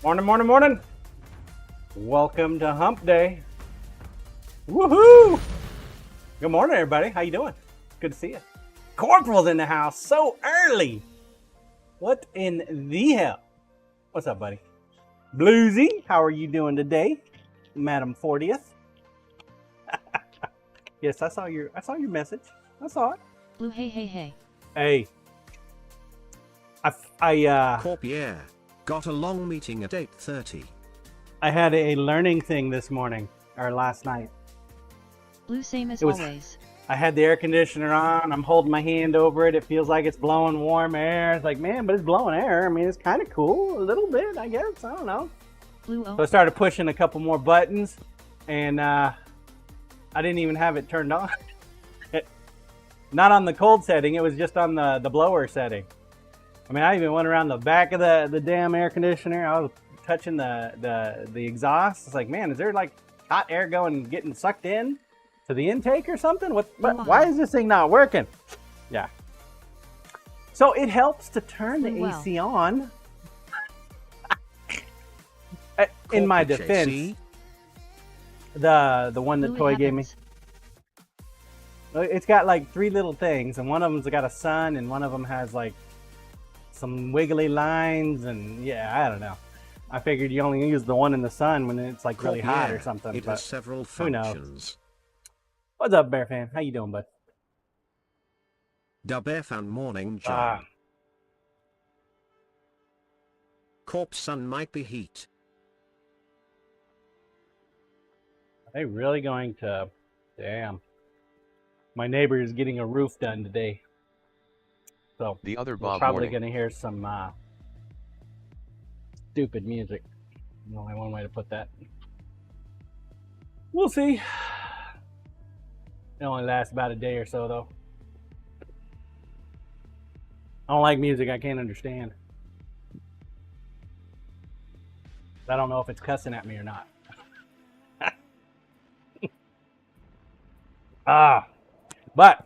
Morning, morning, morning. Welcome to Hump Day. Woohoo! Good morning, everybody. How you doing? Good to see you. Corporal's in the house so early. What in the hell? What's up, buddy? Bluesy, how are you doing today, Madam 40th? Yes, I saw your message. I saw it. Blue, hey. Hey. Corp, yeah. Got a long meeting at 8:30. I had a learning thing this morning, or last night. Blue, same as It was- always. I had the air conditioner on. I'm holding my hand over it. It feels like it's blowing warm air. It's like, man, but it's blowing air. I mean, it's kind of cool. A little bit, I guess. I don't know. Blue, So I started pushing a couple more buttons, and I didn't even have it turned on. Not on the cold setting. It was just on the blower setting. I mean, I even went around the back of the damn air conditioner. I was touching the exhaust. It's like, man, is there like hot air getting sucked in to the intake or something? Why is this thing not working? Yeah. So it helps to turn the AC on. In my defense, the one that Blue, Toy it gave me, it's got like three little things, and one of them's got a sun, and one of them has like some wiggly lines, and yeah, I don't know. I figured you only use the one in the sun when it's like really hot or something. It but has several who knows? functions. What's up, Bear Fan? How you doing, bud? Da Bear Fan morning, John. Corp sun might be heat. Are they really going to? Damn. My neighbor is getting a roof done today. So The other we're Bob probably morning. going to hear some stupid music. Only one way to put that. We'll see. It only lasts about a day or so, though. I don't like music I can't understand. I don't know if it's cussing at me or not. But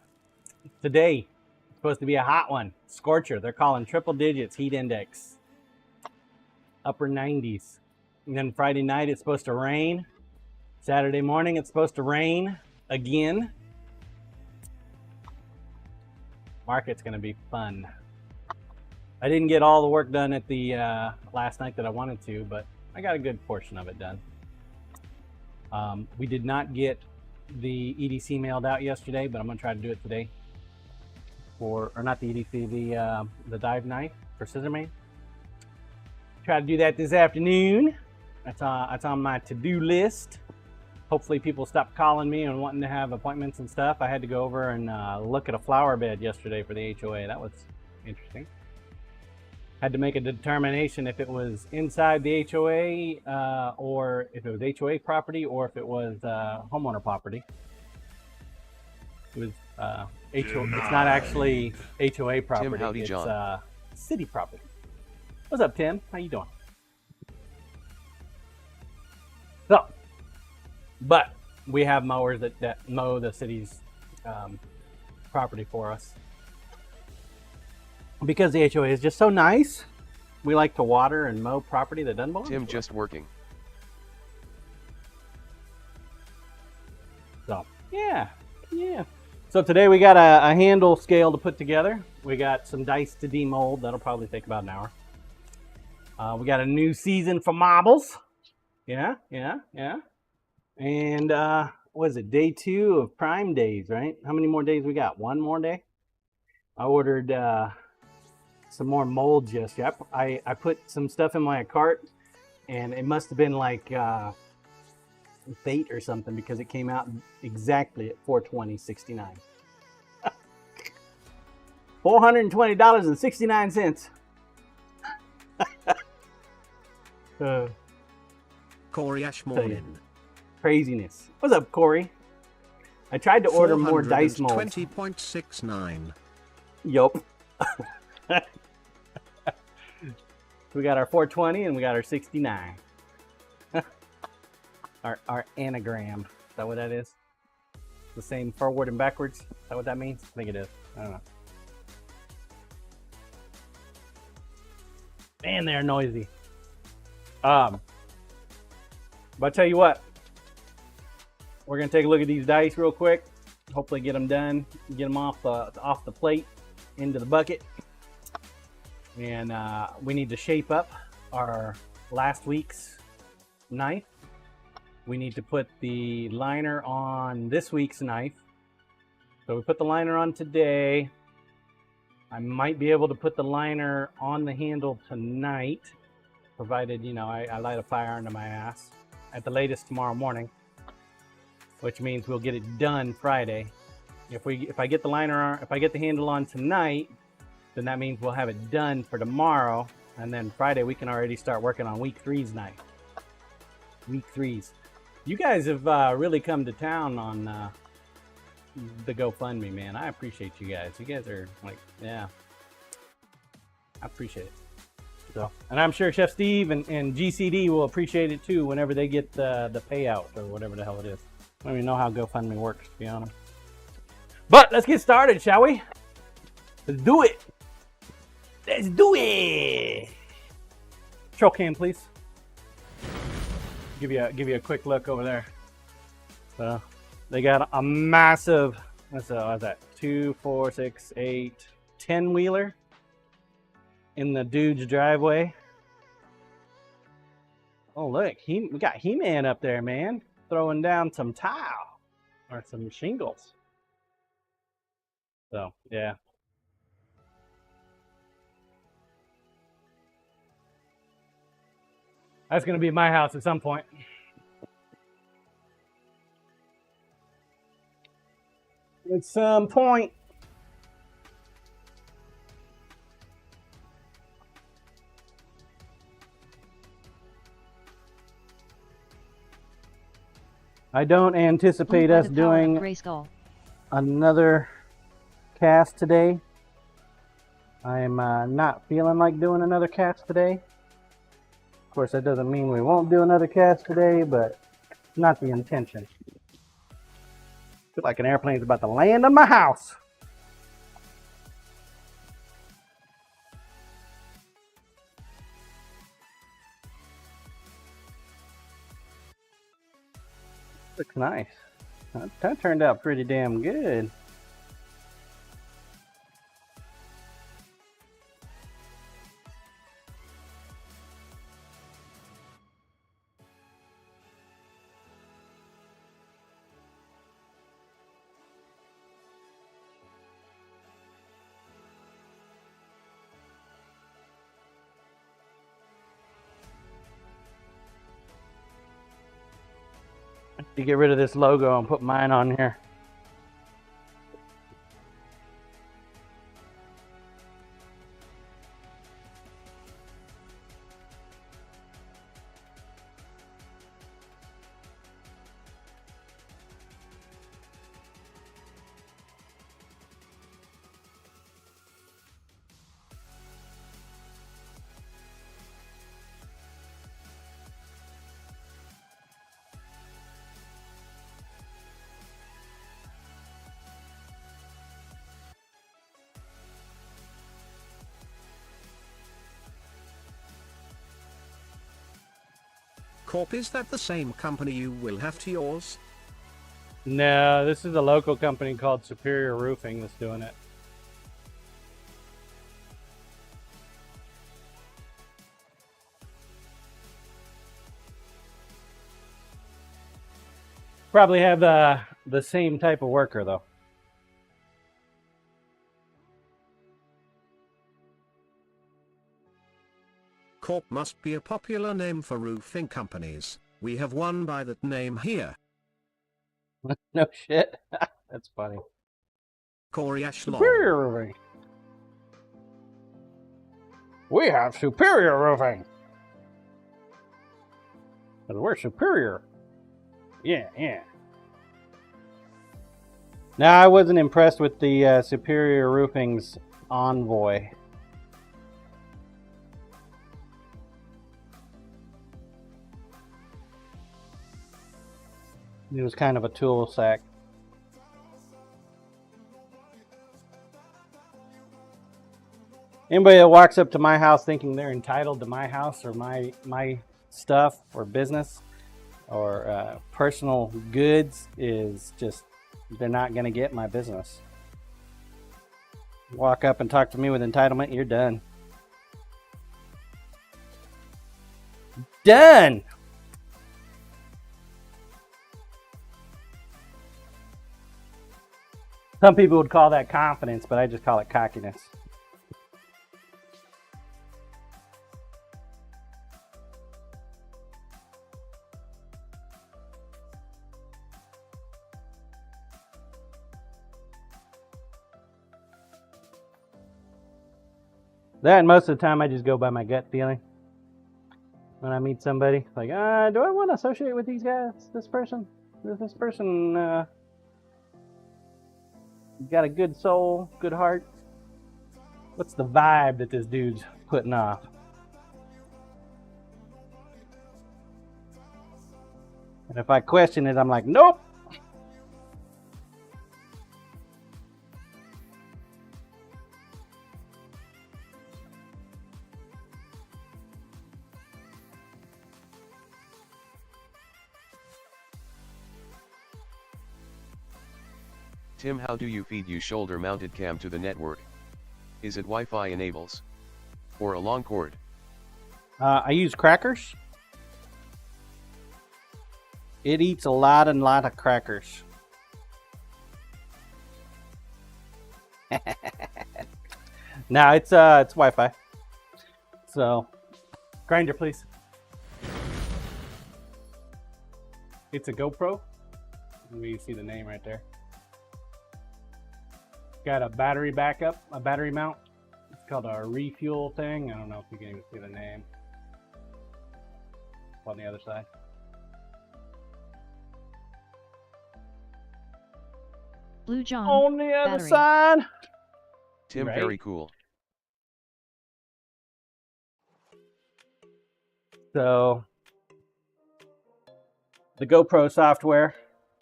today it's supposed to be a hot one. Scorcher. They're calling triple digits heat index. Upper 90s. And then Friday night it's supposed to rain. Saturday morning it's supposed to rain again. Market's going to be fun. I didn't get all the work done at the last night that I wanted to, but I got a good portion of it done. We did not get the EDC mailed out yesterday, but I'm going to try to do it today. Or not the EDC, the dive knife for Scissor Man. Try to do that this afternoon. That's on my to-do list. Hopefully people stop calling me and wanting to have appointments and stuff. I had to go over and look at a flower bed yesterday for the HOA. That was interesting. Had to make a determination if it was inside the HOA or if it was HOA property or if it was homeowner property. It was HOA. It's not actually HOA property. howdy, it's John. city property. What's up, Tim? How you doing? So, but we have mowers that mow the city's property for us. Because the HOA is just so nice, we like to water and mow property that doesn't belong to Tim us. just working. So, yeah. So today we got a handle scale to put together. We got some dice to demold. That'll probably take about an hour. We got a new season for marbles. Yeah. And what is it? Day 2 of Prime Days, right? How many more days we got? One more day? I ordered some more molds yesterday. I put some stuff in my cart, and it must have been like fate or something because it came out exactly at $420.69. $420.69. Corey Ash morning. Craziness. What's up, Corey? I tried to order more dice molds. 20.69. Yup. We got our 420 and we got our 69. our anagram. Is that what that is? The same forward and backwards? Is that what that means? I think it is. I don't know. Man, they're noisy. But I tell you what, we're gonna take a look at these dice real quick. Hopefully, get them done, get them off the plate into the bucket, and we need to shape up our last week's knife. We need to put the liner on this week's knife. So we put the liner on today. I might be able to put the liner on the handle tonight, provided, you know, I light a fire under my ass at the latest tomorrow morning, which means we'll get it done Friday. If I get the liner, if I get the handle on tonight, then that means we'll have it done for tomorrow, and then Friday we can already start working on week 3's knife. Week 3's. You guys have really come to town on the GoFundMe, man. I appreciate you guys. You guys are like, yeah, I appreciate it. So, and I'm sure Chef Steve and GCD will appreciate it too whenever they get the payout or whatever the hell it is. I don't even know how GoFundMe works, to be honest. But let's get started, shall we? Let's do it. Let's do it. Control cam, please. Give you a quick look over there. So they got a massive, what's that? 2, 4, 6, 8, 10 wheeler in the dude's driveway. Oh look, we got He-Man up there, man, throwing down some tile or some shingles. So yeah. That's going to be my house at some point. At some point. I don't anticipate us doing another cast today. I'm not feeling like doing another cast today. Of course, that doesn't mean we won't do another cast today, but not the intention. Feel like an airplane's about to land on my house. Looks nice. That turned out pretty damn good. To get rid of this logo and put mine on here. Corp, is that the same company you will have to yours? No, this is a local company called Superior Roofing that's doing it. Probably have the same type of worker though. Corp must be a popular name for roofing companies. We have one by that name here. No shit. That's funny. Corey Ashlong. Superior Roofing. We have Superior Roofing. 'Cause we're superior. Yeah, yeah. Now, I wasn't impressed with the Superior Roofing's Envoy. It was kind of a tool sack. Anybody that walks up to my house thinking they're entitled to my house or my stuff or business or personal goods is just, they're not going to get my business. Walk up and talk to me with entitlement, you're done. Done! Some people would call that confidence, but I just call it cockiness. That, and most of the time I just go by my gut feeling. When I meet somebody, like, do I want to associate with these guys? This person got a good soul, good heart. What's the vibe that this dude's putting off? And if I question it, I'm like, nope. Tim, how do you feed your shoulder-mounted cam to the network? Is it Wi-Fi enables? Or a long cord? I use crackers. It eats a lot of crackers. No, it's Wi-Fi. So, grinder, please. It's a GoPro. You see the name right there. Got a battery backup, a battery mount. It's called a refuel thing. I don't know if you can even see the name. On the other side. Blue John. On the other battery. side. Tim, Right. very cool. So, the GoPro software,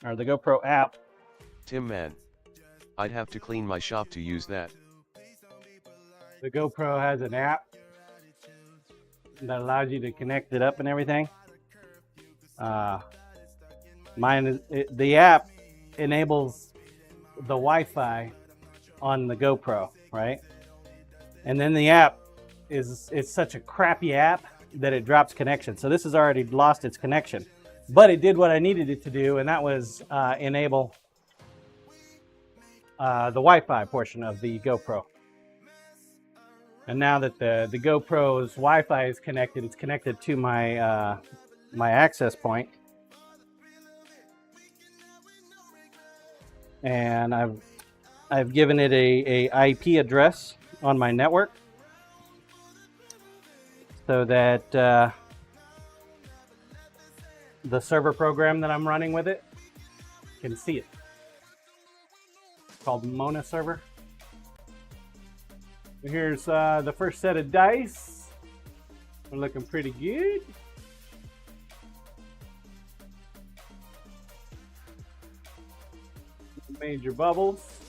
or the GoPro app. Tim, man. I'd have to clean my shop to use that. The GoPro has an app that allows you to connect it up and everything. The app enables the Wi-Fi on the GoPro, right? And then the app it's such a crappy app that it drops connection. So this has already lost its connection, but it did what I needed it to do, and that was enable the Wi-Fi portion of the GoPro. And now that the GoPro's Wi-Fi is connected, it's connected to my my access point. And I've given it a IP address on my network so that the server program that I'm running with it can see it. It's called Mona server. Here's the first set of dice. They're looking pretty good. Major bubbles.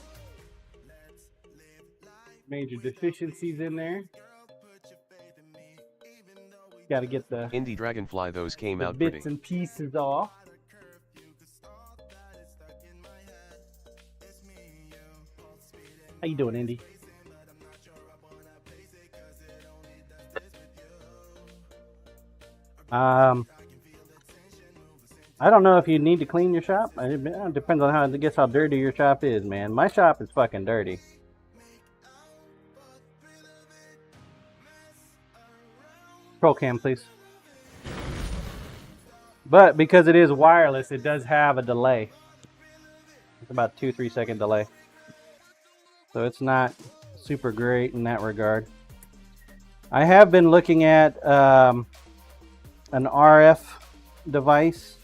Major deficiencies in there. Got to get the Indie Dragonfly, those came out bits pretty. and pieces off. How you doing, Indy? I don't know if you need to clean your shop. It depends on how dirty your shop is, man. My shop is fucking dirty. Pro cam, please. But because it is wireless, it does have a delay. It's about 2-3 second delay. So it's not super great in that regard. I have been looking at an RF device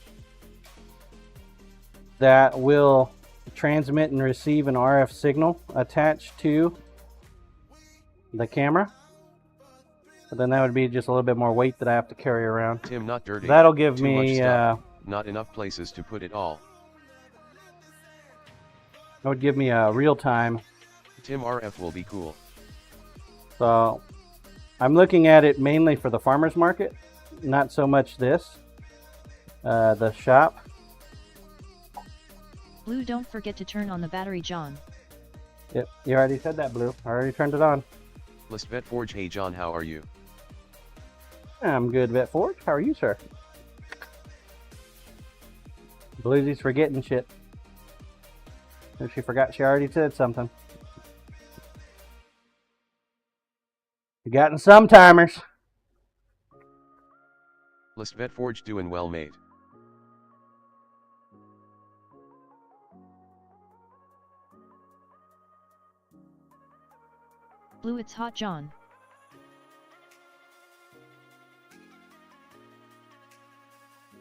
that will transmit and receive an RF signal attached to the camera. But then that would be just a little bit more weight that I have to carry around. Tim, not dirty. That'll give Too much me stuff. Not enough places to put it all. that would give me a real time. Tim, RF will be cool. So I'm looking at it mainly for the farmers market, not so much this. The shop. Blue, don't forget to turn on the battery, John. Yep, you already said that, Blue. I already turned it on. List Vet Forge. Hey John, how are you? I'm good, Vet Forge. How are you, sir? Bluesy's forgetting shit. If she forgot, she already said something. Forgotten some timers. List Vet Forge doing well, mate. Blue, it's hot, John.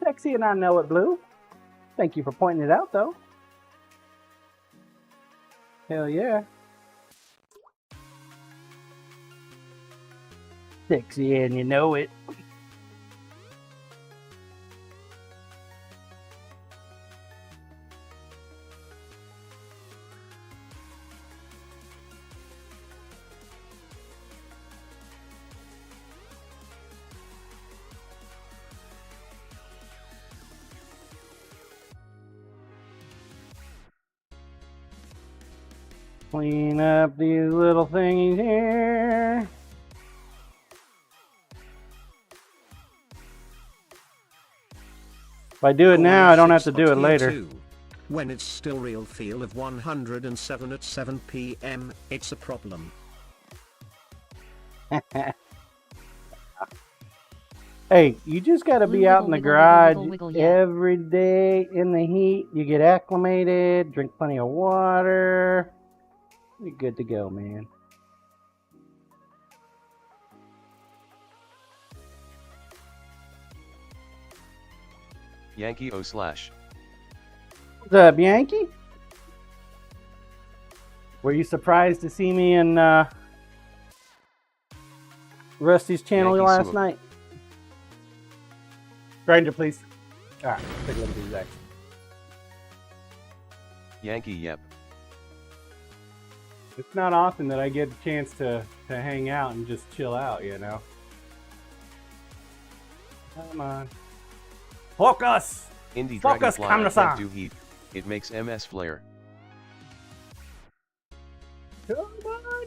Sexy, and I know it, Blue. Thank you for pointing it out, though. Hell yeah. Sexy, and you know it. Clean up these little thingies here. If I do it now, I don't have to do it later. When it's still real feel of 107 at 7 PM, it's a problem. Hey, you just got to be out in the garage every day in the heat. You get acclimated, drink plenty of water. You're good to go, man. Yankee O slash. What's up, Yankee? Were you surprised to see me in Rusty's channel Yankee last Swoop. night? Grinder, please. All right, take a look at these guys. Yankee, yep. It's not often that I get a chance to hang out and just chill out, you know? Come on. Focus! Indie Focus, Dragonfly, I Kamina-san. can't do heat. It makes MS flare. Come on!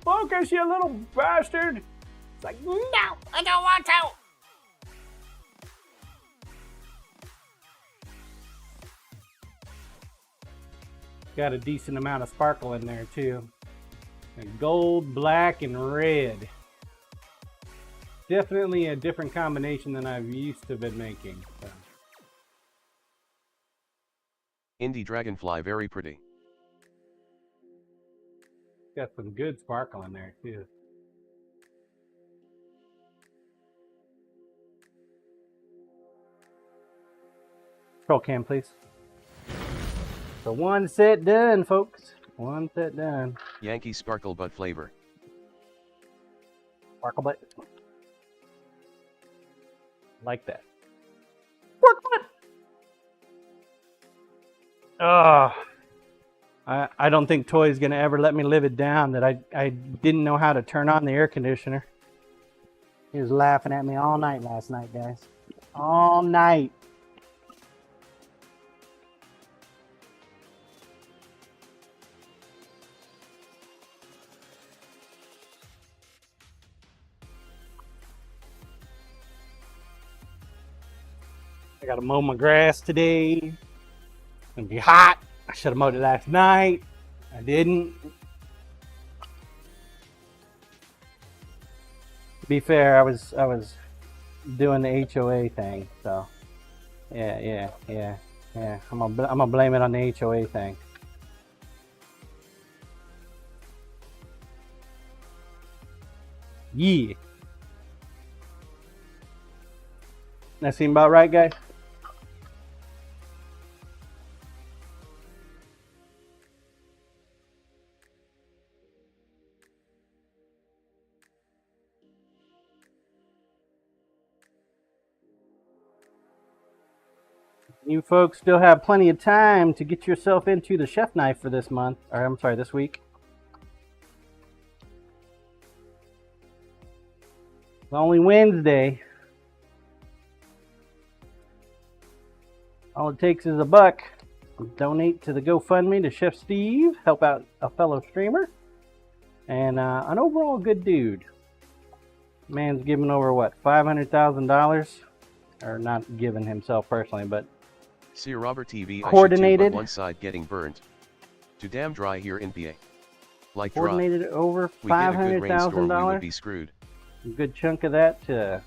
Focus, you little bastard! It's like, no, I don't want to! Got a decent amount of sparkle in there too. And gold, black, and red. Definitely a different combination than I've used to been making. So. Indie Dragonfly, very pretty. Got some good sparkle in there too. Control cam, please. So one set done, folks. One set done. Yankee Sparkle Butt flavor. Sparkle butt. Like that. Sparkle butt. I don't think Toy's gonna ever let me live it down that I didn't know how to turn on the air conditioner. He was laughing at me all night last night, guys. All night. I gotta mow my grass today. It's gonna be hot. I should have mowed it last night. I didn't. To be fair, I was doing the HOA thing, so yeah. I'm gonna blame it on the HOA thing. Yeah. That seem about right, guys? You folks still have plenty of time to get yourself into the chef knife for this month, or I'm sorry, this week. It's only Wednesday. All it takes is a buck. Donate to the GoFundMe to Chef Steve, help out a fellow streamer, and an overall good dude. Man's giving over what, $500,000, or not giving himself personally, but See Robert TV. coordinated. I should too, but one side getting burnt. Too damn dry here in PA. Like dry. Coordinated over We get a good rainstorm, we would $500,000. be screwed. A good chunk of that to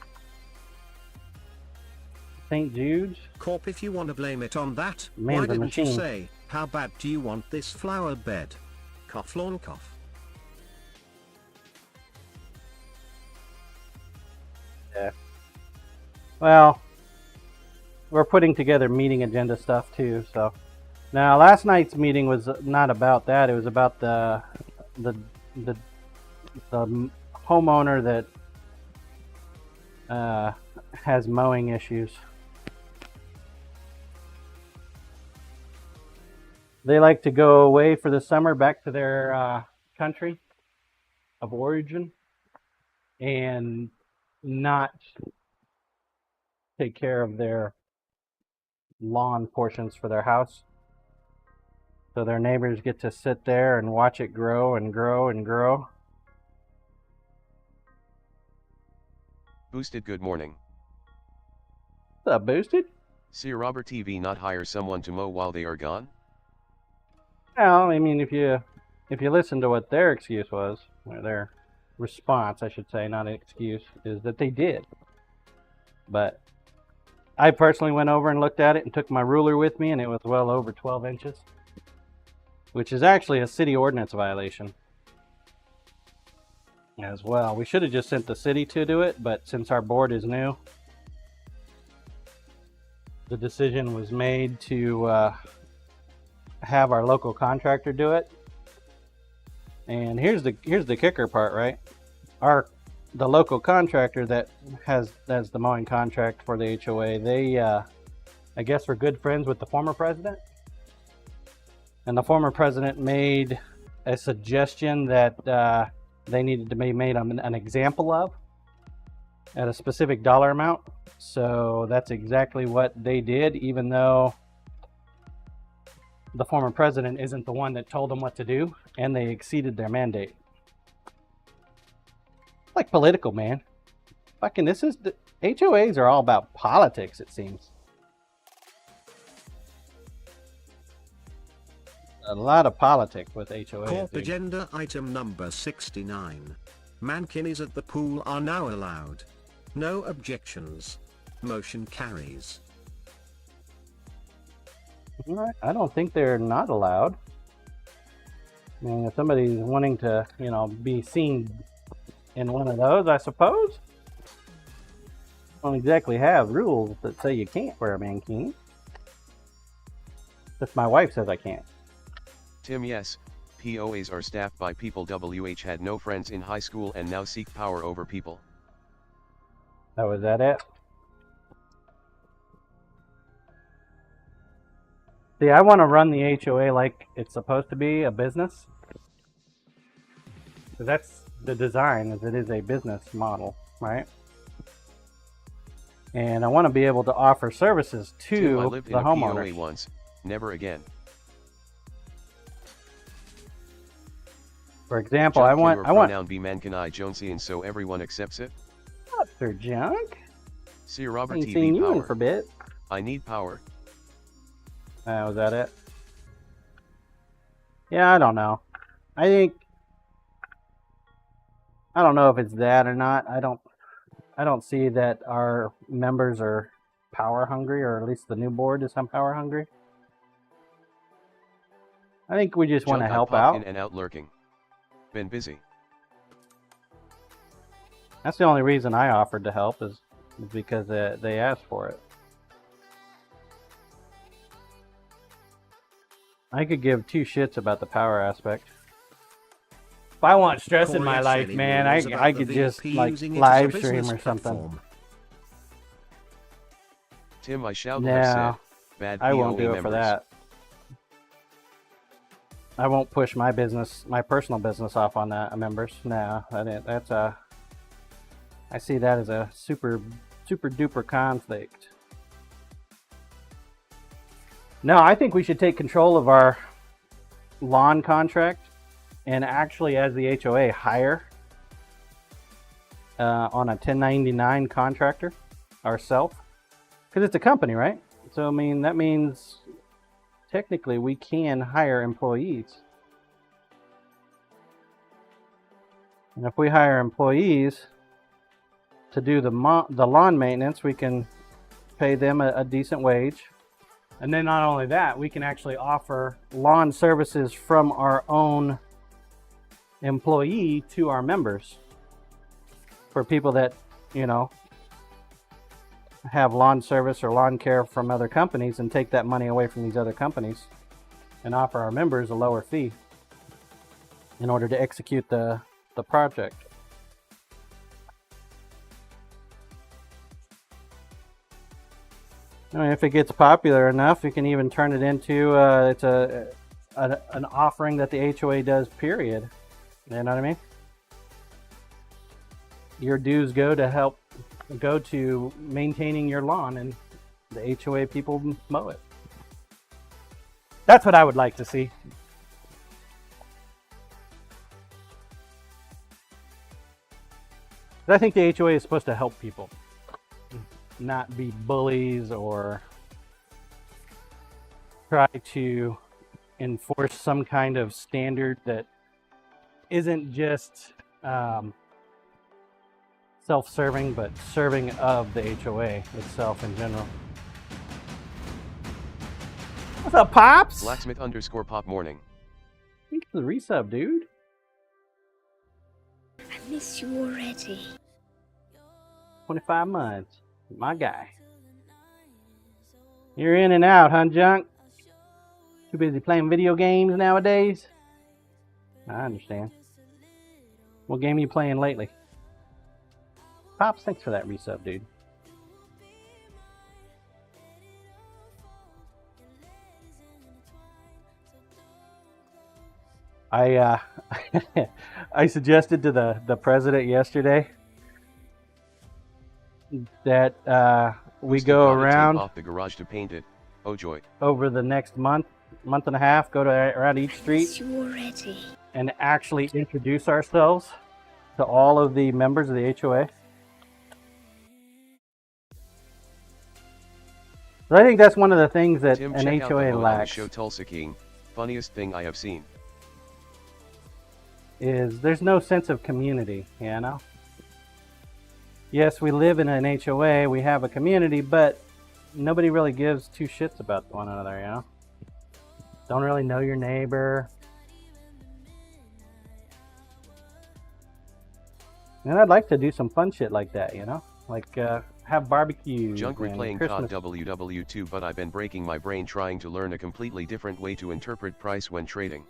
St. Jude's. Corp, if you want to blame it on that, Man's why a didn't you machine. say, how bad do you want this flower bed? Cough lawn cough. Yeah. Well, we're putting together meeting agenda stuff too. So now, last night's meeting was not about that. It was about the homeowner that has mowing issues. They like to go away for the summer back to their country of origin and not take care of their lawn portions for their house. So their neighbors get to sit there and watch it grow and grow and grow. Boosted good morning. What's up, Boosted? See Robert TV not hire someone to mow while they are gone? Well, I mean, if you listen to what their excuse was, or their response, I should say, not an excuse, is that they did. But I personally went over and looked at it and took my ruler with me, and it was well over 12 inches, which is actually a city ordinance violation as well. We should have just sent the city to do it, but since our board is new, the decision was made to have our local contractor do it. And here's the kicker part, right? The local contractor that has the mowing contract for the HOA, they I guess were good friends with the former president. And the former president made a suggestion that they needed to be made an example of at a specific dollar amount. So that's exactly what they did, even though the former president isn't the one that told them what to do, and they exceeded their mandate. Like political, man. Fucking the HOAs are all about politics, it seems. A lot of politics with HOAs. Corp dude. agenda item number 69. Mankinis at the pool are now allowed. No objections. Motion carries. Alright, I don't think they're not allowed. I mean, if somebody's wanting to, be seen in one of those, I suppose. Don't exactly have rules that say you can't wear a mankini. Just my wife says I can't. Tim, yes, POAs are staffed by people WH had no friends in high school and now seek power over people. Oh, is that it? See, I want to run the HOA like it's supposed to be a business. Because that's the design, is it is a business model, right? And I want to be able to offer services to Tim, I lived the in a homeowners. POA once, never again. For example, Junk I want pronoun be mankinai Jonesian so everyone accepts it. What's her junk? See Robert Ain't seen TV you in power. for a bit. I need power. Was that it? Yeah, I don't know. I don't know if it's that or not. I don't see that our members are power hungry, or at least the new board is some power hungry. I think we just want to Junk, I help popped out. in and out lurking. Been busy. That's the only reason I offered to help is because they asked for it. I could give two shits about the power aspect. If I want stress in my life, man, I could just like live stream or something. Tim, I shall have No, said, bad I won't POA do it for members. that. I won't push my business, my personal business, off on that members. No, that's a. I see that as a super duper conflict. No, I think we should take control of our lawn contract and actually, as the HOA, hire on a 1099 contractor ourselves, because it's a company, right? So I mean, that means technically we can hire employees. And if we hire employees to do the lawn maintenance, we can pay them a decent wage. And then not only that, we can actually offer lawn services from our own employee to our members, for people that, you know, have lawn service or lawn care from other companies, and take that money away from these other companies and offer our members a lower fee in order to execute the project. I mean, if it gets popular enough, you can even turn it into it's an offering that the HOA does, period. You know what I mean? Your dues go to maintaining your lawn, and the HOA people mow it. That's what I would like to see. But I think the HOA is supposed to help people, not be bullies or try to enforce some kind of standard that isn't just self-serving, but serving of the HOA itself in general. What's up, Pops? Blacksmith_pop morning. Thanks for the resub, dude. I miss you already. 25 months. My guy. You're in and out, huh, Junk? Too busy playing video games nowadays? I understand. What game are you playing lately? Pops, thanks for that resub, dude. I I suggested to the president yesterday that we go around off the garage to paint it. Oh joy. Over the next month and a half, go to around each street You already. and actually introduce ourselves to all of the members of the HOA. So I think that's one of the things that Tim, an check out the HOA vote on the lacks. show Tulsa King. Funniest thing I have seen. Is there's no sense of community, you know? Yes, we live in an HOA, we have a community, but nobody really gives two shits about one another, you know? Don't really know your neighbor. And I'd like to do some fun shit like that, you know? Like have barbecues. Junk replaying Christmas. COD WW2, but I've been breaking my brain trying to learn a completely different way to interpret price when trading.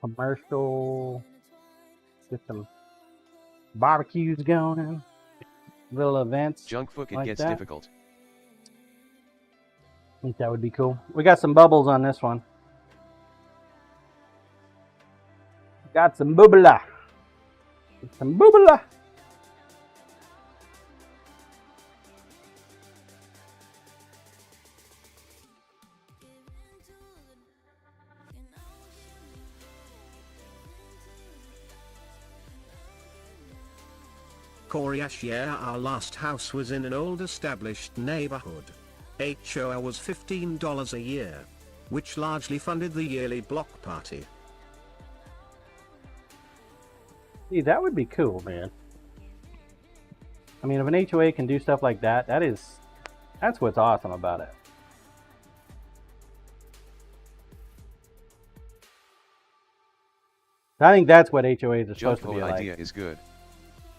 Commercial. Get some barbecues going. Little events. Junkfook, it like gets that. difficult. I think that would be cool. We got some bubbles on this one. Got some boobala. Some boobala. Koreash, yeah, our last house was in an old established neighborhood. HOA was $15 a year, which largely funded the yearly block party. See, that would be cool, man. I mean, if an HOA can do stuff like that, that's what's awesome about it. I think that's what HOAs are supposed to be Junkfook like. idea is good.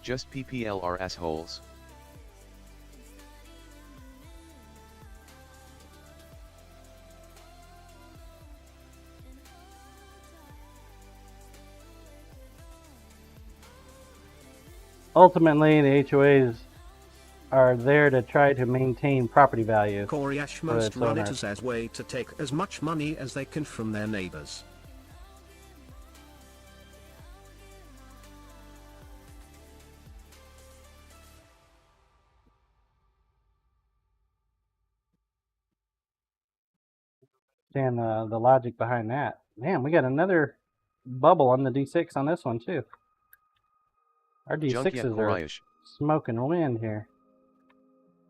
Just PPL are assholes. Ultimately, the HOAs are there to try to maintain property value. Koreash for most its run it owners. as a way to take as much money as they can from their neighbors. understand the logic behind that. Man, we got another bubble on the D6 on this one too. Our D6s are smoking wind here.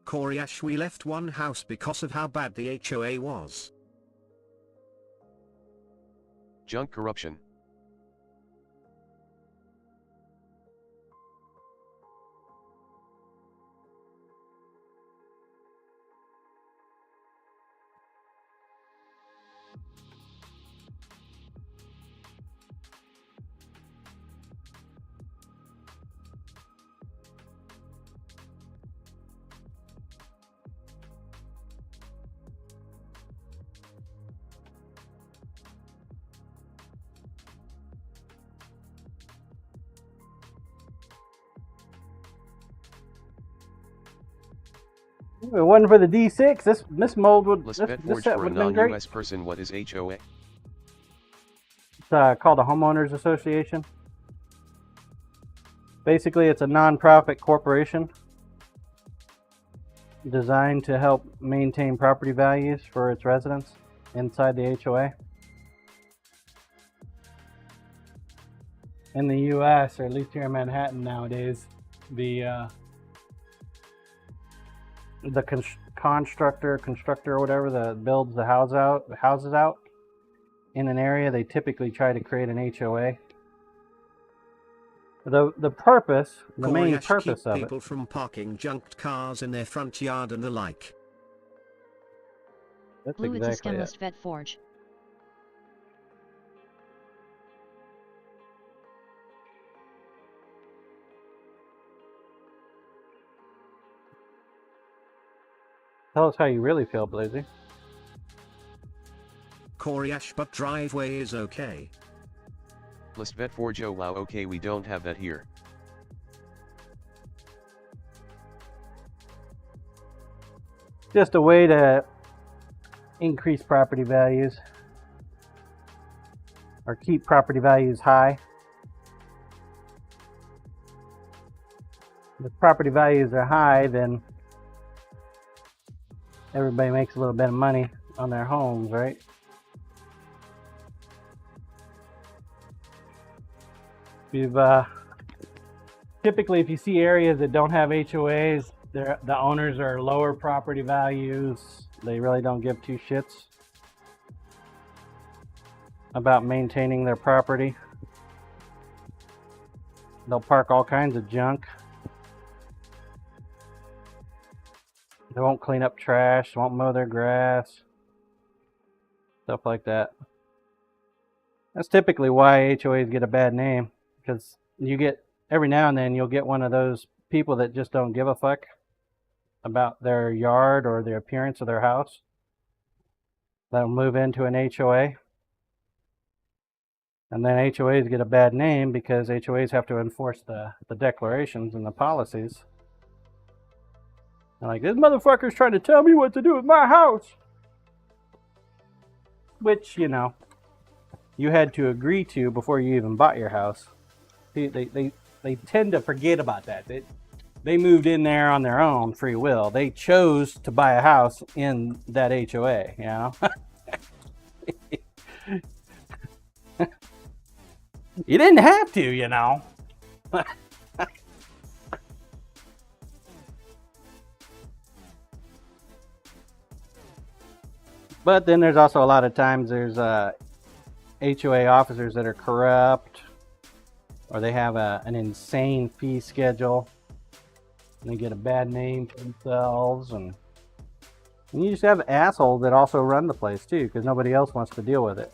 Koryash, we left one house because of how bad the HOA was. Junk corruption. If it wasn't for the D6, this mold would Let's this bet set forge for would a have been great. non-US person. What is HOA? It's called a homeowners association. Basically, it's a non-profit corporation designed to help maintain property values for its residents inside the HOA. In the U.S., or at least here in Manhattan nowadays, the constructor or whatever that builds the houses out in an area, they typically try to create an HOA. The purpose, the main purpose of it. People from parking junked cars in their front yard and the like. That's Blue, it's a exactly scam. it. Must vet forge. Tell us how you really feel, Blazy. Koryash, but driveway is okay. Let's vet forge. Oh wow, okay, we don't have that here. Just a way to increase property values or keep property values high. If property values are high, then everybody makes a little bit of money on their homes, right? Typically, if you see areas that don't have HOAs, the owners are lower property values. They really don't give two shits about maintaining their property. They'll park all kinds of junk. They won't clean up trash, won't mow their grass, stuff like that. That's typically why HOAs get a bad name, because you get, every now and then you'll get one of those people that just don't give a fuck about their yard or the appearance of their house. They'll move into an HOA. And then HOAs get a bad name because HOAs have to enforce the declarations and the policies. They're like, this motherfucker's trying to tell me what to do with my house. Which, you know, you had to agree to before you even bought your house. They tend to forget about that. They moved in there on their own free will. They chose to buy a house in that HOA, you know? You didn't have to, you know? But then there's also a lot of times there's HOA officers that are corrupt, or they have an insane fee schedule, and they get a bad name for themselves, and you just have assholes that also run the place too, because nobody else wants to deal with it.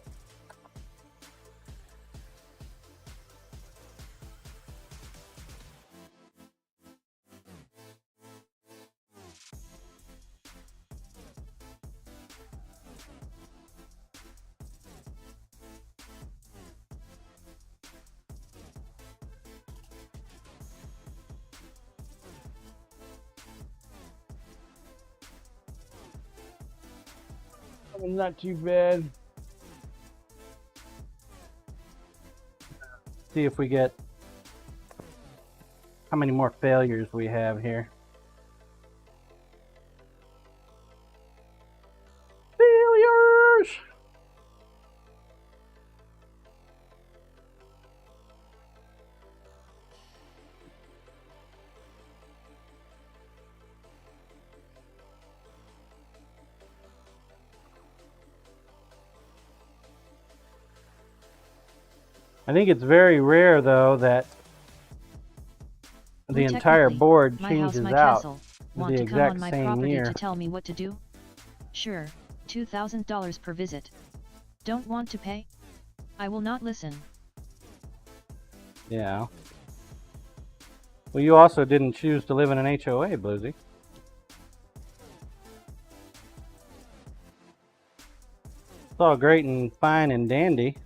Not too bad. See if we get how many more failures we have here. Failures! I think it's very rare, though, that the entire Technically, board my changes house, my out castle. Want the to come on exact my same property year. to tell me what to do? Sure, $2,000 per visit. Don't want to pay? I will not listen. Yeah. Well, you also didn't choose to live in an HOA, Bluesy. It's all great and fine and dandy.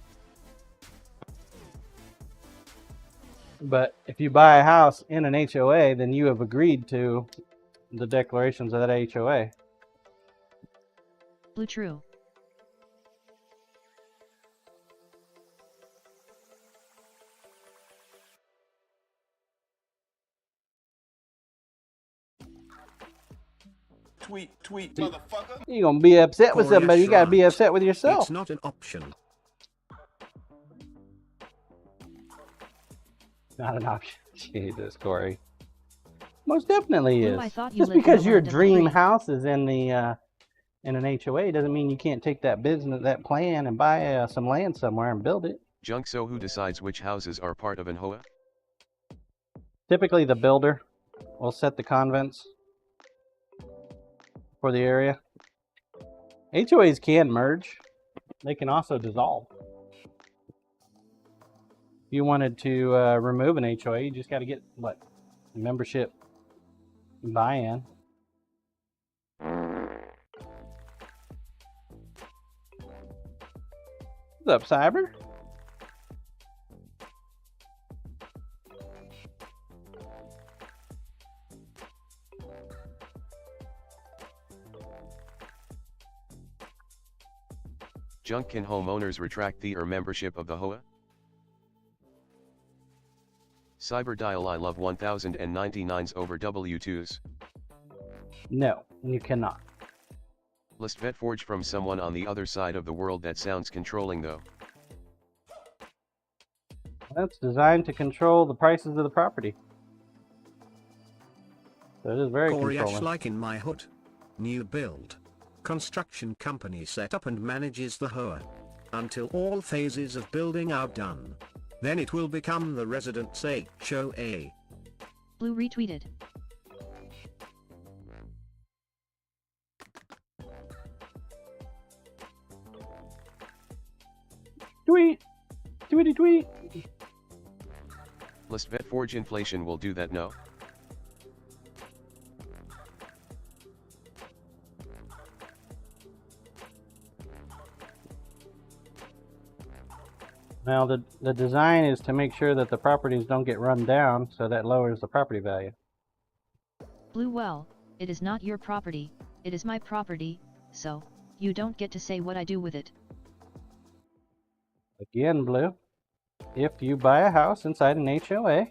But if you buy a house in an HOA, then you have agreed to the declarations of that HOA. Blue true. Tweet, motherfucker. You're going to be upset with Corey somebody. You got to be Ashrant. upset with yourself. It's not an option. Not an option. Jesus, Corey. Most definitely Blue, is. I thought you Just lived in because the your land of the dream free. house is in the in an HOA doesn't mean you can't take that business, that plan, and buy some land somewhere and build it. Junk. So who decides which houses are part of an HOA? Typically, the builder will set the convents for the area. HOAs can merge. They can also dissolve. If you wanted to remove an HOA, you just got to get, what, membership buy-in. What's up, Cyber? Junk. Can homeowners retract the membership of the HOA? Cyber dial. I love 1099s over W2s. No, you cannot. List vet forge from someone on the other side of the world. That sounds controlling though. That's designed to control the prices of the property. So it is very Corey Ash, controlling. like in my hood. New build. Construction company set up and manages the HOA. Until all phases of building are done. Then it will become the residents' HOA. Blue retweeted. Tweet! Tweety tweet! List vet forge. Inflation will do that. No. Now the design is to make sure that the properties don't get run down, so that lowers the property value. Blue, well, it is not your property, it is my property, so, you don't get to say what I do with it. Again, Blue, if you buy a house inside an HOA,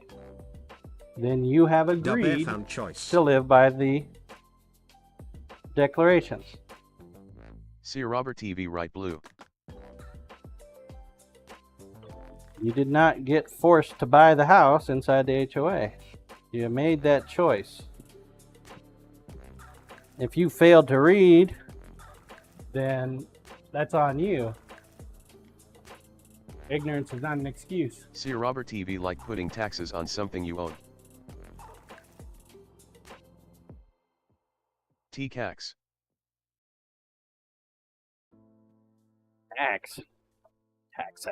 then you have agreed Found choice. to live by the declarations. See Robert TV. Right. Blue. You did not get forced to buy the house inside the HOA. You made that choice. If you failed to read, then that's on you. Ignorance is not an excuse. See Robert TV. Like putting taxes on something you own. T-Cax. Tax. Tax.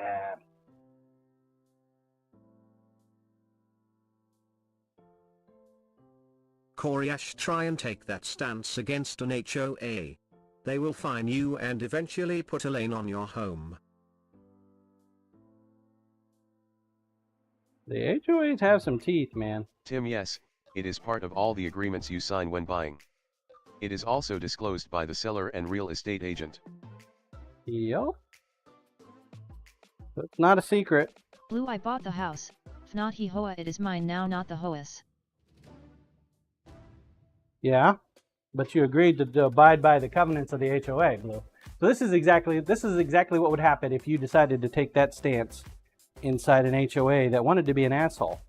Corey Ash, try and take that stance against an HOA. They will fine you and eventually put a lien on your home. The HOAs have some teeth, man. Tim. Yes, it is part of all the agreements you sign when buying. It is also disclosed by the seller and real estate agent. Yup. It's not a secret. Blue, I bought the house, if not he HOA it is mine now, not the HOA's. Yeah, but you agreed to abide by the covenants of the HOA, Blue. So this is exactly what would happen if you decided to take that stance inside an HOA that wanted to be an asshole.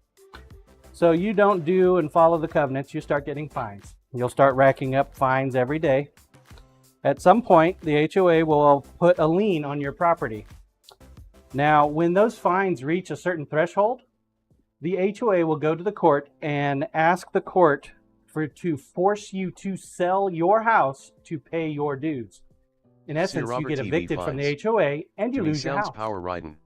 So you don't do and follow the covenants, you start getting fines. You'll start racking up fines every day. At some point, the HOA will put a lien on your property. Now, when those fines reach a certain threshold, the HOA will go to the court and ask the court to force you to sell your house to pay your dues. In essence, you Robert get TV evicted from the fines. HOA and you To me lose your sounds house. power riding.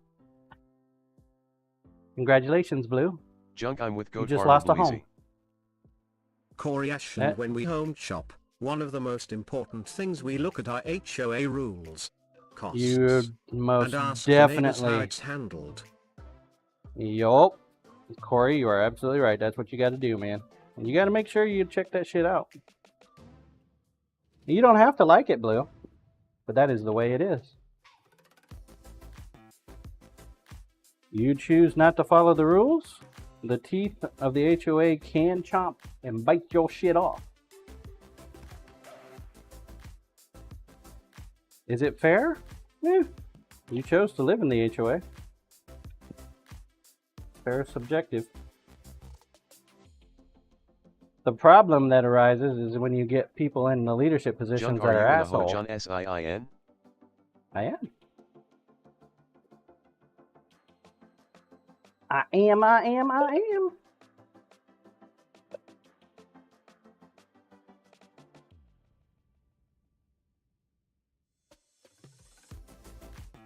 Congratulations, Blue. Junk, I'm with You Goat just Farmer lost a Bluesy. home. Corey Ash, and when we home shop, one of the most important things we look at are HOA rules, costs, You most and ask the neighbors definitely. how it's handled. Yup. Corey, you are absolutely right. That's what you got to do, man. And you got to make sure you check that shit out. You don't have to like it, Blue, but that is the way it is. You choose not to follow the rules, the teeth of the HOA can chomp and bite your shit off. Is it fair? Eh, you chose to live in the HOA. Fair is subjective. The problem that arises is when you get people in the leadership positions Junk, that are you in a assholes. John SIIN? I am. I am.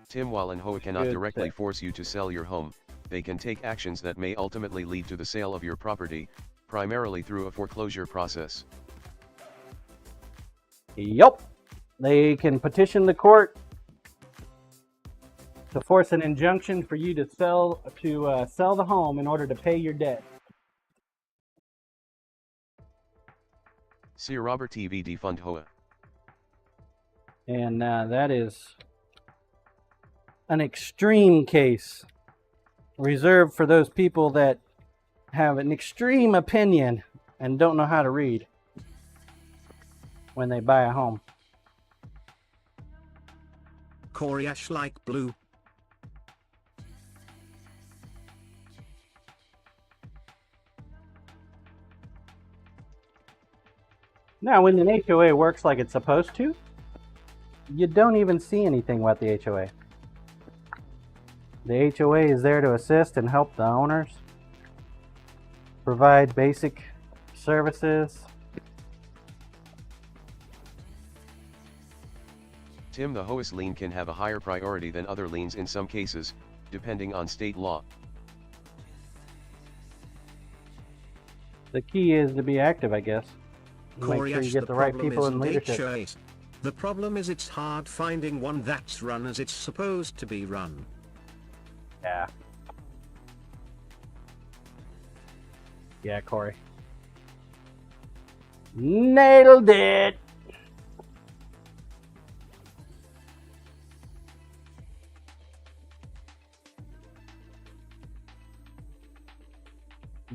Tim, while an HOA cannot Good directly set. force you to sell your home, they can take actions that may ultimately lead to the sale of your property, primarily through a foreclosure process. Yup. They can petition the court to force an injunction for you to sell the home in order to pay your debt. See Robert TV defund HOA. And that is an extreme case reserved for those people that have an extreme opinion and don't know how to read when they buy a home. Corey Ash like Blue. Now, when an HOA works like it's supposed to, you don't even see anything about the HOA. The HOA is there to assist and help the owners, provide basic services. Tim, the HOA's lien can have a higher priority than other liens in some cases, depending on state law. The key is to be active, I guess. Make Corey sure you Ash, get the the right problem people in isn't leadership. HOAs. The problem is it's hard finding one that's run as it's supposed to be run. Yeah. Yeah, Corey. Nailed it!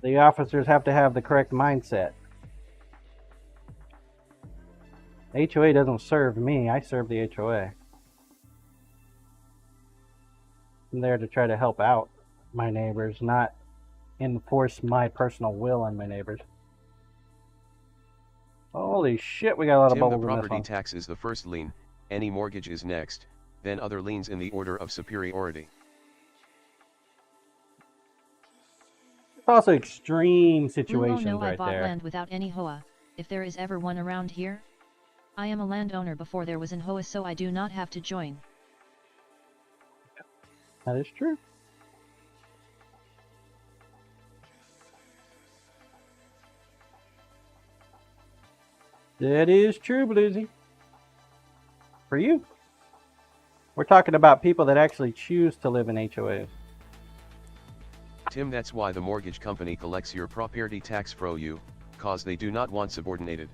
The officers have to have the correct mindset. HOA doesn't serve me, I serve the HOA. I'm there to try to help out my neighbors, not enforce my personal will on my neighbors. Holy shit, we got a lot of Tim, the bubbles in this property one. tax is the first lien, any mortgage is next, then other liens in the order of superiority. Also extreme Blue situations no, I right bought there. land without any HOA, if there is ever one around here. I am a landowner before there was an HOA, so I do not have to join. That is true. That is true, Bluesy. For you. We're talking about people that actually choose to live in HOAs. Tim, that's why the mortgage company collects your property tax fro you, cause they do not want subordinated.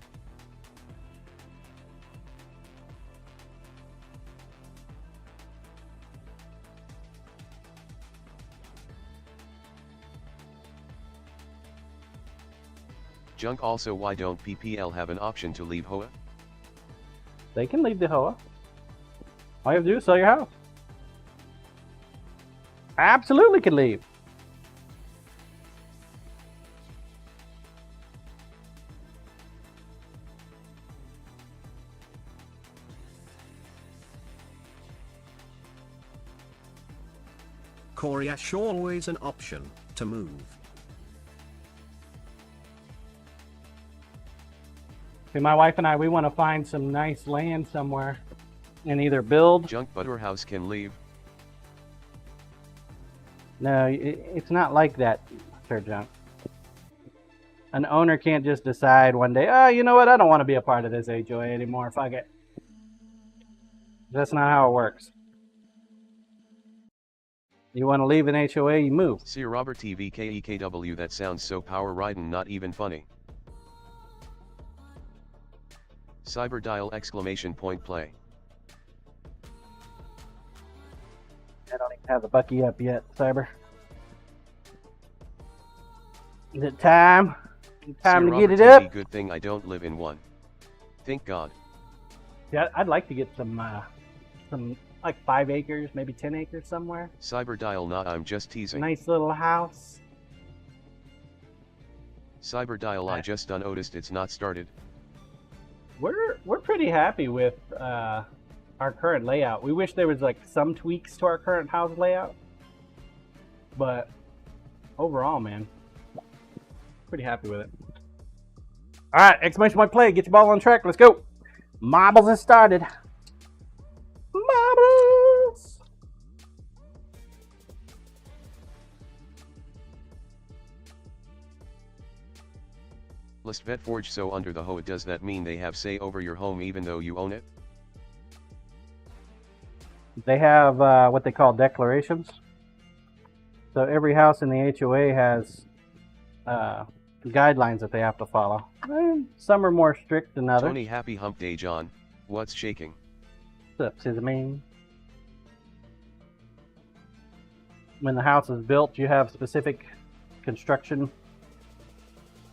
Junk, also, why don't PPL have an option to leave HOA? They can leave the HOA. All you have to do is sell your house. Absolutely can leave. Koreash always an option to move. See, my wife and I, we want to find some nice land somewhere and either build. Junk butter house can leave. No, it's not like that, Sir Junk. An owner can't just decide one day, oh, you know what, I don't want to be a part of this HOA anymore, fuck it. That's not how it works. You want to leave an HOA, you move. See Robert TVKEKW, that sounds so power riding, not even funny. Cyberdial exclamation point play. I don't even have the Bucky up yet, Cyber. Is it time? Time to get it TV, up? good thing I don't live in one. Thank God. Yeah, I'd like to get some like 5 acres, maybe 10 acres somewhere. Cyberdial, nah, I'm just teasing. Nice little house. Cyberdial, I just unnoticed it's not started. We're pretty happy with our current layout. We wish there was like some tweaks to our current house layout, but overall, man, pretty happy with it. All right, exclamation point play. Get your ball on track. Let's go. Marbles has started. Marbles. List vet forge, so under the HOA, does that mean they have say over your home even though you own it? They have what they call declarations. So every house in the HOA has guidelines that they have to follow. Some are more strict than others. Tony, happy hump day, John. What's shaking? What's up, Sismane? When the house is built, you have specific construction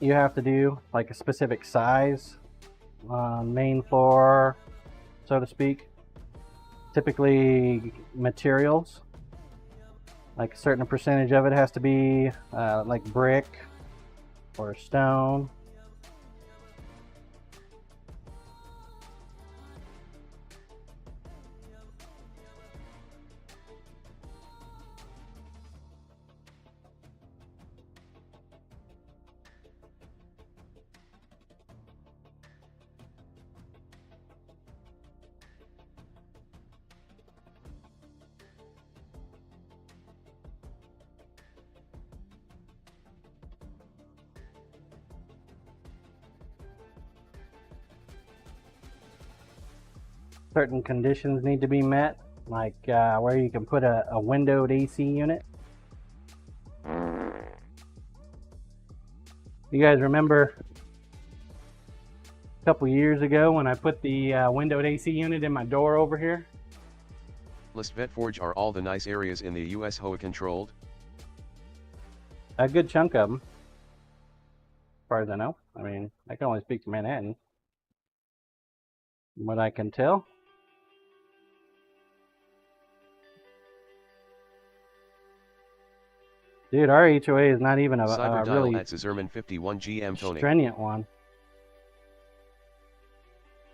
you have to do, like a specific size, main floor, so to speak. Typically materials, like a certain percentage of it has to be like brick or stone. Certain conditions need to be met, like where you can put a windowed AC unit. You guys remember a couple years ago when I put the windowed AC unit in my door over here? List vet forge, are all the nice areas in the US HOA controlled? A good chunk of them, as far as I know. I mean, I can only speak to Manhattan. From what I can tell. Dude, our HOA is not even a really at Zerman 51 GM Tony. stringent one.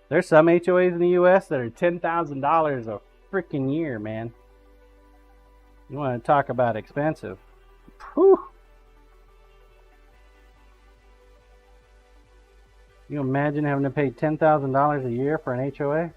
There's some HOAs in the US that are $10,000 a freaking year, man. You want to talk about expensive? Whew. You imagine having to pay $10,000 a year for an HOA?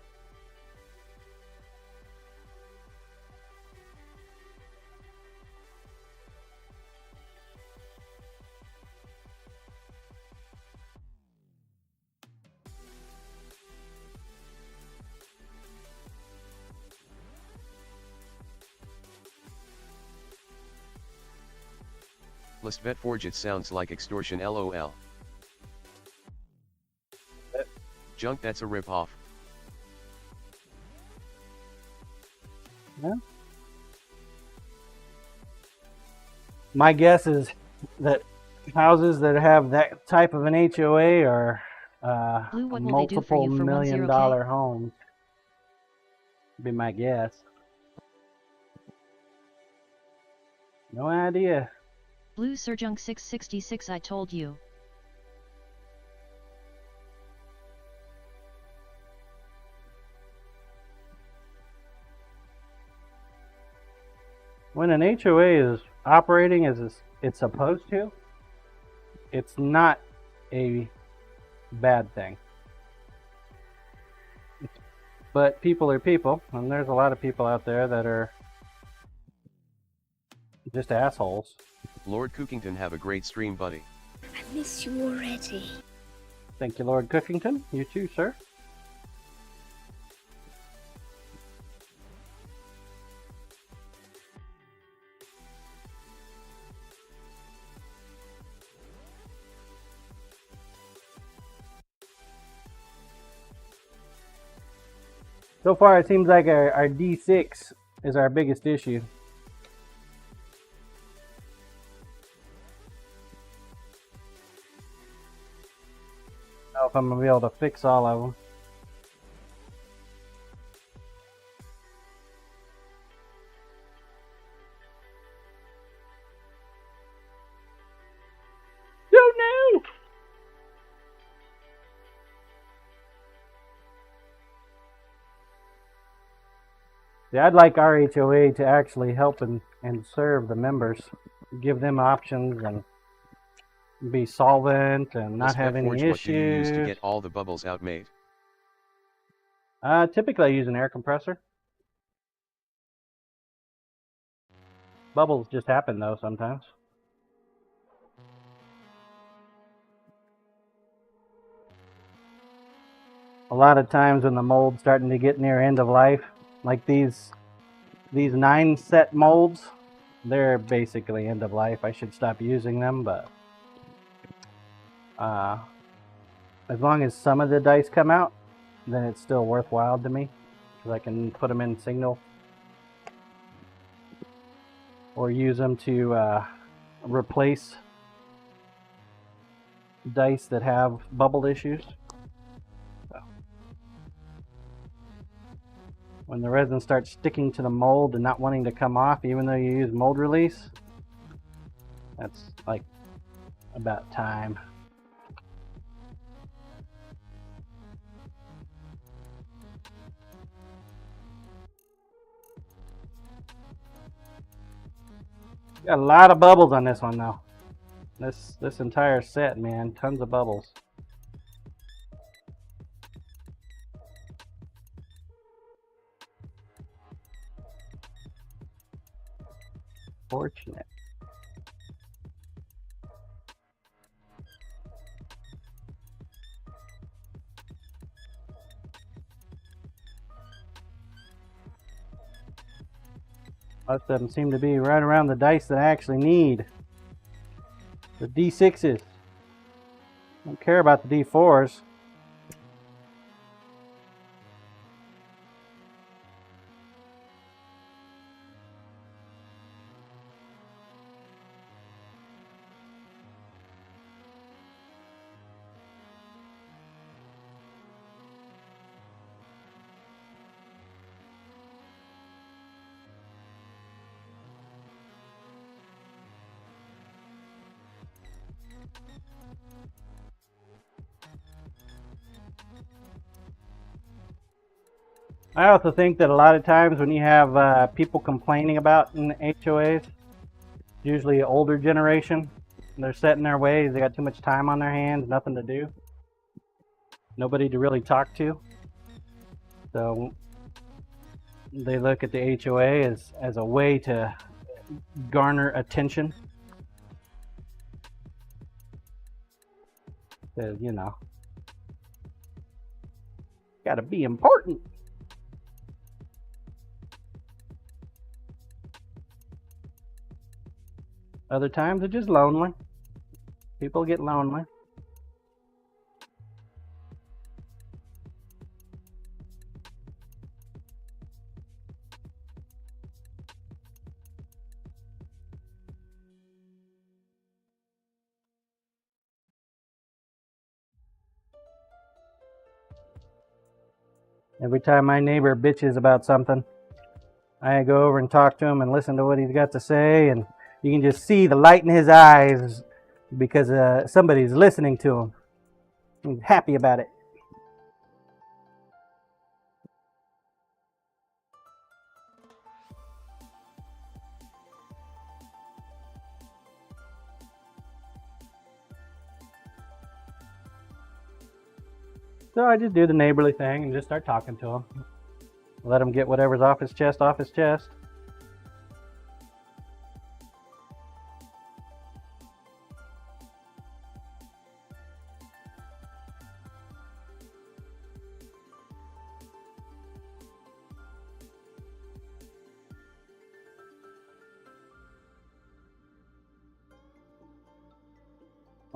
List vet forge, it sounds like extortion, LOL. Junk, that's a rip-off. Yeah. My guess is that houses that have that type of an HOA are Blue, what will they do for multiple you for $1,000,000 $10K? homes. Be my guess. No idea. Blue Surjunk 666, I told you. when an HOA is operating as it's supposed to, it's not a bad thing. But people are people, and there's a lot of people out there that are just assholes. Lord Cookington, have a great stream, buddy. I miss you already. Thank you, Lord Cookington. You too, sir. So far, it seems like our D6 is our biggest issue. I don't know if I'm going to be able to fix all of them. Oh no! Yeah, I'd like our HOA to actually help and serve the members, give them options and be solvent and not have any Forge, issues. what do you use to get all the bubbles out, mate? Typically I use an air compressor. Bubbles just happen though sometimes. A lot of times when the mold's starting to get near end of life, like these 9 set molds, they're basically end of life. I should stop using them, but as long as some of the dice come out, then it's still worthwhile to me, because I can put them in signal or use them to replace dice that have bubble issues. So, when the resin starts sticking to the mold and not wanting to come off even though you use mold release, that's like about time. Got a lot of bubbles on this one though. This entire set, man, tons of bubbles. Fortunate. Most of them seem to be right around the dice that I actually need. The D6s. Don't care about the D4s. I also think that a lot of times when you have people complaining about in the HOAs, usually an older generation, they're set in their ways, they got too much time on their hands, nothing to do, nobody to really talk to. So they look at the HOA as a way to garner attention. Because, you know, gotta be important. Other times it's just lonely. People get lonely. Every time my neighbor bitches about something, I go over and talk to him and listen to what he's got to say, and you can just see the light in his eyes because somebody's listening to him. He's happy about it. So I just do the neighborly thing and just start talking to him. Let him get whatever's off his chest off his chest.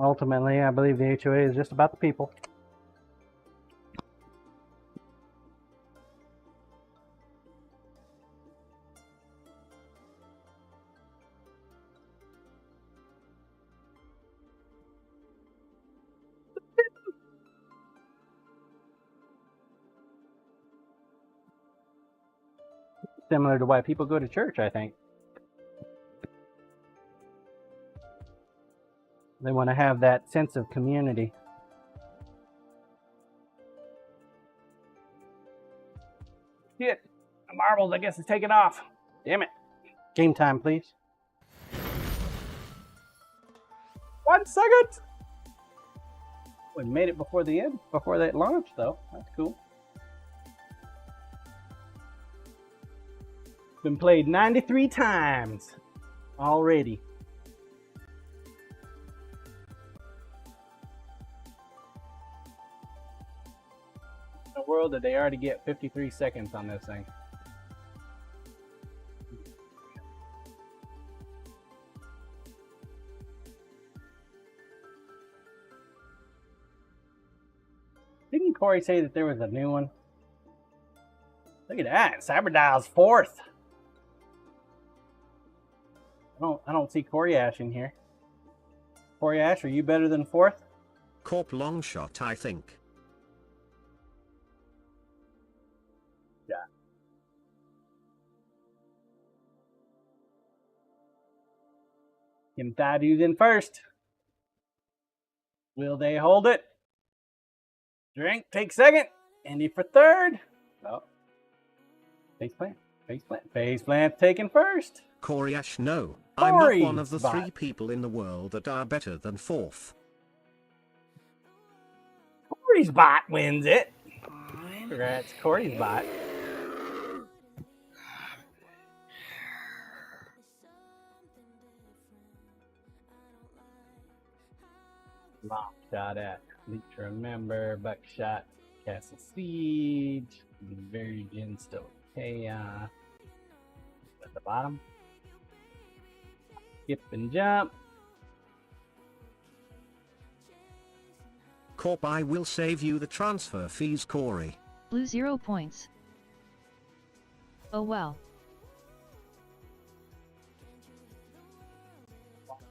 Ultimately, I believe the HOA is just about the people. Similar to why people go to church, I think. They want to have that sense of community. Shit, the marbles, I guess, is taking off. Damn it. Game time, please. 1 second. We made it before the end, before that launch, though. That's cool. Been played 93 times already. In the world did they already get 53 seconds on this thing? Didn't Corey say that there was a new one? Look at that. Cyberdial's 4th. I don't see Corey Ash in here. Corey Ash, are you better than 4th? Corp long shot, I think. Yeah. Kim Thaddeus in first. Will they hold it? Drink, take second. Andy for third. Oh. Face plant. Face plant. Face plant taken first. Corey Ash, no. Corey I'm not one of the bot. 3 people in the world that are better than 4th. Corey's bot wins it. Congrats, Corey's bot. Long shot at Leech Remember, Buckshot, Castle Siege, Virgin, Still Chaos. At the bottom. Skip and jump. Corp, I will save you the transfer fees, Corey. Blue 0 points. Oh well.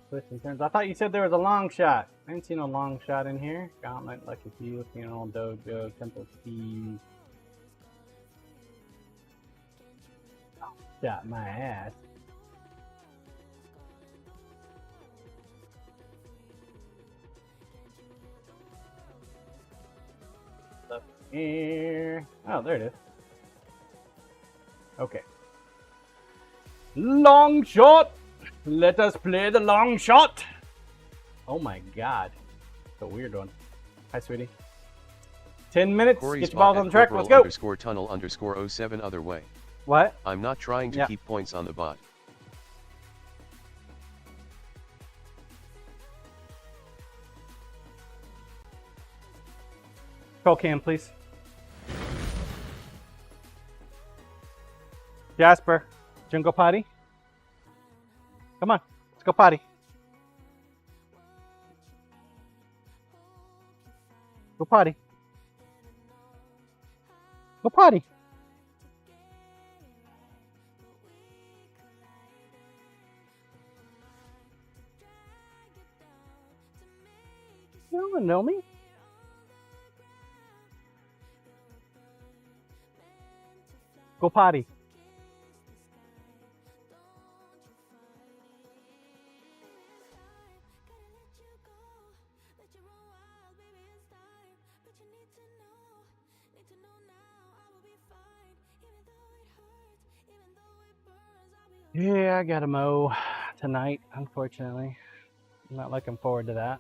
Twists and turns. I thought you said there was a long shot. I didn't see no long shot in here. Gauntlet, Lucky Few, Funeral, Dojo, Temple Steve. Oh, shot my ass. Up here. Oh, there it is. Okay. Long shot! Let us play the long shot! Oh my god. It's a weird one. Hi, sweetie. 10 minutes. Corey's Get your balls on the track. Let's go. _tunnel_07 other way. What? I'm not trying to keep points on the bot. Call cam, please. Jasper, Jungle Potty. Come on, let's go potty. Go potty. Go potty. You don't know me. Go potty. Yeah, I gotta mow tonight, unfortunately. I'm not looking forward to that.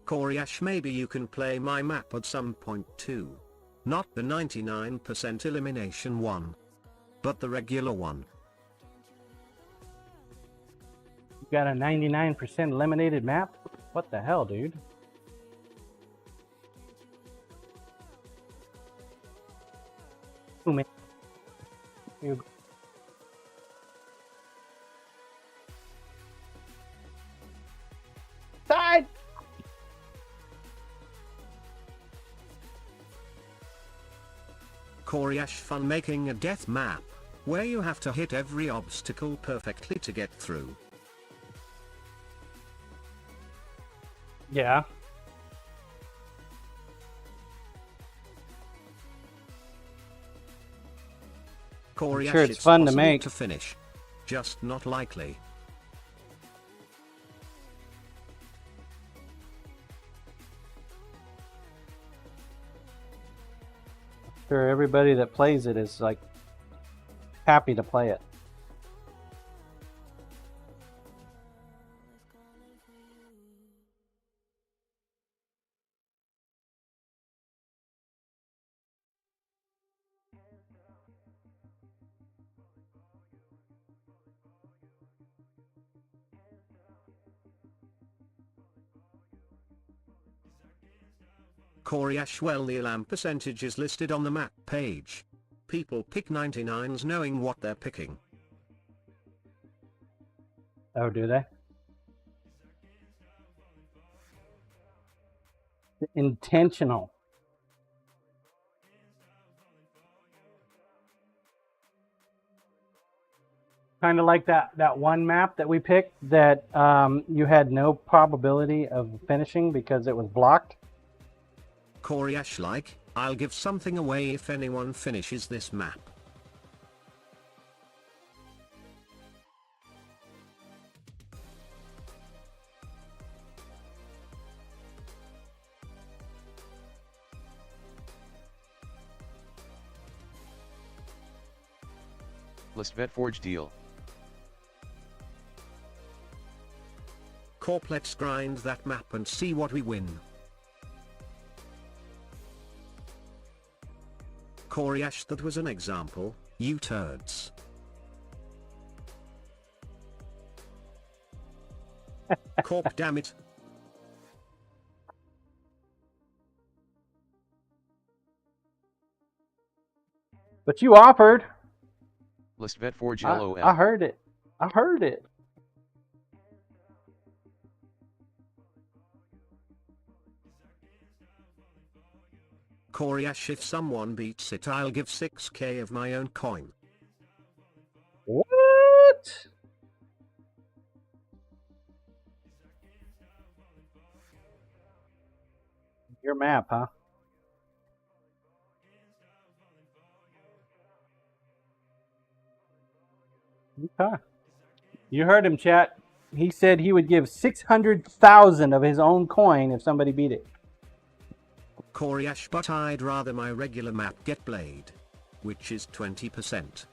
Koryash, maybe you can play my map at some point too. Not the 99% elimination one, but the regular one. You got a 99% eliminated map? What the hell, dude? Oh, man. You... Side! Koryash, fun making a death map, where you have to hit every obstacle perfectly to get through. Yeah. Koryash, sure it's fun to possible make. To finish. Just not likely. Sure, everybody that plays it is like happy to play it. Koryash, well, the alarm percentage is listed on the map page. People pick 99s knowing what they're picking. Oh, do they? Intentional. Kind of like that one map that we picked that you had no probability of finishing because it was blocked. Koryash, like, I'll give something away if anyone finishes this map. List vet forge deal. Corp, let's grind that map and see what we win. Koryash, that was an example, you turds. Corp, damn it. But you offered. List vet forge LOL. I heard it. I heard it. Koryash, if someone beats it, I'll give 6k of my own coin. What? Your map, huh? Okay. You heard him, chat. He said he would give 600,000 of his own coin if somebody beat it. Koryash, but I'd rather my regular map get played, which is 20%.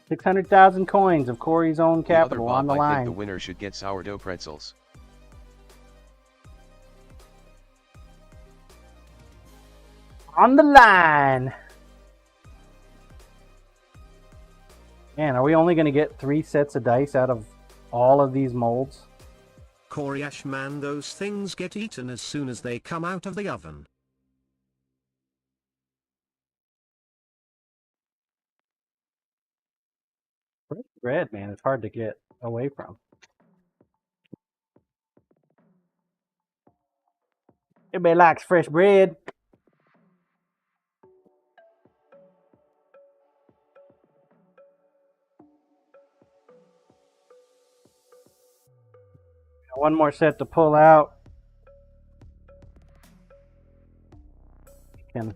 600,000 coins of Corey's own The other capital Bob, on the I line. think the winner should get sourdough pretzels. On the line. Man, are we only going to get 3 sets of dice out of all of these molds? Koryash, man, those things get eaten as soon as they come out of the oven. Fresh bread, man, it's hard to get away from. Everybody likes fresh bread. One more set to pull out. Can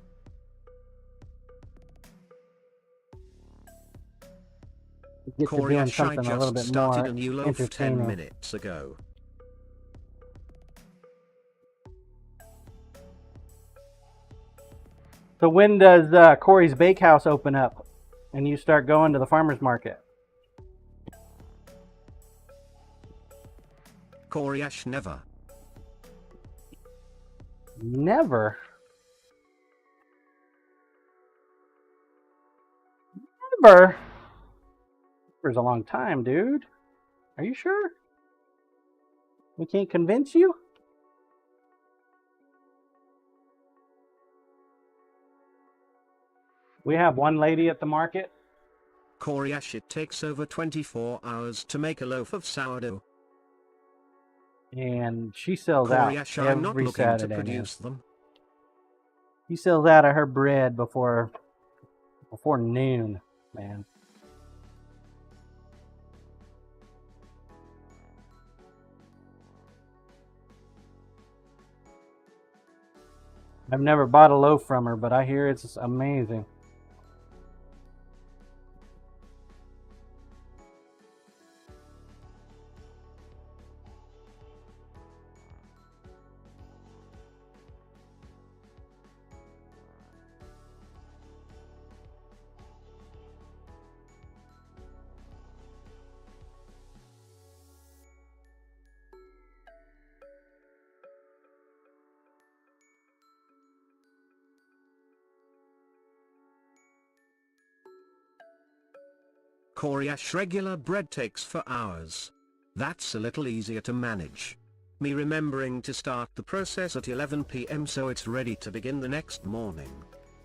get to doing Koryash, I something a little just bit more started a new loaf 10 entertaining. minutes ago. So when does Corey's Bakehouse open up and you start going to the farmer's market? Koryash never. Never. Never. Never's a long time, dude. Are you sure? We can't convince you? We have one lady at the market. Koryash, it takes over 24 hours to make a loaf of sourdough. And she sells Koryash, out I'm not every looking Saturday. to produce them. She sells out of her bread before noon, man. I've never bought a loaf from her, but I hear it's amazing. Koryash, regular bread takes for hours. That's a little easier to manage. Me remembering to start the process at 11 PM so it's ready to begin the next morning.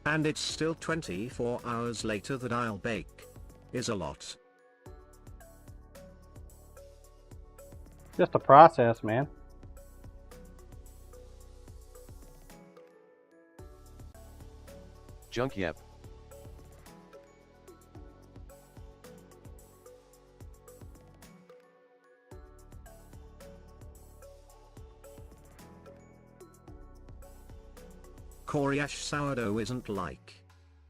And it's still 24 hours later that I'll bake. Is a lot. Just a process, man. Junk yep. Koryash, sourdough isn't like,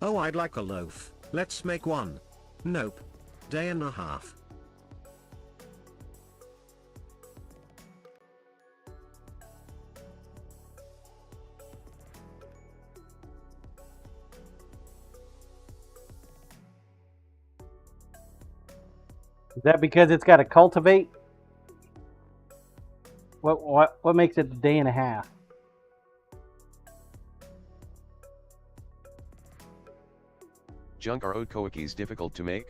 oh, I'd like a loaf, let's make one. Nope. Day and a half. Is that because it's got to cultivate? What makes it a day and a half? Junk, are oat cookies difficult to make?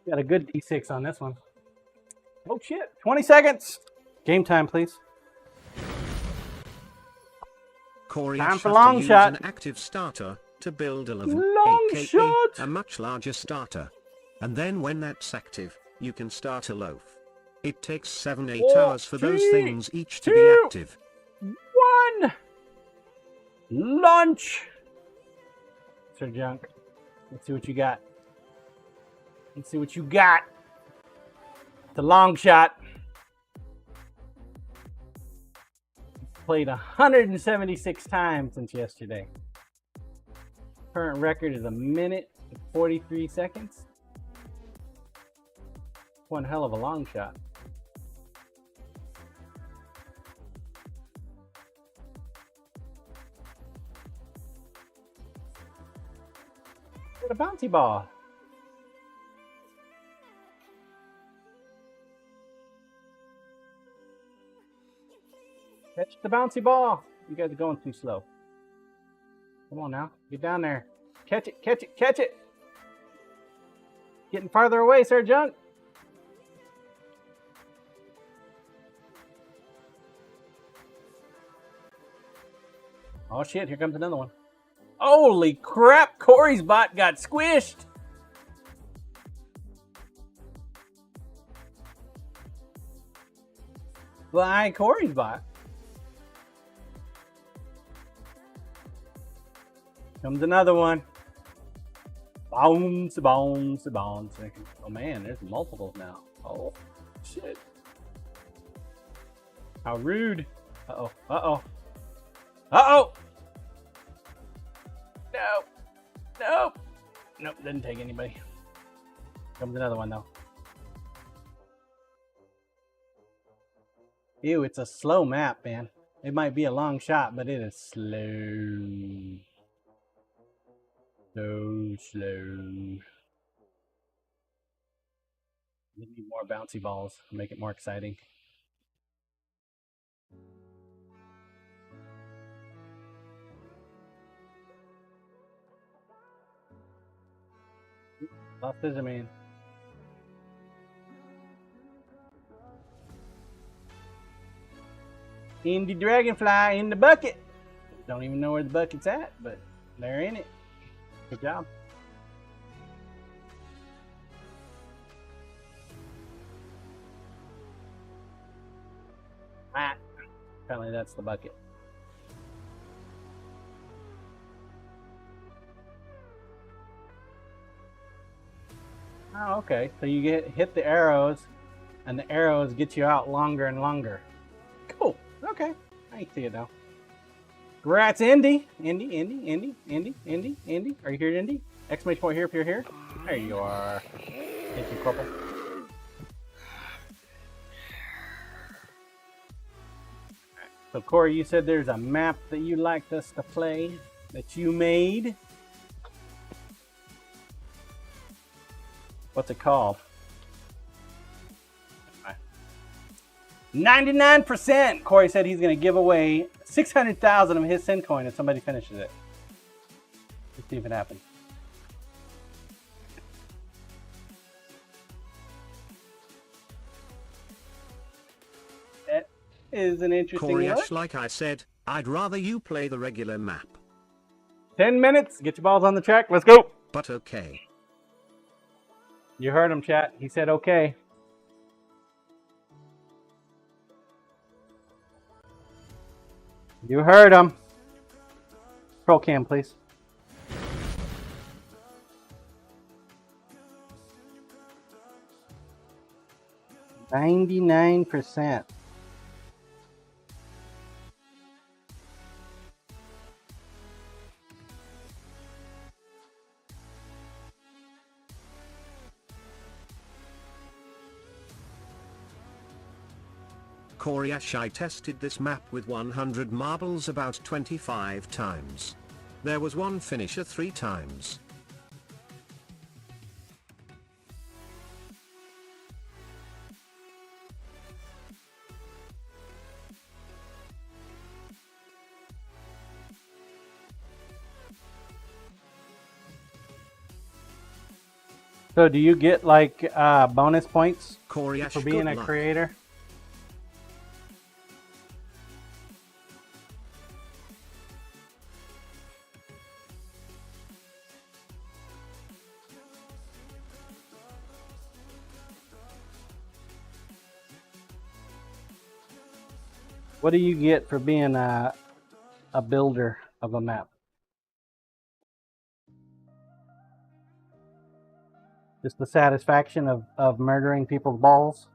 Got a good D6 on this one. Oh shit, 20 seconds. Game time, please. Koryash Time has for to long use shot. an active starter to build a level, Long aka shot. a much larger starter. And then when that's active, you can start a loaf. It takes 7-8 hours for those things each to be active. 1. Lunch. Sir Junk. Let's see what you got. Let's see what you got. The long shot. Played 176 times since yesterday. Current record is 1 minute and 43 seconds. One hell of a long shot. Get a bouncy ball. Catch the bouncy ball. You guys are going too slow. Come on now. Get down there. Catch it, catch it, catch it. Getting farther away, Sir Junk. Oh shit, here comes another one. Holy crap, Corey's bot got squished. By Corey's bot. Comes another one. Bounce, bounce, bounce. Oh man, there's multiples now. Oh, shit. How rude. Uh-oh, uh-oh. Uh-oh! No! No! Nope, didn't take anybody. Comes another one though. Ew, it's a slow map, man. It might be a long shot, but it is slow. So slow. We need more bouncy balls to make it more exciting. Lost Scissor Man. In the dragonfly in the bucket. Don't even know where the bucket's at, but they're in it. Good job. Ah, apparently that's the bucket. Oh, okay. So you hit the arrows, and the arrows get you out longer and longer. Cool. Okay. I see it now. Congrats, Indy. Indy. Are you here, Indy? Exclamation point here if you're here. There you are. Thank you, Corporal. So, Corey, you said there's a map that you liked us to play that you made. What's it called? 99%. Corey said he's going to give away 600,000 of his SiiNs coin if somebody finishes it. Let's see if it happens. That is an interesting Corey look. Ash, like I said, I'd rather you play the regular map. 10 minutes. Get your balls on the track. Let's go. But okay. You heard him, chat. He said okay. You heard him. Pro cam, please. $99%. Corey Ash, I tested this map with 100 marbles about 25 times. There was one finisher 3 times. So do you get like bonus points Corey Ash, for being good a luck. creator? What do you get for being a builder of a map? Just the satisfaction of murdering people's balls?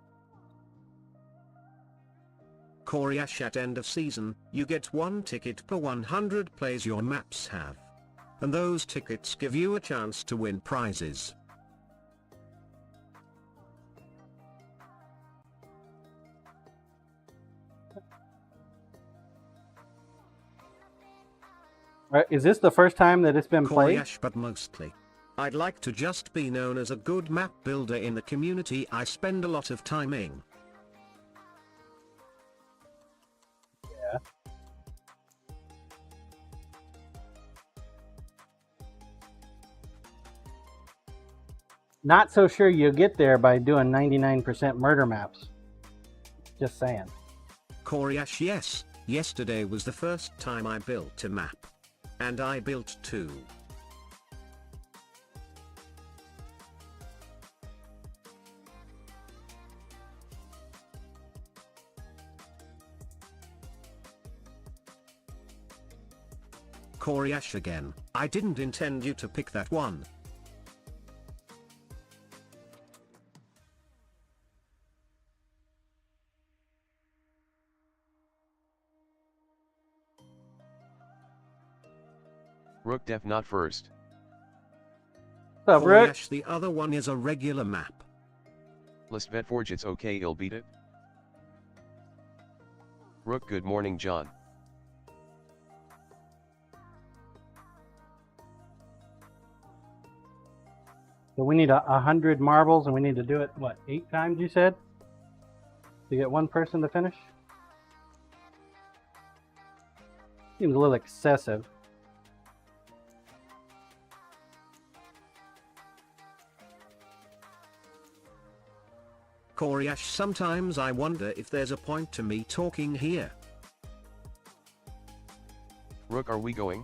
Corey Ash, at end of season, you get 1 ticket per 100 plays your maps have. And those tickets give you a chance to win prizes. Is this the first time that it's been Corey played? Ash, but mostly. I'd like to just be known as a good map builder in the community I spend a lot of time in. Yeah. Not so sure you'll get there by doing 99% murder maps. Just saying. Corey Ash, yes, yesterday was the first time I built a map. And I built 2. Koryash again. I didn't intend you to pick that one. Rook def not first. What's up, Rick? Koryash, the other one is a regular map. Let's vet forge, it's okay, he'll beat it. Rook, good morning, John. So we need 100 marbles, and we need to do it, what, 8 times, you said? To get one person to finish? Seems a little excessive. Koryash, sometimes I wonder if there's a point to me talking here. Rook, are we going?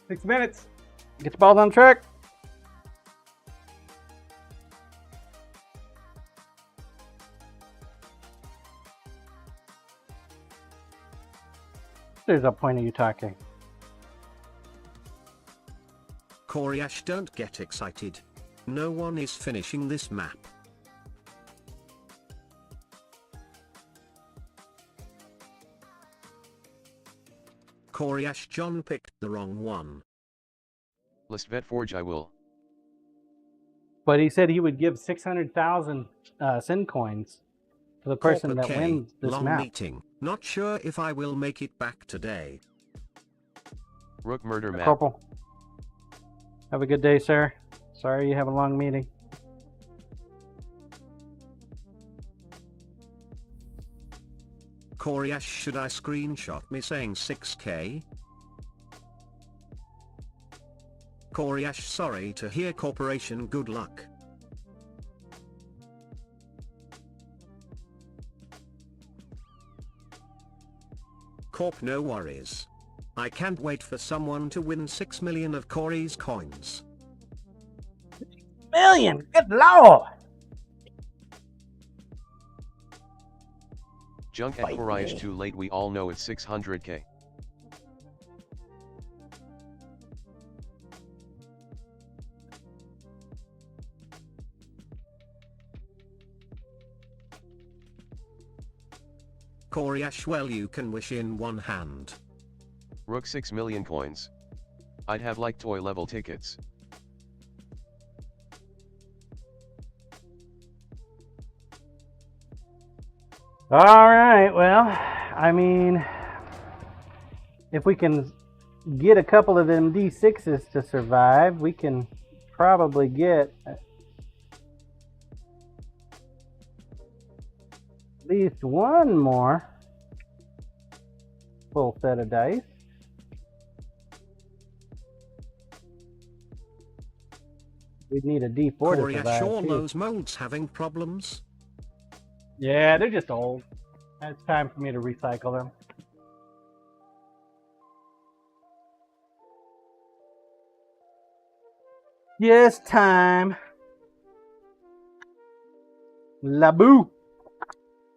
6 minutes. Get your balls on track. There's a point of you talking. Koryash, don't get excited. No one is finishing this map. Koryash, John picked the wrong one. Let's vet forge, I will. But he said he would give 600,000 SiiNs coins to the person Corporate that K, wins this long map. meeting. Not sure if I will make it back today. Rook murder map. Corporal, have a good day, sir. Sorry you have a long meeting. Koryash, should I screenshot me saying 6K? Koryash, sorry to hear, corporation, good luck. Corp, no worries. I can't wait for someone to win 6 million of Corey's coins. Million! Good lord! Junk at Koryash too late, we all know it's 600k. Koryash, well, you can wish in one hand. Rook 6 million coins. I'd have like toy level tickets. Alright, well, I mean, if we can get a couple of them D6s to survive, we can probably get at least one more full set of dice. We'd need a D4 to Koryash, survive all too. those molds having problems? Yeah, they're just old. It's time for me to recycle them. Yes, time. Laboo.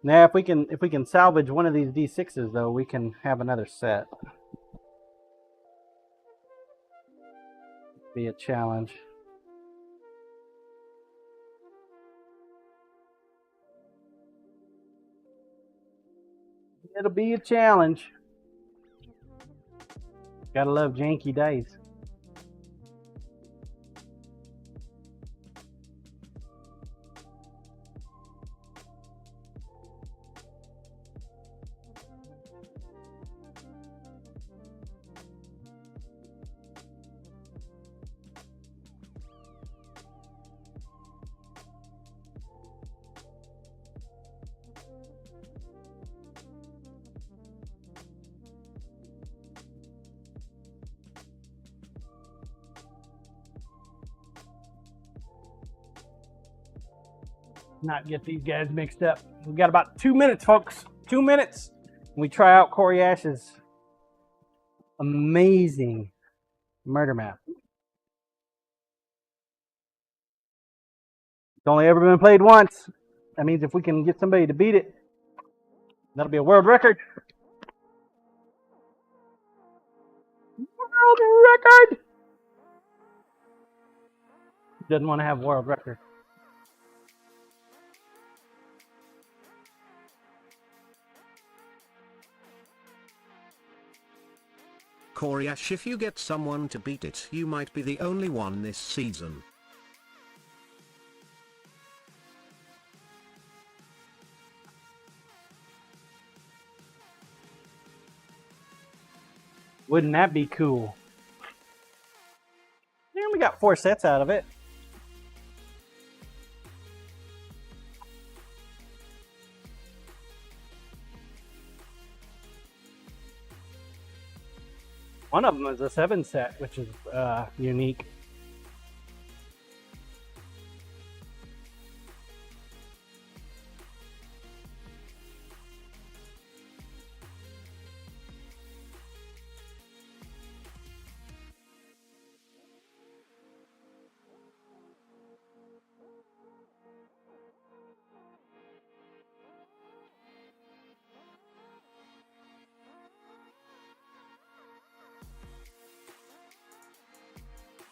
Now, if we can salvage one of these D6s, though, we can have another set. Be a challenge. It'll be a challenge. Gotta love janky dice. Not get these guys mixed up. We've got about 2 minutes, folks. 2 minutes. We try out Koryash's amazing murder map. It's only ever been played once. That means if we can get somebody to beat it, that'll be a world record. record. Doesn't want to have world record. Koreash, if you get someone to beat it, you might be the only one this season. Wouldn't that be cool? Yeah, we got 4 sets out of it. One of them is a 7 set, which is unique.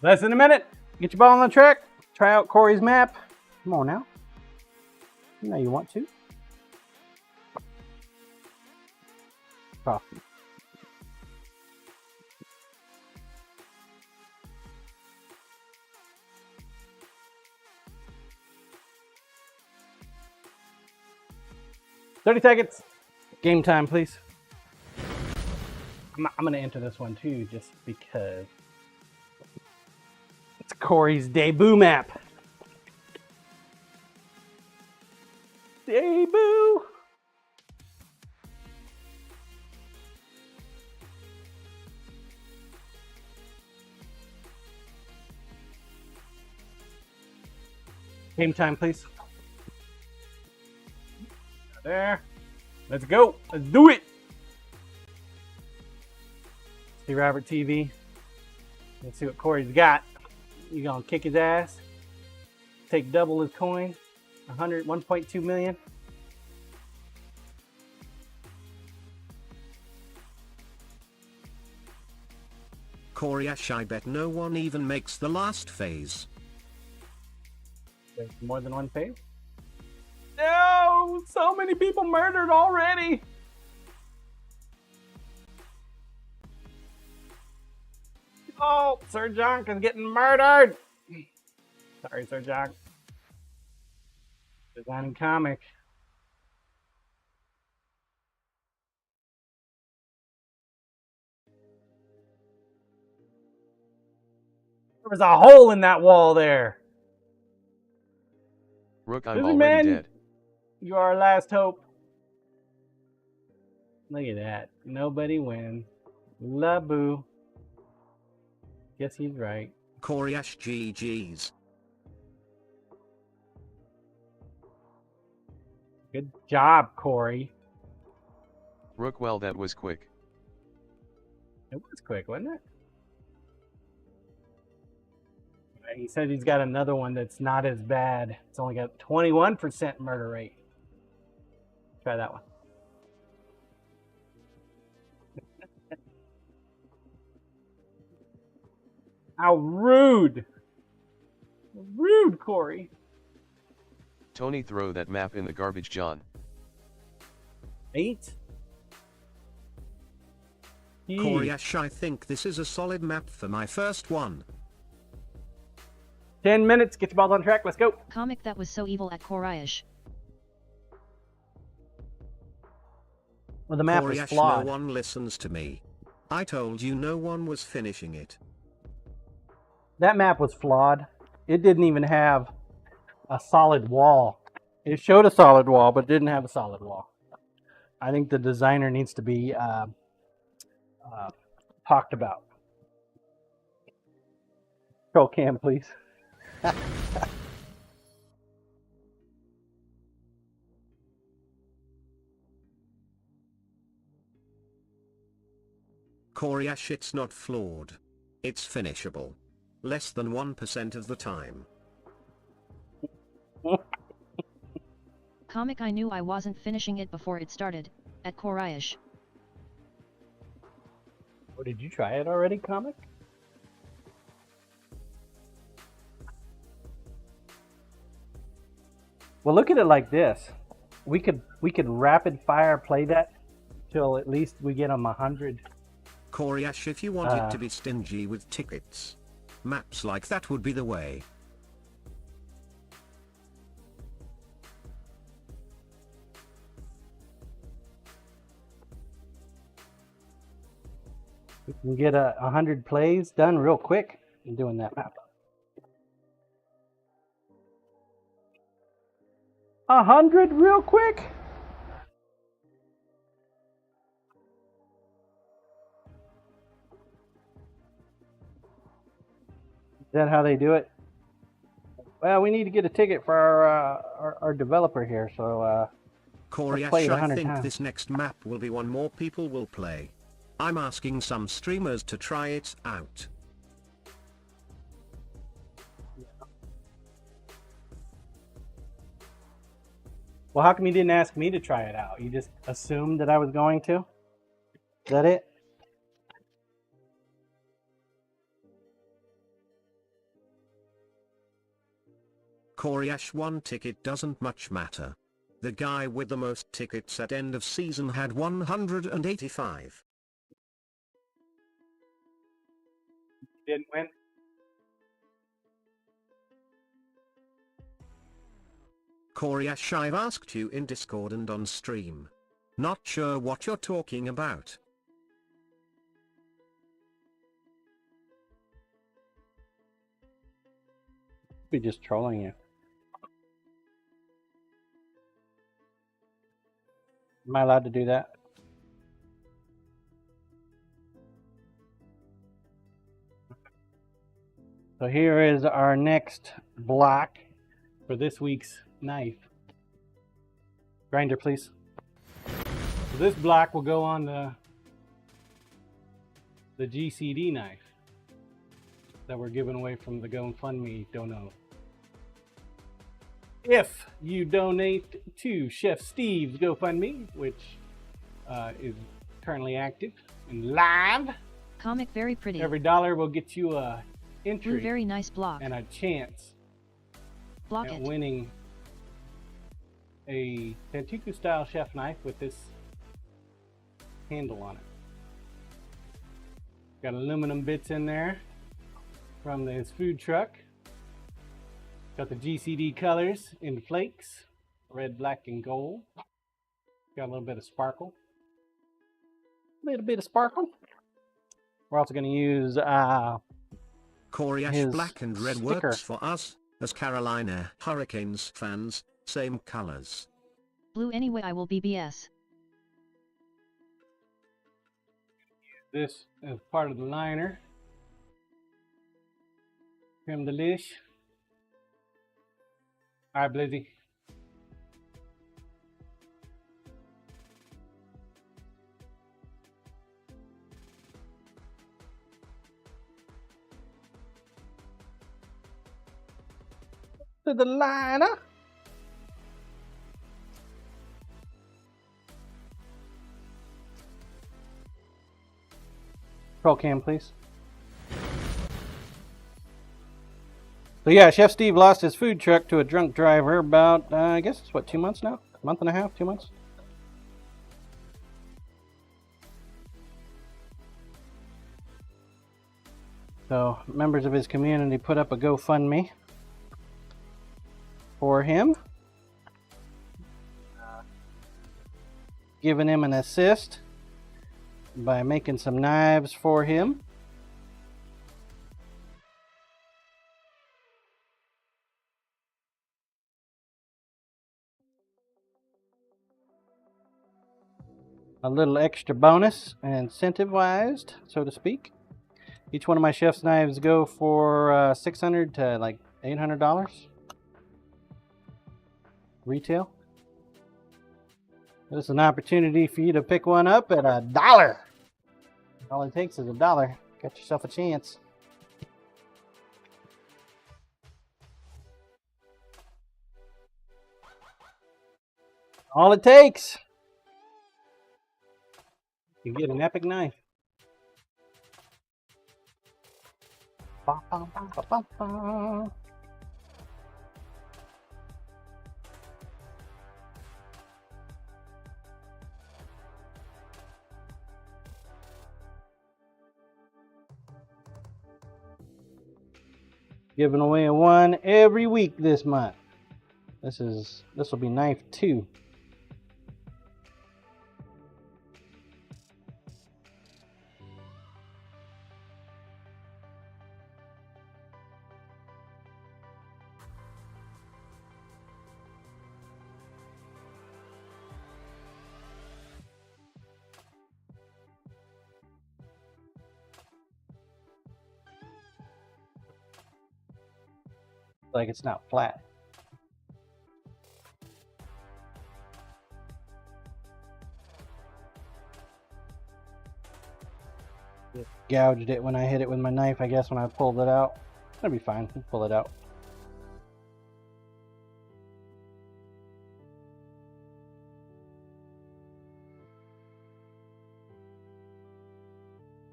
Less than a minute. Get your ball on the track. Try out Corey's map. Come on now. You know you want to. Coffee. "30 seconds. Game time, please." I'm going to enter this one too, just because. It's Corey's debut map. Debut. Game time, please. There. Let's go. Let's do it. See Robert TV. Let's see what Corey's got. You gonna kick his ass? Take double his coin? 1.2 million? Koreash, I bet no one even makes the last phase. There's more than one phase? No! So many people murdered already! Oh, Sir Jonk is getting murdered! Sorry, Sir Jonk. Designing comic. There was a hole in that wall there. Rook, I'm Lizard already Man, dead. you are our last hope. Look at that. Nobody wins. La boo. Guess he's right. Koreash, GG's. Good job, Corey. Rook, well, that was quick. It was quick, wasn't it? He said he's got another one that's not as bad. It's only got 21% murder rate. Try that one. How rude. Rude, Corey. Tony, throw that map in the garbage, John. 8. Koreash, I think this is a solid map for my first one. 10 minutes. Get your balls on track. Let's go. Comic that was so evil at Koreash. Well, the map was Koreash, flawed. no one listens to me. I told you no one was finishing it. That map was flawed. It didn't even have a solid wall. It showed a solid wall, but didn't have a solid wall. I think the designer needs to be talked about. Control cam, please. Koreash, it's not flawed. It's finishable. Less than 1% of the time. Comic, I knew I wasn't finishing it before it started, at Koreash. Oh, did you try it already, Comic? Well, look at it like this. We could rapid fire play that till at least we get them 100. Coriash, if you wanted to be stingy with tickets, maps like that would be the way. We can get 100 plays done real quick in doing that map. 100 real quick. Is that how they do it? Well, we need to get a ticket for our developer here, so Coriash, I think times. this next map will be one more people will play. I'm asking some streamers to try it out. Well, how come you didn't ask me to try it out? You just assumed that I was going to? Is that it? Coriash, one ticket doesn't much matter. The guy with the most tickets at end of season had 185. Didn't win? Coriash, I've asked you in Discord and on stream. Not sure what you're talking about. Be just trolling you. Am I allowed to do that? So here is our next block for this week's knife. Grinder, please. So this block will go on the GCD knife that we're giving away from the GoFundMe dono. If you donate to Chef Steve's GoFundMe, which is currently active and live, Comic very pretty. every dollar will get you a Blue entry very nice block. and a chance Block at it. winning a Tantuku style chef knife with this handle on it. Got aluminum bits in there from this food truck. Got the GCD colors in flakes, red, black, and gold. Got a little bit of sparkle. Little bit of sparkle. We're also going to use Coriash, his black and red sticker. works for us, as Carolina Hurricanes fans, same colors. Blue anyway I will BBS. This as part of the liner. Trim the leash. All right, Blizzy. To the liner. Roll cam, please. So yeah, Chef Steve lost his food truck to a drunk driver about, I guess it's what, 2 months now? A month and a half, 2 months? So members of his community put up a GoFundMe for him, giving him an assist by making some knives for him. A little extra bonus, incentivized, so to speak. Each one of my chef's knives go for $600 to like $800 retail. This is an opportunity for you to pick one up at $1. All it takes is $1. Got yourself a chance. All it takes. You get an epic knife. Ba, ba, ba, ba, ba, ba. Giving away one every week this month. This will be knife 2. Like it's not flat. Gouged it when I hit it with my knife, I guess, when I pulled it out. That'll be fine. We'll pull it out.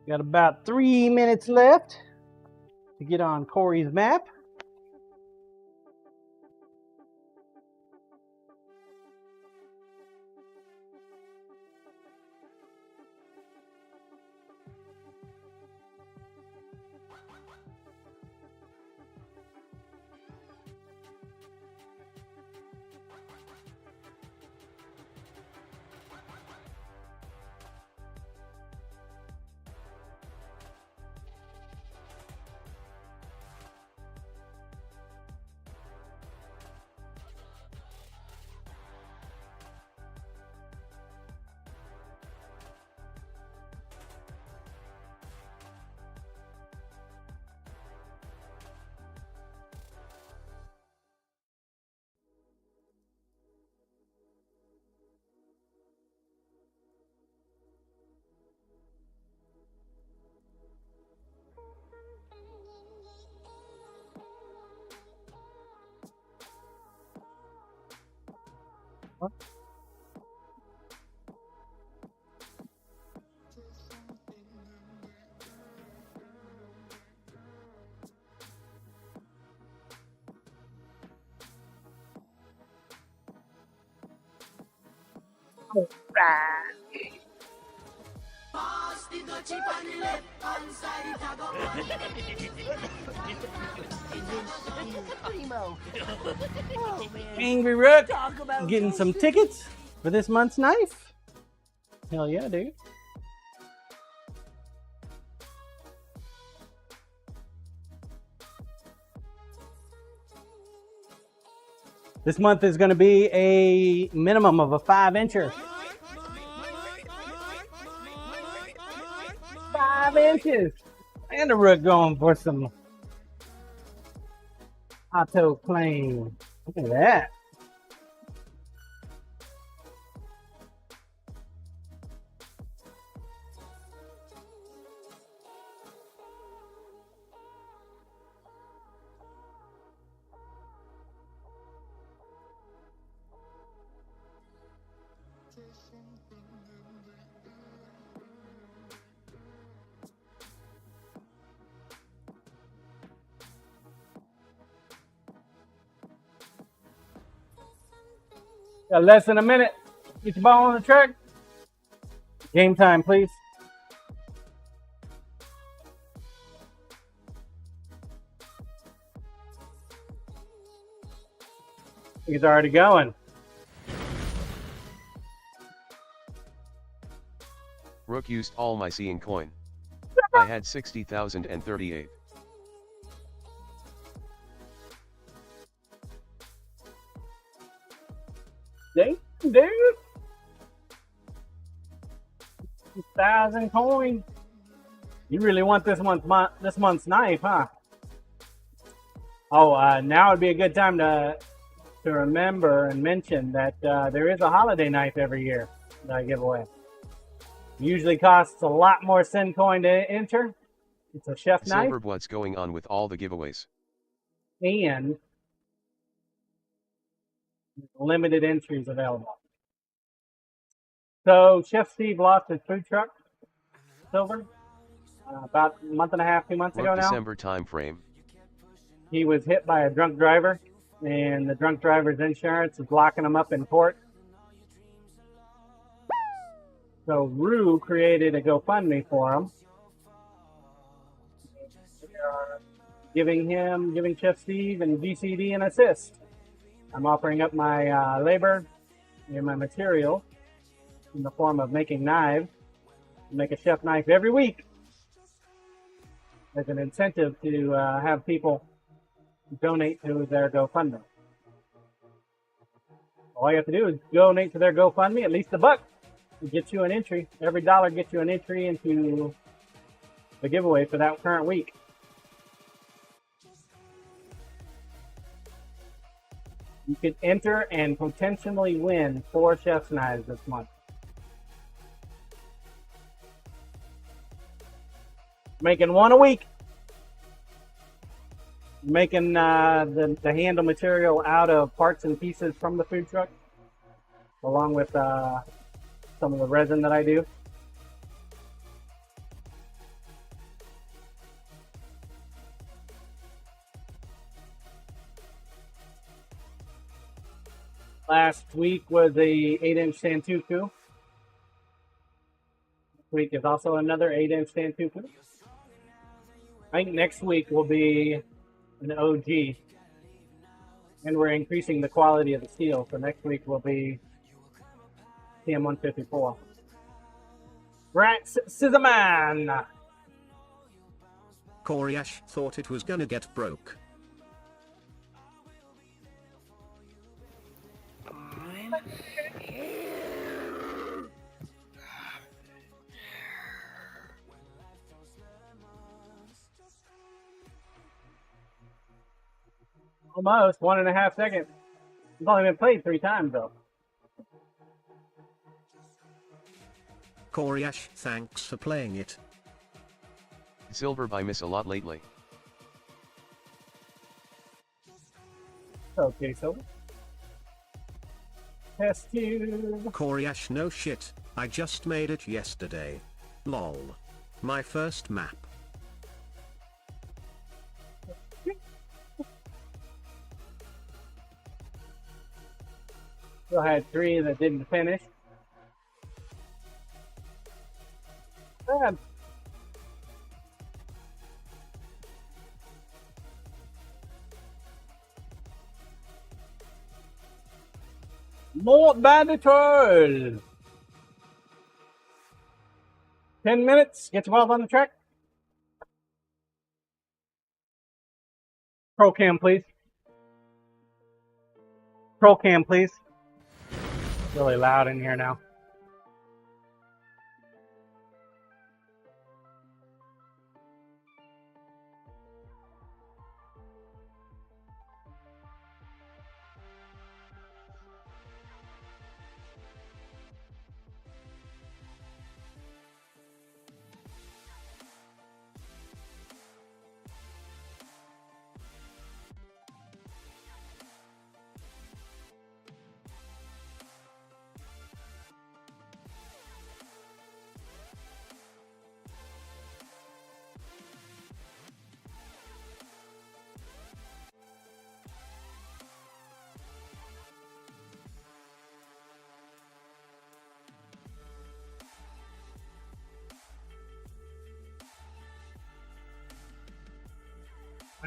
Got about 3 minutes left to get on Corey's map. Angry Rook getting some tickets for this month's knife. Hell yeah, dude. This month is going to be a minimum of a 5-incher. 5 inches. And the Rook going for some auto claim. Look at that. Got less than a minute. Get your ball on the track. Game time, please. He's already going. Rook used all my SiiNs coin. I had 60,038. Damn, dude. 1,000 coins. You really want this month's knife, huh? Oh, now would be a good time to remember and mention that there is a holiday knife every year that I give away. Usually costs a lot more SiiNs coin to enter. It's a chef knife. Silver, what's going on with all the giveaways? And limited entries available. So Chef Steve lost his food truck, Silver. about a month and a half, 2 months ago Work now. December time frame. He was hit by a drunk driver, and the drunk driver's insurance is locking him up in court. So Rue created a GoFundMe for him. We are giving Chef Steve and GCD an assist. I'm offering up my labor and my material in the form of making knives. I make a chef knife every week as an incentive to have people donate to their GoFundMe. All you have to do is donate to their GoFundMe, at least $1 to get you an entry. Every dollar gets you an entry into the giveaway for that current week. You could enter and potentially win 4 chef's knives this month. Making one a week. Making the handle material out of parts and pieces from the food truck, along with some of the resin that I do. Last week was a 8-inch Santoku. This week is also another 8-inch Santoku. I think next week will be an OG, and we're increasing the quality of the steel. So next week will be TM154. Right, Scissorman. Coriash thought it was gonna get broke. Almost 1.5 seconds. It's only been played 3 times though. Coriash, thanks for playing it. Silver by miss a lot lately. Okay, so test tube. Coriash, no shit, I just made it yesterday. Lol. My first map. Still had 3 that didn't finish. Bad. Not bad at all. 10 minutes. Get 12 on the track. Pro cam, please. Pro cam, please. Really loud in here now.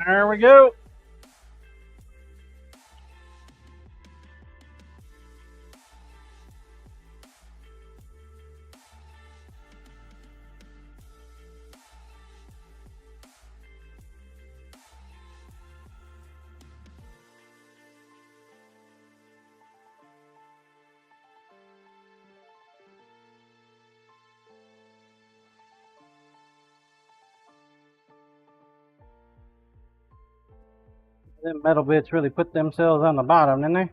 There we go. Them metal bits really put themselves on the bottom, didn't they?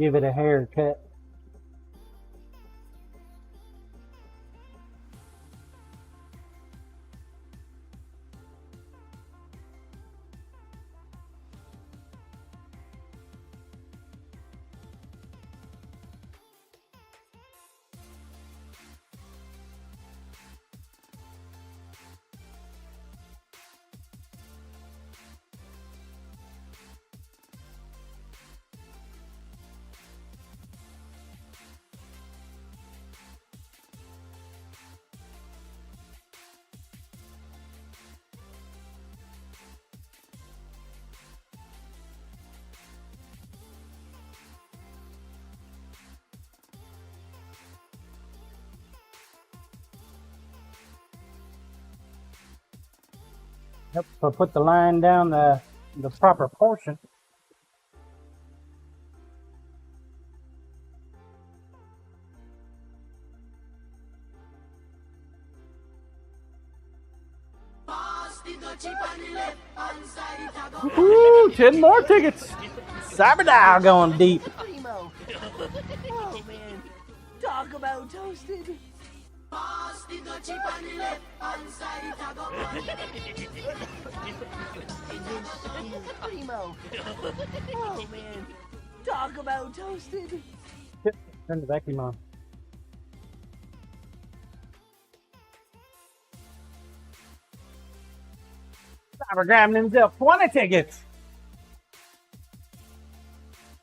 Give it a haircut. Yep, so put the line down the proper portion. Woohoo! 10 more tickets! Cyberdial going deep. Primo. Oh man, talk about toasted. Primo. Oh man, talk about toasted. Turn the vacuum on. Cyber grabbing himself 20 tickets.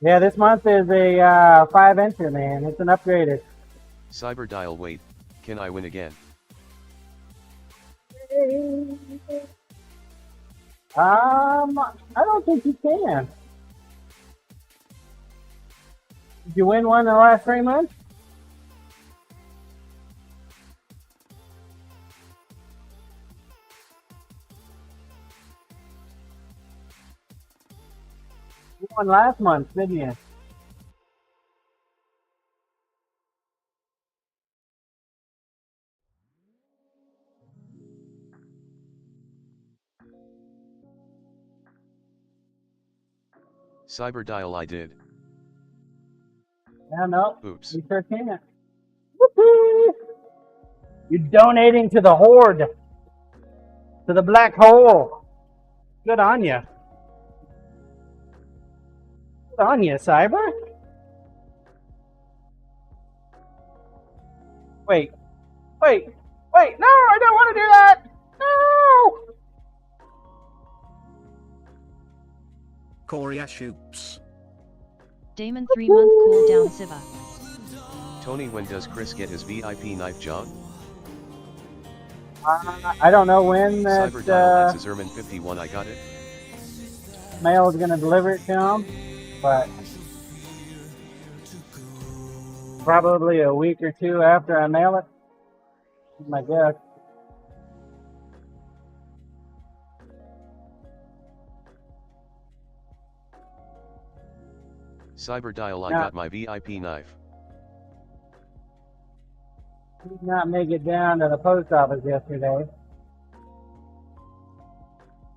Yeah, this month is a 5 enter, man. It's an upgraded. Cyberdial, wait, can I win again? I don't think you can. Did you win one in the last 3 months? You won last month, didn't you? Cyberdial, I did. Yeah, no. Oops. You sure can. Woohoo! You're donating to the horde. To the black hole. Good on you. Good on you, Cyber. Wait. No, I don't want to do that. No! Korea shoops. Damon 3-month cooldown Siva. Tony, when does Chris get his VIP knife, John? I don't know when that Cyberdial, that's Zerman 51, I got it. mail is going to deliver it to him, but probably a week or two after I mail it. That's my guess. Cyberdial, I Yeah. got my VIP knife. He did not make it down to the post office yesterday.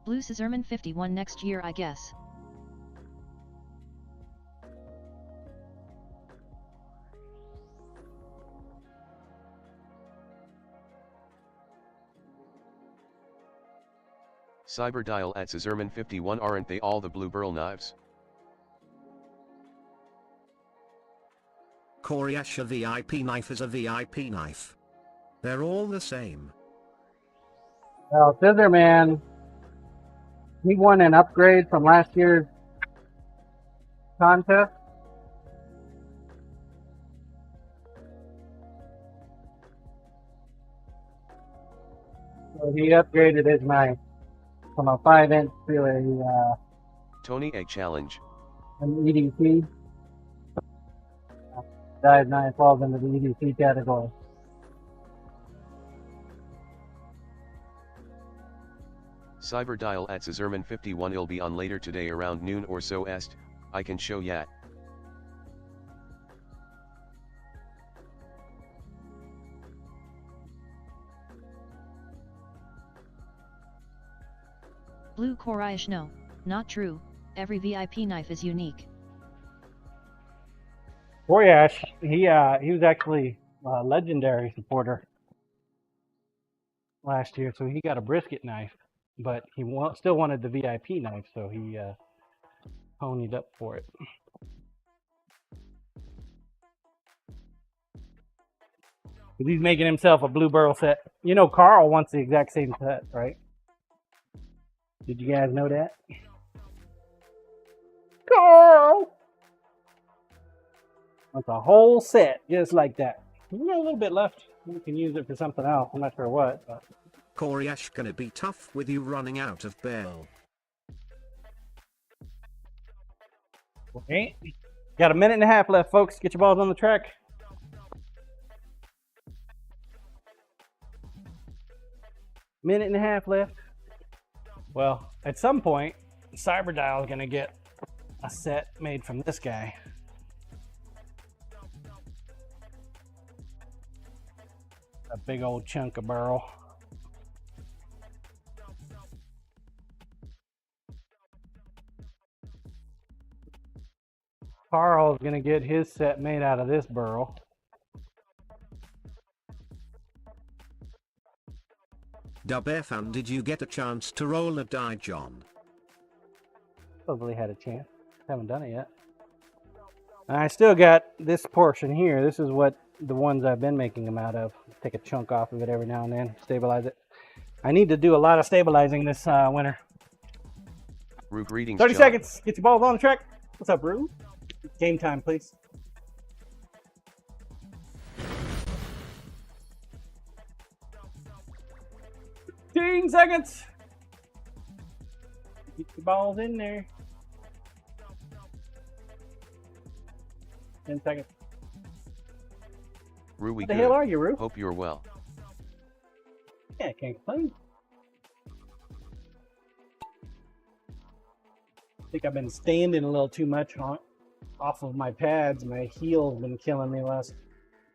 Blue Scissorman 51 next year, I guess. Cyberdial at Scissorman 51, aren't they all the blue burl knives? Koryasha VIP knife is a VIP knife. They're all the same. Well, Scissorman, he won an upgrade from last year's contest. So he upgraded his knife from a 5-inch to a Tony Egg Challenge. an EDC. Dive knife falls into the EDC category. Cyberdial at Scissorman 51, it'll be on later today around noon or so est, I can show yat. Blue Koraish, no, not true, every VIP knife is unique. Boyash, he was actually a legendary supporter last year, so he got a brisket knife, but he still wanted the VIP knife, so he ponied up for it. He's making himself a Blue Burrow set. You know, Carl wants the exact same set, right? Did you guys know that? Carl wants a whole set just like that. We got a little bit left. We can use it for something else. I'm not sure what. But... Coryash gonna be tough with you running out of bail. Okay. Got a minute and a half left, folks. Get your balls on the track. Minute and a half left. Well, at some point, Cyberdial is going to get a set made from this guy. A big old chunk of burl. Carl's going to get his set made out of this burl. Dub FM, did you get a chance to roll a die, John? Probably had a chance. Haven't done it yet. I still got this portion here. This is what the ones I've been making them out of. Take a chunk off of it every now and then, stabilize it. I need to do a lot of stabilizing this winter. Rue, greetings, 30 John. seconds. Get your balls on the track. What's up, Rue? Game time, please. Seconds. Get the balls in there. 10 seconds. Rue, we What the good. hell are you, Rue? Hope you're well. Yeah, I can't complain. I think I've been standing a little too much off of my pads. My heel's been killing me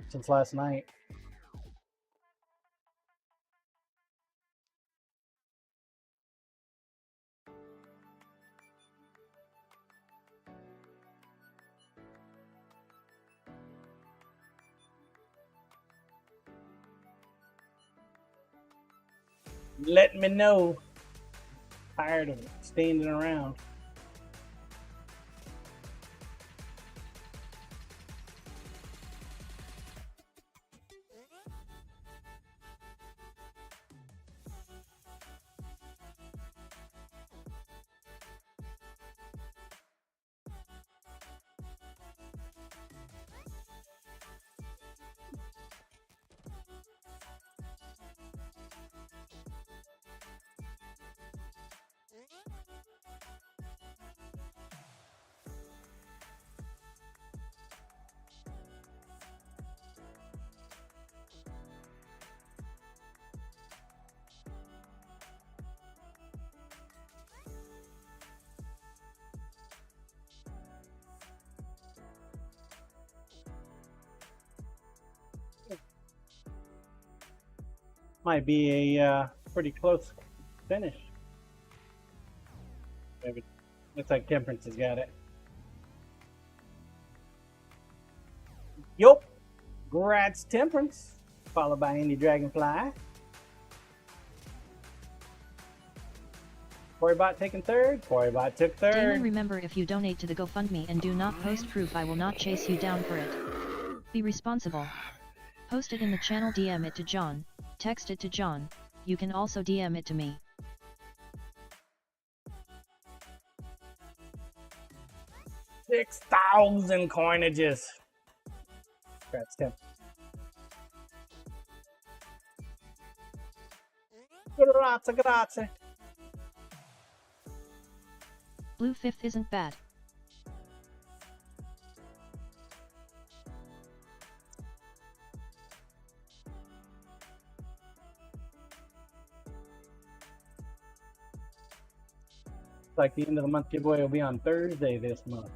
since last night. Let me know. Tired of standing around. Might be a pretty close finish. Maybe. Looks like Temperance has got it. Yup. Grats Temperance. Followed by Indy Dragonfly. Corybot taking third. Corybot took third. Damon, remember, if you donate to the GoFundMe and do not post proof, I will not chase you down for it. Be responsible. Post it in the channel, DM it to John, text it to John, you can also DM it to me. $6,000 coinages. Congrats, Tim. Grazie, grazie. Blue 5th isn't bad. Like the end of the month giveaway will be on Thursday this month.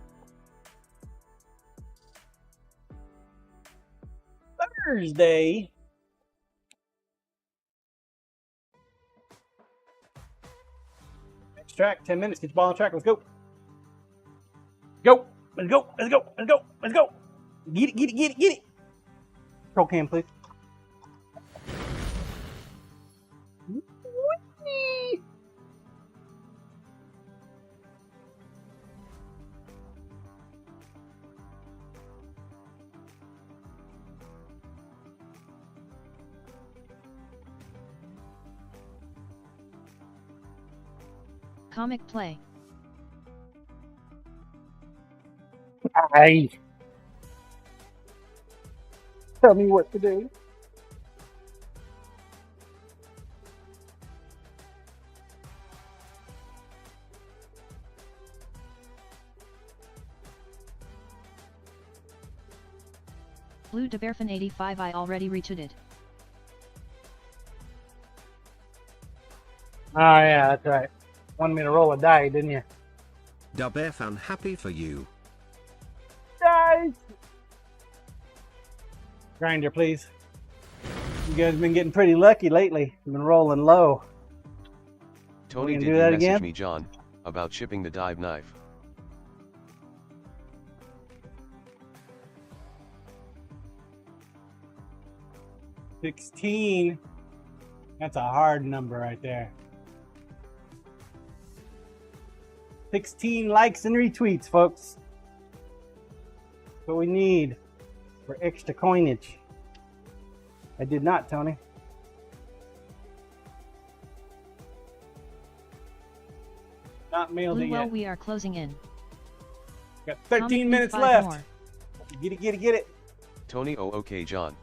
Thursday. Next track, 10 minutes. Get your ball on track. Let's go. Go. Let's go. Let's go. Let's go. Let's go. Get it, get it, get it, get it. Control cam, please. Whee! Comic play. Aye. Tell me what to do. Blue DeBearfan 85 I already retweeted. Oh yeah, that's right. Wanted me to roll a die, didn't you? Dubearfan happy for you. Dice! Grinder, please. You guys been getting pretty lucky lately. You've been rolling low. Tony, can did do you that message again? me, John, about shipping the dive knife? $16. That's a hard number right there. 16 likes and retweets, folks. That's what we need for extra coinage. I did not, Tony. Not mailed Blue it well yet. we are closing in. Got 13 Comic minutes 5 left. more. Get it, get it, get it. Tony, oh okay, John.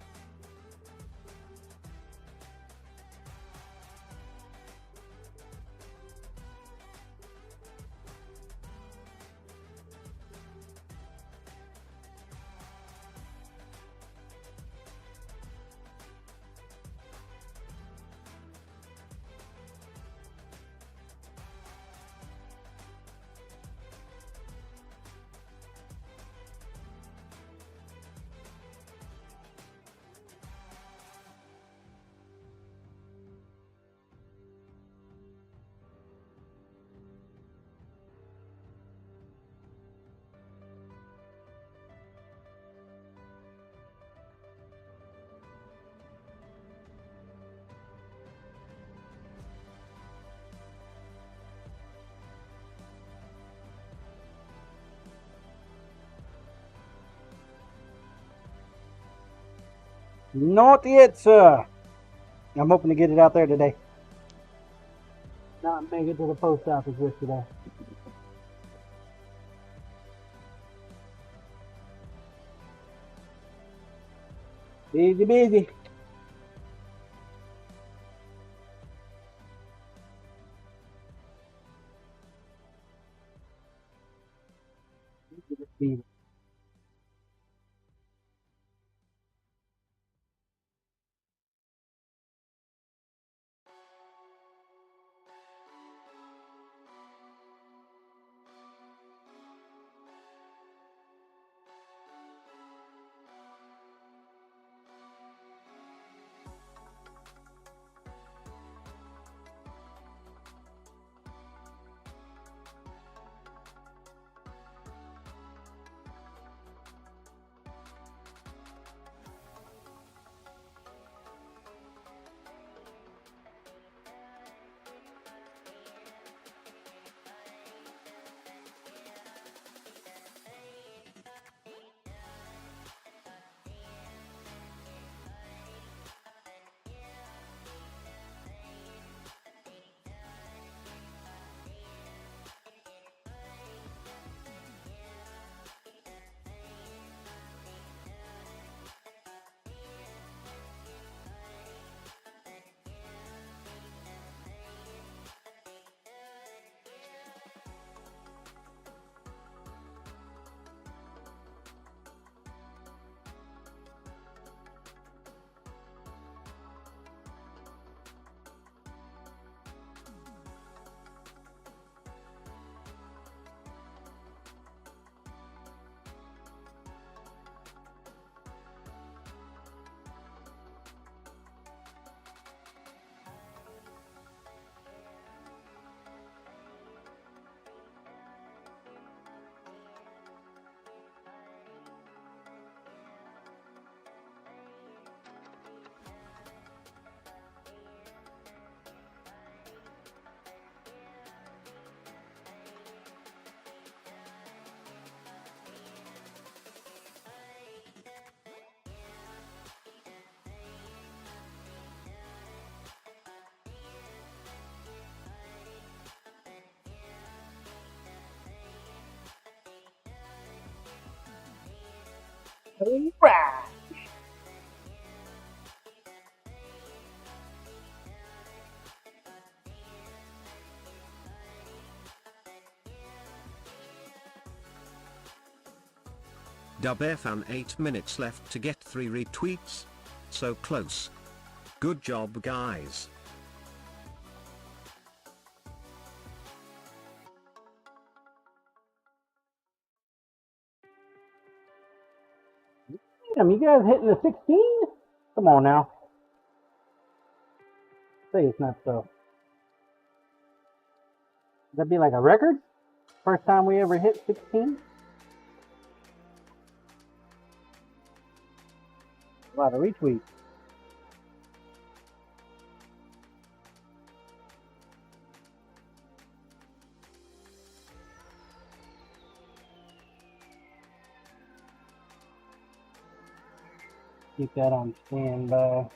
Not yet, sir. I'm hoping to get it out there today. Not make it to the post office yesterday. Busy, busy. Alright. Dub F 8 minutes left to get 3 retweets. So close. Good job, guys. Damn, you guys hitting the 16? Come on now. Say it's not so. That'd be like a record? First time we ever hit 16? A lot of retweets. Keep that on standby.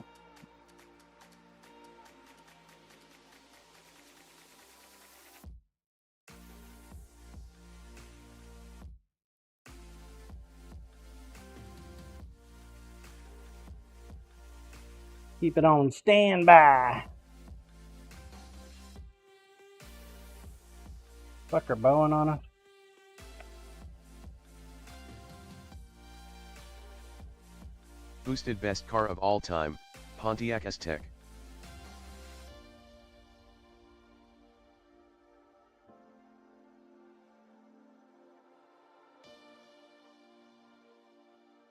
Keep it on standby. Fucker bowing on us. Boosted best car of all time, Pontiac Aztek.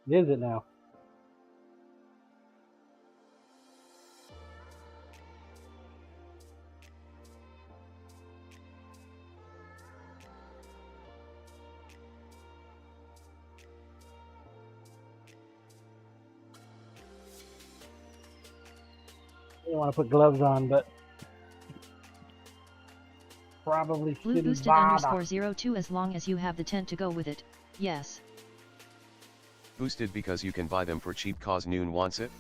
Is it now? I don't want to put gloves on, but probably Blue shouldn't boosted bother. underscore 02 as long as you have the tent to go with it. Yes. Boosted because you can buy them for cheap cause Noon wants it.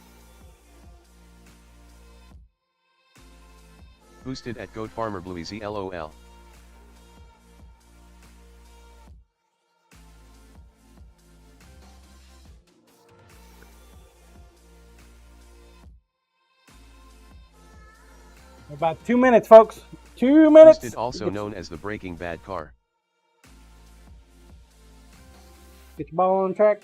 Boosted at Goat Farmer Bluezy LOL. About 2 minutes, folks. 2 minutes. Boosted also known as the Breaking Bad car. Get your ball on track.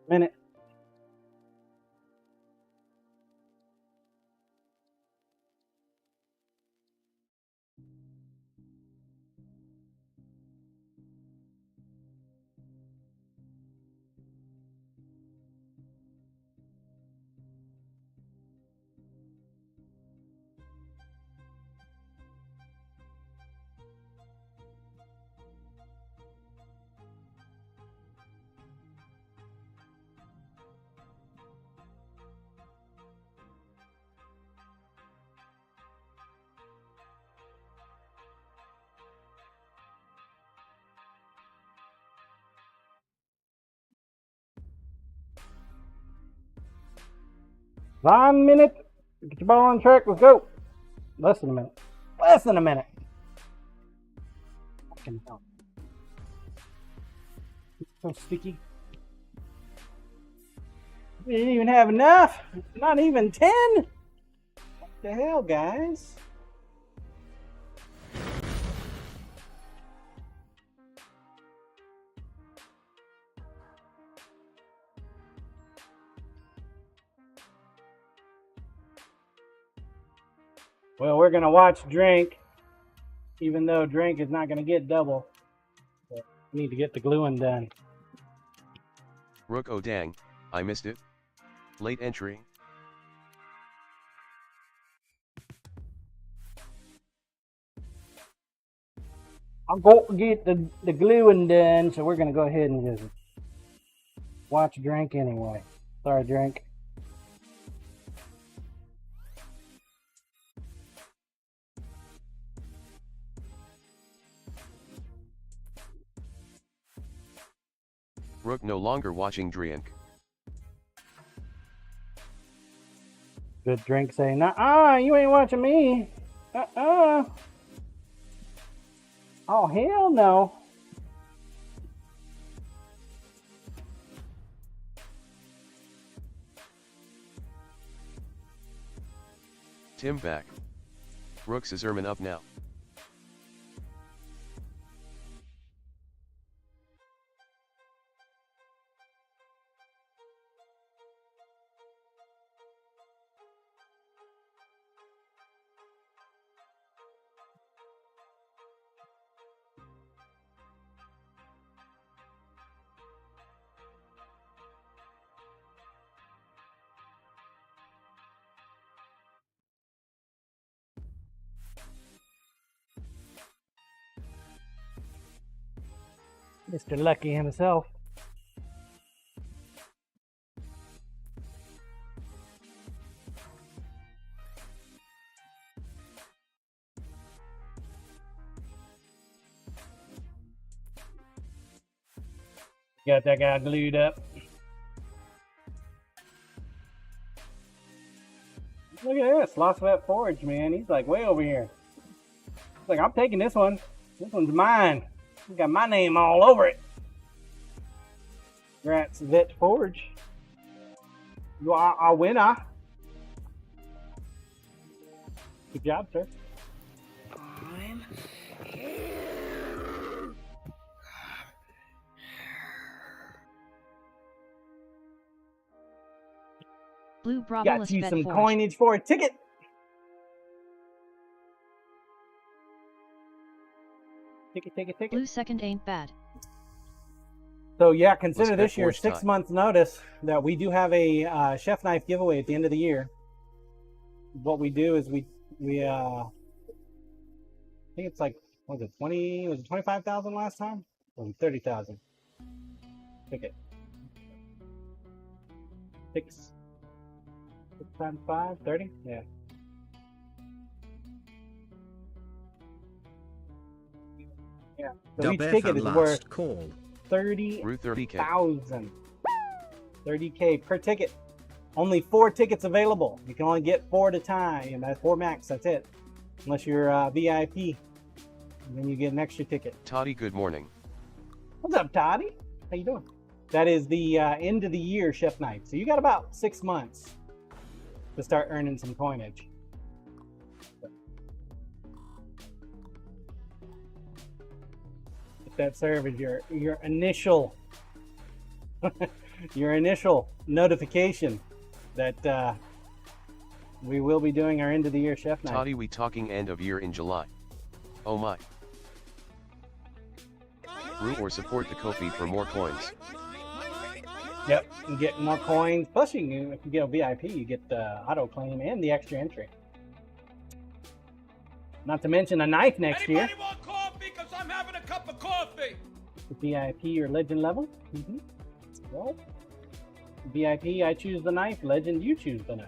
Minute. One minute. Get your ball on track. Let's go. Less than a minute. Less than a minute. Fucking hell. It's so sticky. We didn't even have enough. Not even 10. What the hell, guys? Well, we're going to watch Drink, even though Drink is not going to get double. But we need to get the gluing done. Rook oh dang, I missed it. Late entry. I'm going to get the gluing done, so we're going to go ahead and just Watch Drink anyway. Sorry, Drink. Rook no longer watching Drink. Good Drink saying, "Nah, you ain't watching me. Oh, hell no." Tim back. Rook's is Ermin up now. Mr. Lucky himself. Got that guy glued up. Look at this, Lost Vet Forge, man. He's like way over here. He's like, I'm taking this one. This one's mine. It's got my name all over it. Congrats, Vet Forge. You are our winner. Good job, sir. I'm Blue Got Bravolis you Vet some Forge. coinage for a ticket. Ticket. Blue second ain't bad. So yeah, consider Let's this bet your Forge 6 time. months notice that we do have a chef knife giveaway at the end of the year. What we do is we I think it's like, was it 25,000 last time? Or was it 30,000? Ticket. 6 times 5, 30? Yeah. Yeah. So each Dub ticket FM is worth last call. 30,000. Root 30k. 30K per ticket. Only 4 tickets available. You can only get 4 at a time. That's 4 max. That's it. Unless you're VIP. And then you get an extra ticket. Toddy, good morning. What's up, Toddy? How you doing? That is the end of the year chef night. So you got about 6 months to start earning some coinage. That serve as your initial your initial notification that we will be doing our end of the year chef night. Toddy, we talking end of year in July. Oh my. Root or support the Ko-fi for more coins. Yep, you get more coins. Plus, if you get a VIP, you get the auto claim and the extra entry. Not to mention a knife next year. Anybody want coffee? Because I'm having a cup of coffee. The VIP or legend level. Well, VIP, I choose the knife. Legend, you choose the knife.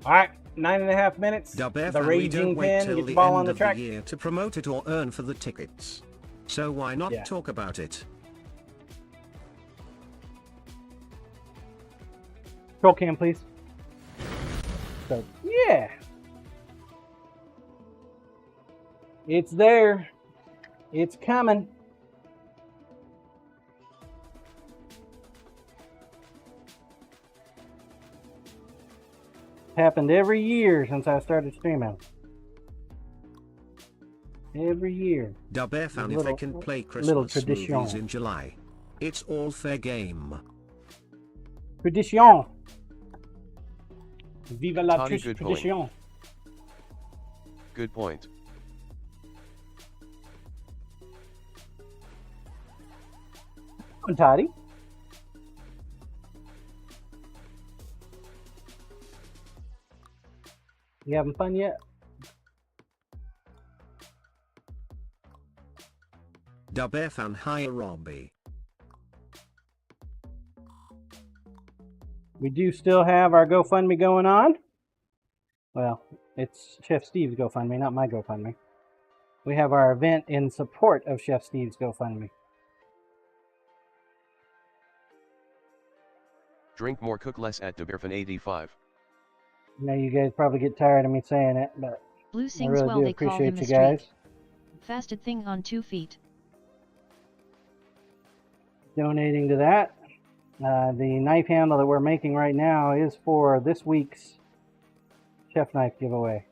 All right, 9.5 minutes. Dub The FM, we raging don't wait pin, till get the the ball end on the of track. the year to promote it or earn for the tickets. So why not Yeah. talk about it? Control cam, please. So, yeah. It's there. It's coming. Happened every year since I started streaming. Every year. Dub FM, if they Little- can play little Christmas tradition. movies in July. It's all fair game. Tradition. Viva la Toddy, good point. tradition. Good point. Come on, Toddy. You having fun yet? Dub FM, hi Robbie. We do still have our GoFundMe going on. Well, it's Chef Steve's GoFundMe, not my GoFundMe. We have our event in support of Chef Steve's GoFundMe. Drink more, cook less at DeBerfan85. I know you guys probably get tired of me saying it, but Blue I sings really well, do they call appreciate him a you streak. guys Fasted thing on 2 feet. donating to that. The knife handle that we're making right now is for this week's chef knife giveaway.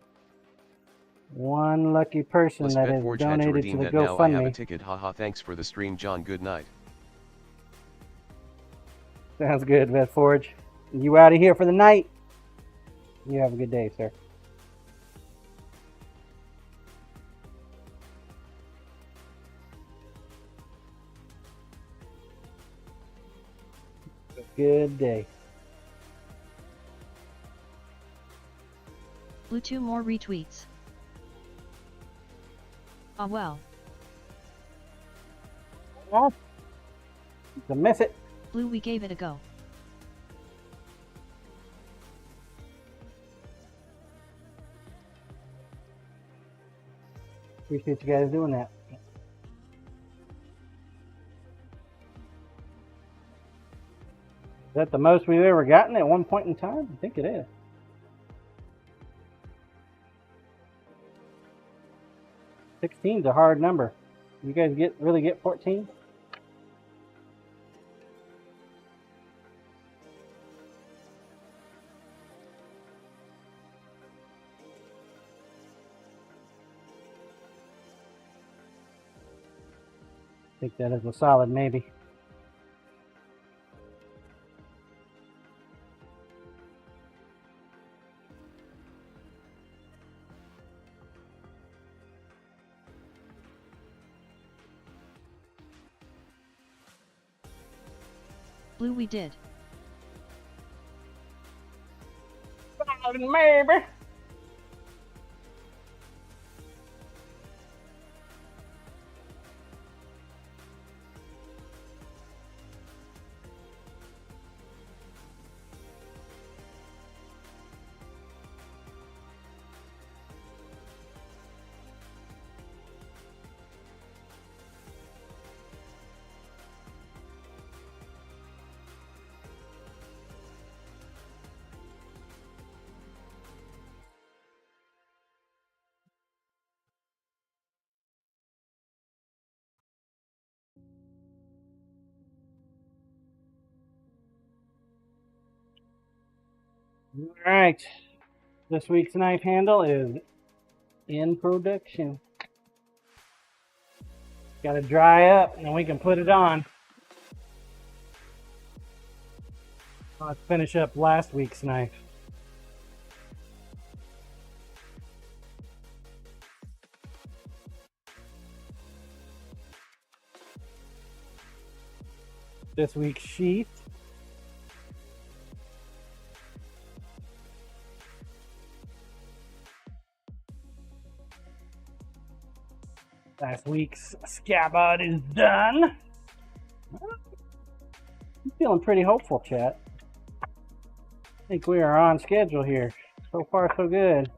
One lucky person Plus that has Betforge had to donated to redeem the that. Now I have a GoFundMe. ticket. Haha, thanks for the stream, John. Good night. Sounds good, Betforge. You out of here for the night. You have a good day, sir. Good day. Blue 2 more retweets. Ah well. Well, to miss it. Blue, we gave it a go. Appreciate you guys doing that. Is that the most we've ever gotten at one point in time? I think it is. 16's a hard number. You guys really get 14? I think that is a solid maybe. Blue, we did. Solid maybe. All right, this week's knife handle is in production. Got to dry up and then we can put it on. Let's finish up last week's knife. This week's sheath. Last week's scabbard is done. I'm feeling pretty hopeful, chat. I think we are on schedule here. So far, so good.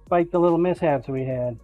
Despite the little mishaps we had.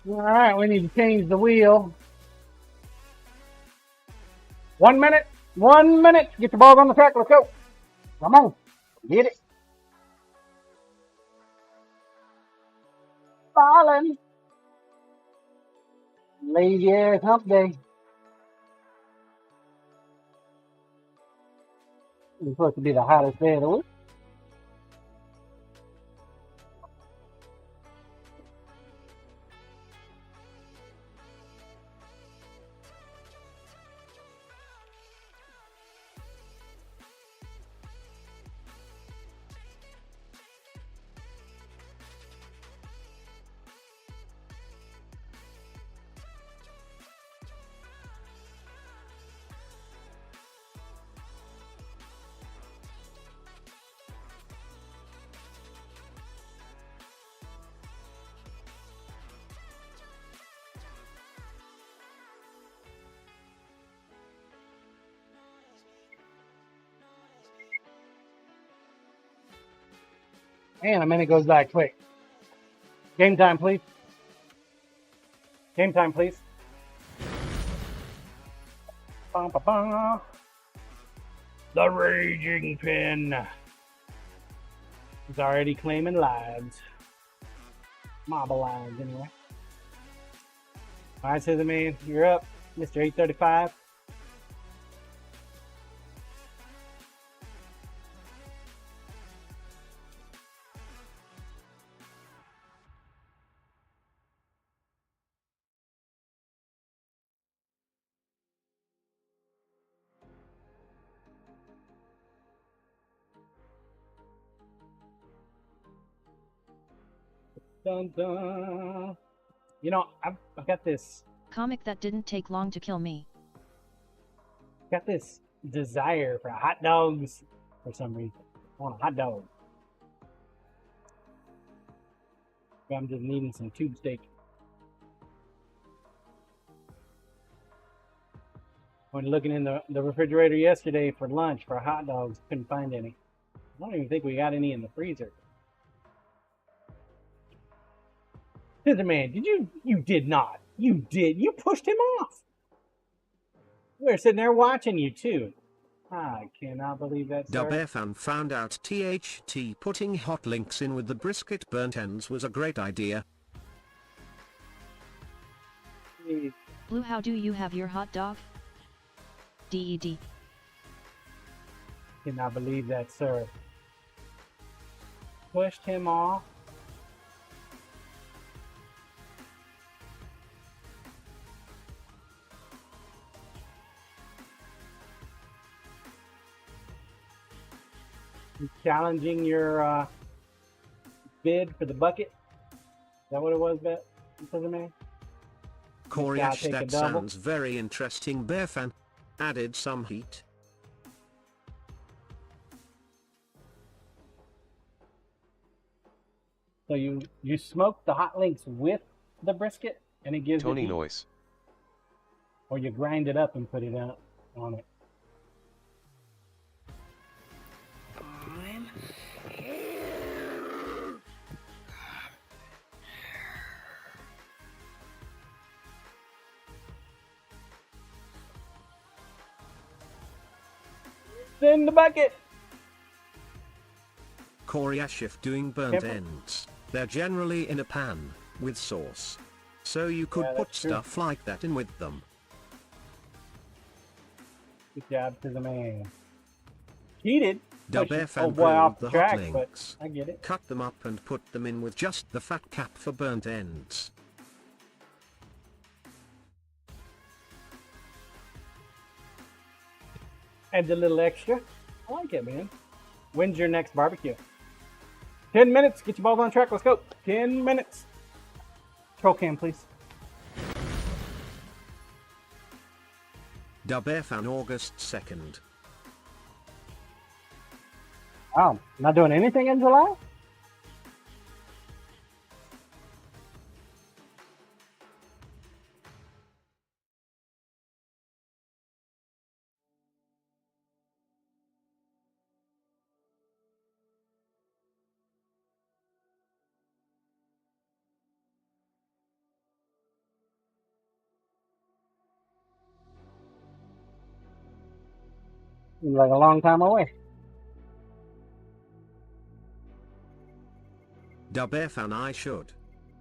All right, we need to change the wheel. 1 minute. 1 minute. Get the balls on the track. Let's go. Come on. Get it. Falling. Lazy ass hump day. It's supposed to be the hottest day of the week. And a minute goes by quick. Game time, please. Game time, please. Ba, ba, ba. The Raging Pin is already claiming lives. Marble lives, anyway. All right, Scissor Man, you're up. Mr. 835. Dun, dun. You know, I've got this Comic that didn't take long to kill me. desire for hot dogs for some reason. I want a hot dog. I'm just needing some tube steak. When looking in the refrigerator yesterday for lunch for hot dogs, couldn't find any. I don't even think we got any in the freezer. Scissor Man, you did not. You did. You pushed him off. We were sitting there watching you too. I cannot believe that, sir. Dubefan found out THT putting hot links in with the brisket burnt ends was a great idea. Blue, how do you have your hot dog? DED. Cannot believe that, sir. Pushed him off. He's challenging your bid for the bucket. Is that what it was, Bet? Scissor Man? Coriash, take a that double. sounds very interesting. Bearfan added some heat. So you smoke the hot links with the brisket, and it gives Tony it heat? Noise. Or you grind it up and put it on it. I'm It's in the bucket. Coriash doing burnt Careful. ends. They're generally in a pan with sauce. So you could Yeah, put that's true. stuff like that in with them. Good job to the man. Cheated. Dubefan boy off grilled the the track, hot but links. I get it. Cut them up and put them in with just the fat cap for burnt ends. Adds a little extra. I like it, man. When's your next barbecue? 10 minutes. Get your balls on track. Let's go. 10 minutes. Troll cam, please. Dubefan August 2nd. Wow. Not doing anything in July? Seems like a long time away. Dubf and I should.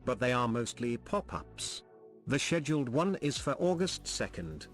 But they are mostly pop-ups. The scheduled one is for August 2nd.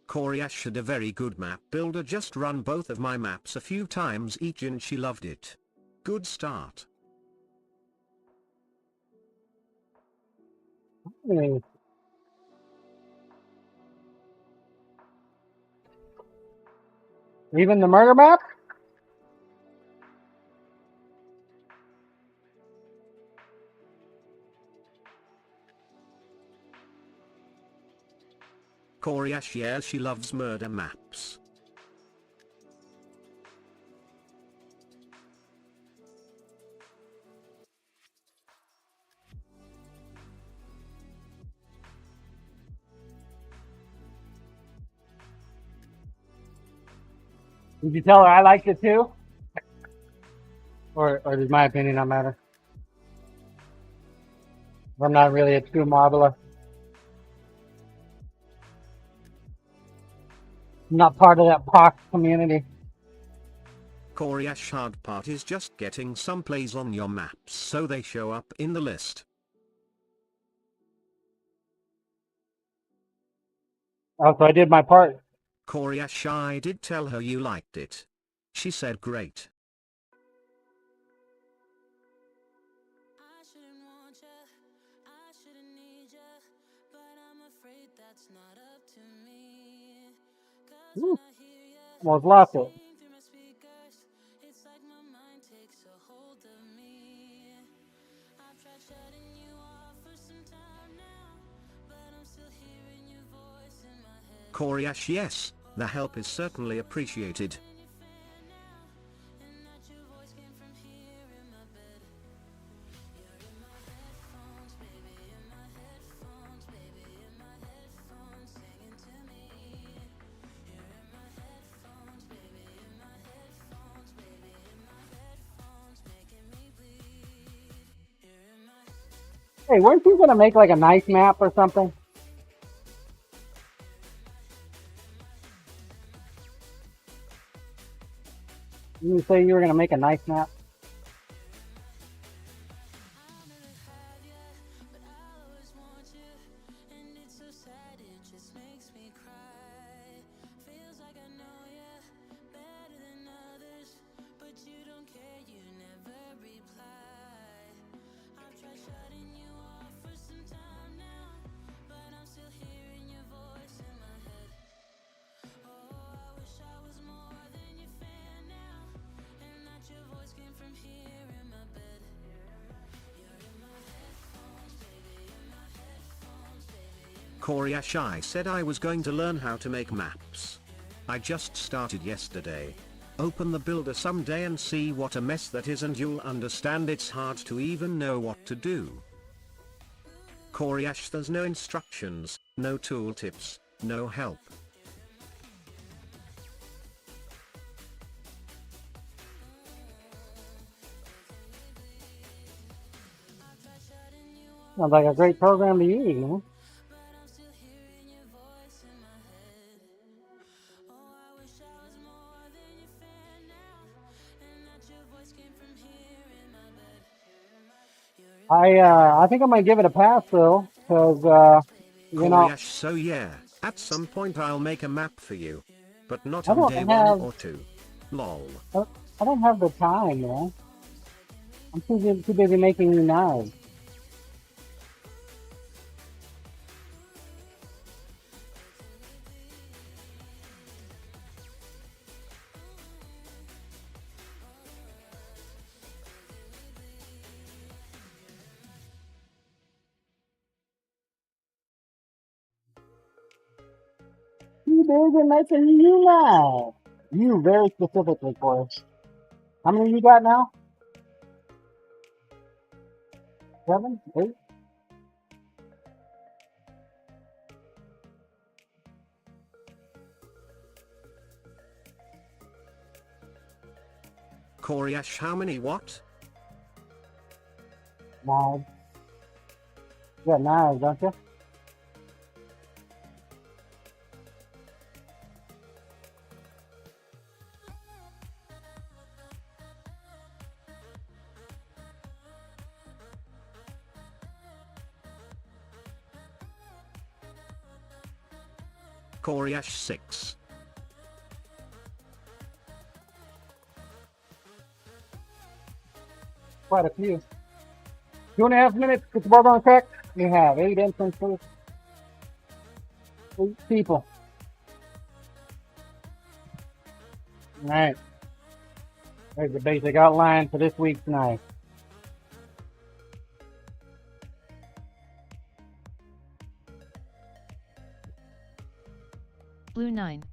Koreash had a very good map builder, just run both of my maps a few times each and she loved it. Good start. Hmm. Even the murder map? Koreash, yeah, she loves murder maps. Did you tell her I liked it too? Or does my opinion not matter? I'm not really a true modeler. I'm not part of that POC community. Koreash, hard part is just getting some plays on your maps so they show up in the list. Oh, so I did my part. Koreash, I did tell her you liked it. She said great. I shouldn't want ya, I shouldn't need ya, but I'm afraid that's not up to me. 'Cause Woo. when I hear ya Almost lost it. sing through my speakers, it's like my mind takes a hold of me. I've tried shutting you off for some time now, but I'm still hearing your voice in my head. Koreash, yes, the help is certainly appreciated. In your fan now, and that your voice came from here in my bed. You're in my headphones, baby, in my headphones, baby, in my headphones, singing to me. You're in my headphones, baby, in my headphones, baby, in my headphones, making me bleed. You're in my Hey, weren't you gonna make like a nice map or something? Didn't you say you were gonna make a nice map? I'll never have ya, but I'll always want you. And it's so sad, it just makes me cry. Feels like I know ya better than others, but you don't care, you never reply. I've tried shutting you off for some time now, but I'm still hearing your voice in my head. Oh, I wish I was more than your fan now, and that your voice came from here in my bed. You're in my headphones, baby, in my headphones, baby, in my Koreash, I said I was going to learn how to make maps. I just started yesterday. Open the builder someday and see what a mess that is and you'll understand it's hard to even know what to do. Koreash, there's no instructions, no tool tips, No help. Sounds like a great program to use, man. I think I might give it a pass though, because you know, Koryash, so yeah, at some point I'll make a map for you. But not I on don't day 1 have or 2. Lol. I don't have the time, man. I'm too busy making new knives. Too busy making new knives. You very specifically, Corey. How many you got now? 7, 8? Koryash, how many what? Knives. You got knives, don't you? Koryash 6. Quite a few. 2.5 minutes, get the ball on track. You have 8 entrances, 8 people. All right. There's the basic outline for this week's knife. Blue 9.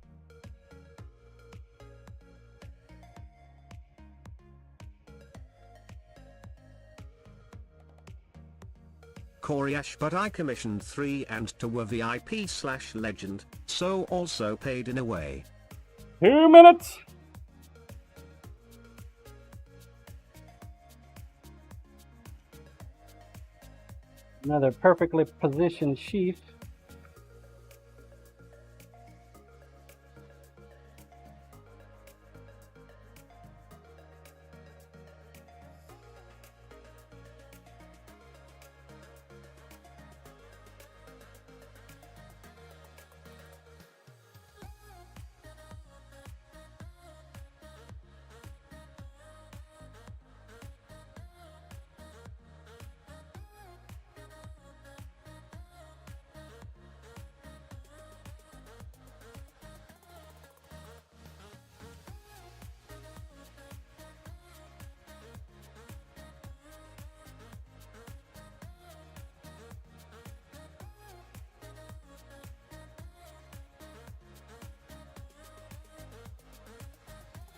Koryash, but I commissioned 3 and 2 were VIP/legend, so also paid in a way. 2 minutes. Another perfectly positioned sheath.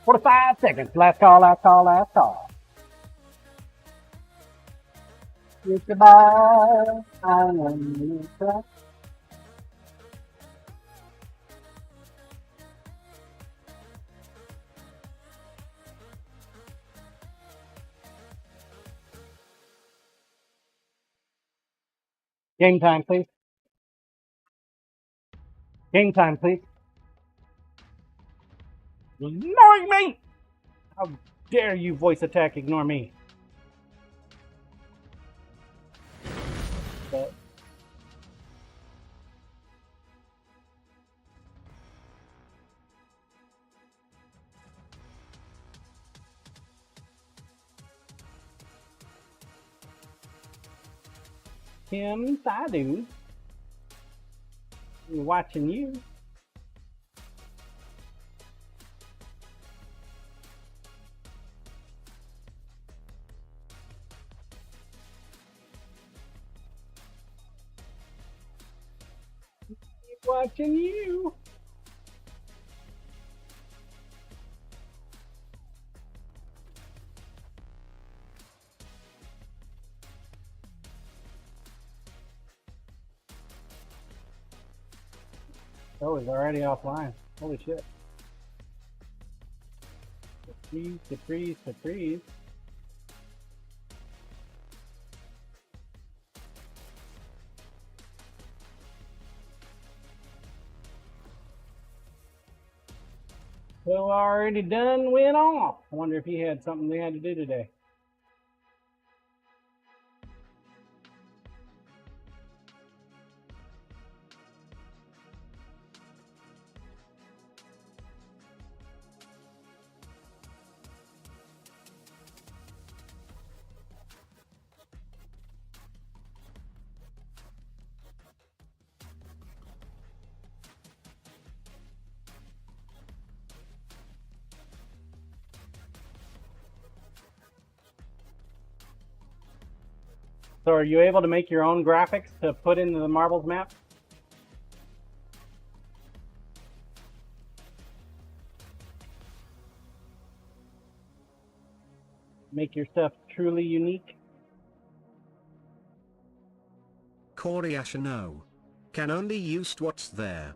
"45 seconds. Last call, last call, last call. Goodbye. I am you. Game time, please. Game time, please. Ignoring me! How dare you voice attack ignore me? But Kim Sadu, watching you. Watching you. Oh, he's already offline. Holy shit. Freeze. So already done went off. I wonder if he had something they had to do today. So are you able to make your own graphics to put into the marbles map? Make your stuff truly unique? Corey Ashano. Can only use what's there.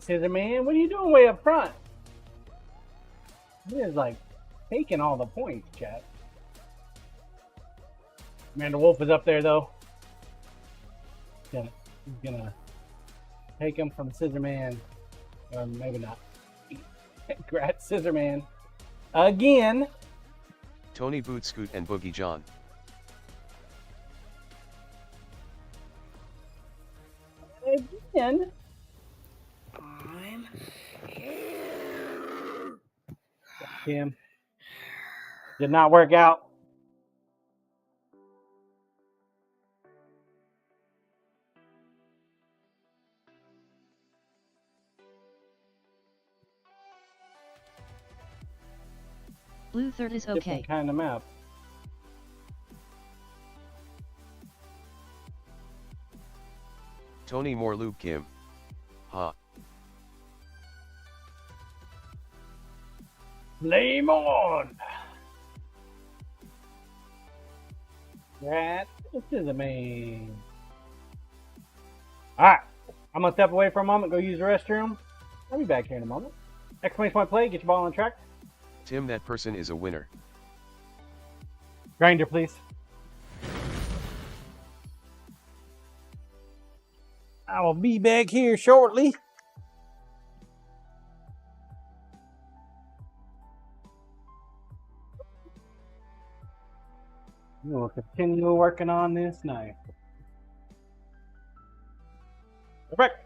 Scissor Man, what are you doing way up front? He is like taking all the points, chat. Amanda Wolf is up there though. He's gonna take him from Scissor Man. Or maybe not. Congrats, Scissor Man. Again. Tony Bootscoot and Boogie John. Again. I'm Him. Did not work out. Blue third is okay. Different kind of map. Tony Moore Luke Kim. Ha. Flame on! That is amazing. Alright, I'm gonna step away for a moment, go use the restroom. I'll be back here in a moment. Exclamation point play, get your ball on track. Tim, that person is a winner. Grinder, please. I will be back here shortly. We will continue working on this knife. Perfect.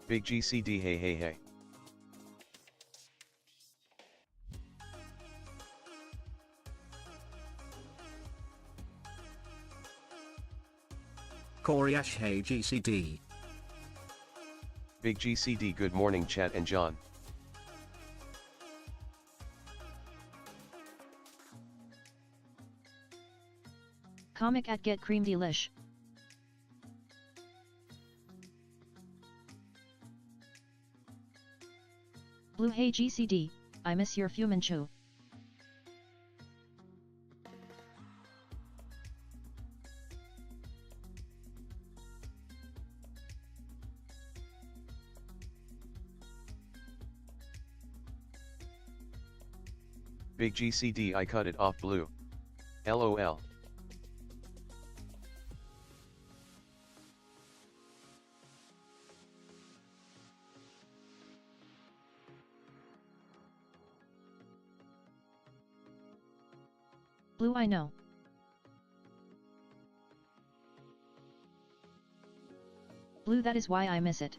Big GCD hey hey hey. Koryash hey GCD. Big GCD good morning chat and John. Comic at Get Cream Delish. Blue hey GCD, I miss your Fumanchu. Big GCD I cut it off blue. LOL. Blue I know. Blue that is why I miss it.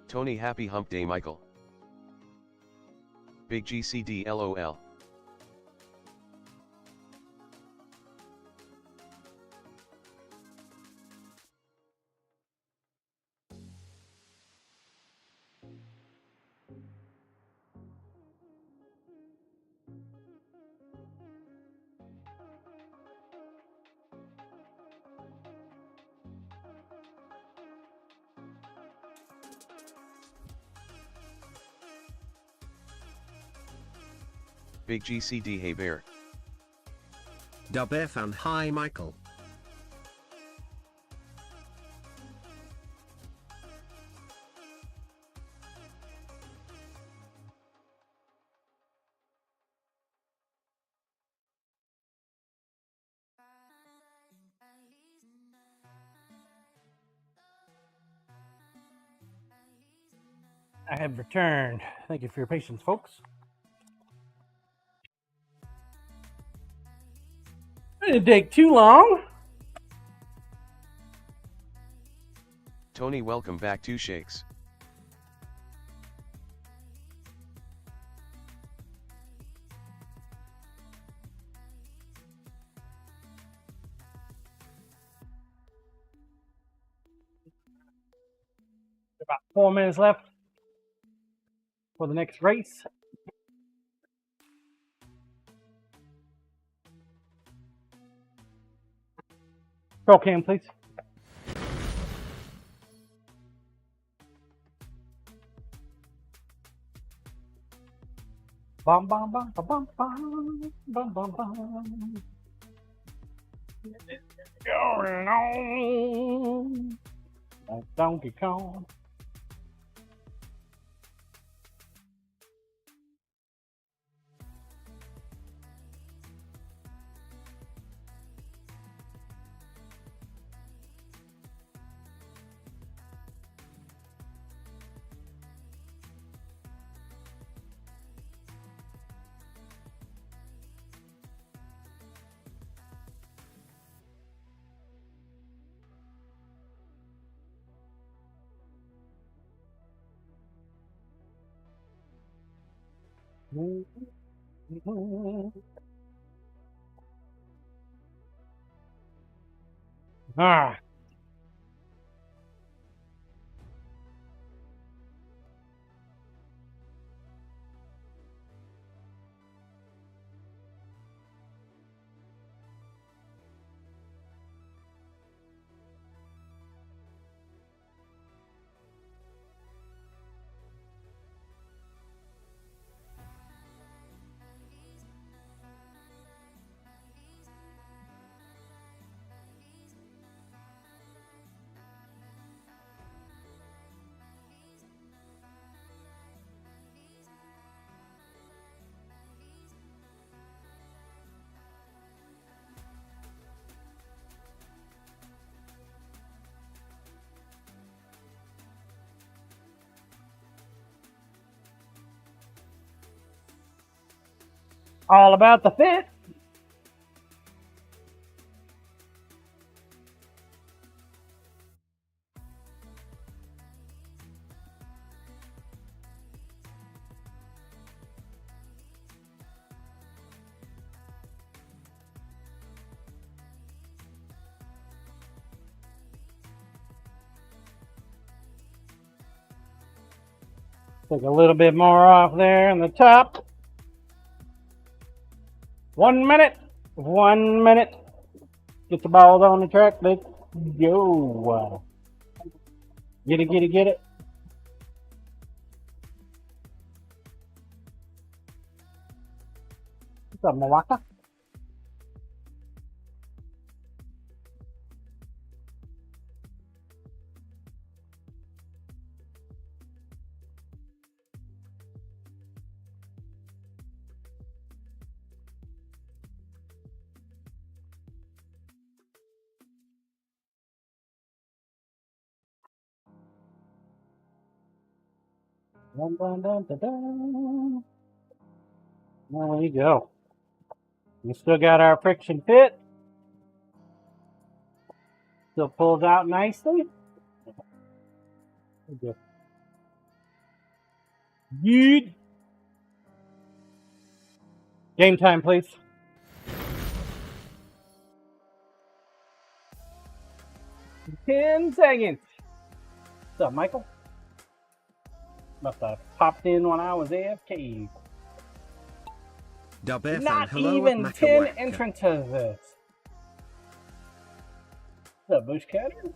Tony happy hump day Michael. Big GCD LOL. Big GCD hey bear. Dub F and hi Michael. I have returned. Thank you for your patience, folks. It didn't take too long. Tony welcome back to Shakes. About 4 minutes left for the next race. Roll cam, please. Bum bum bum bum bum bum bum bum bum. Going on like Donkey Kong. Ah. All about the fit. Take a little bit more off there on the top. 1 minute. 1 minute. Get the balls on the track. Let's go. Get it, get it, get it. What's up, Milwaukee? Dun, dun, dun, dun, dun. There we go. We still got our friction fit. Still pulls out nicely. Good. Game time, please. 10 seconds. What's up, Michael? Must have popped in when I was AFK. Not even 10 entrances this. What's up, Bush Cutter?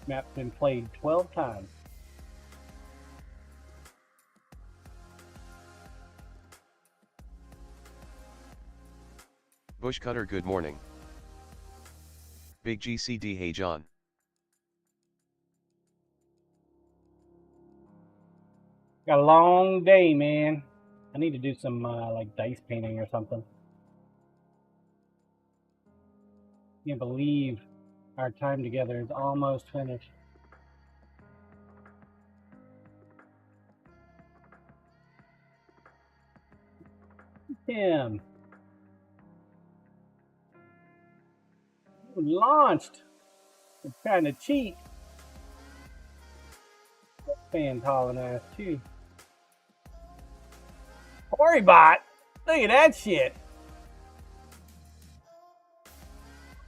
Map's been played 12 times. Bushcutter, good morning. Big GCD, hey John. Got a long day, man. I need to do some like dice painting or something. Can't believe our time together is almost finished. Tim. Launched. I'm trying to cheat. Fan's hauling ass too. Horrybot! Look at that shit.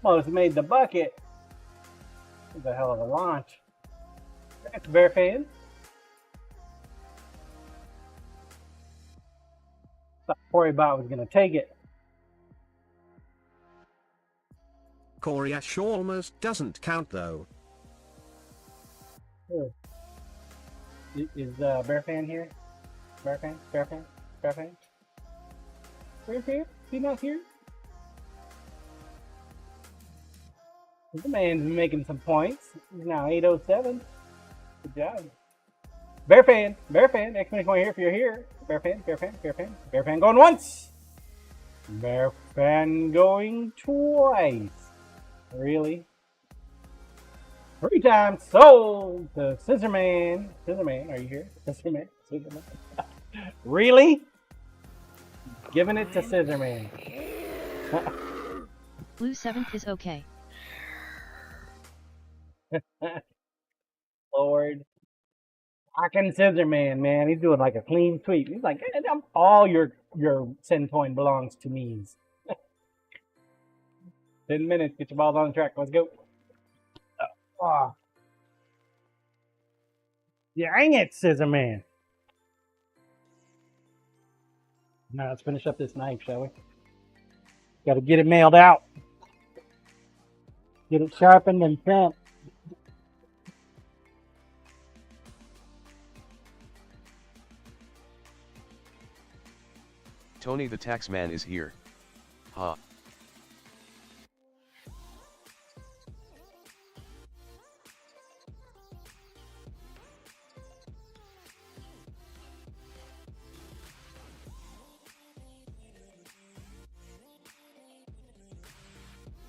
Almost made the bucket. What the hell of a launch. That's Bear Fan. Thought Horrybot was gonna take it. Coriash almost doesn't count though. Is Bear Fan here? Bear Fan? Bear Fan? Bear Fan? Bear Fan? He not here? The man's making some points. He's now 807. Good job. Bear Fan! Bear Fan! Exclamation point here if you're here. Bear Fan, Bear Fan, Bear Fan. Bear Fan going once! Bear Fan going twice. Really? 3 times sold to Scissorman. Scissorman, are you here? Scissorman? Scissorman? Really? Giving it to Scissorman. Blue 7th is okay. Lord. Fucking Scissorman, man. He's doing like a clean sweep. He's like, hey, all your send point belongs to me. 10 minutes. Get your balls on the track. Let's go. Oh. Dang it, Scissorman. Now let's finish up this knife, shall we? Got to get it mailed out. Get it sharpened and sent. Tony the Taxman is here. Ha.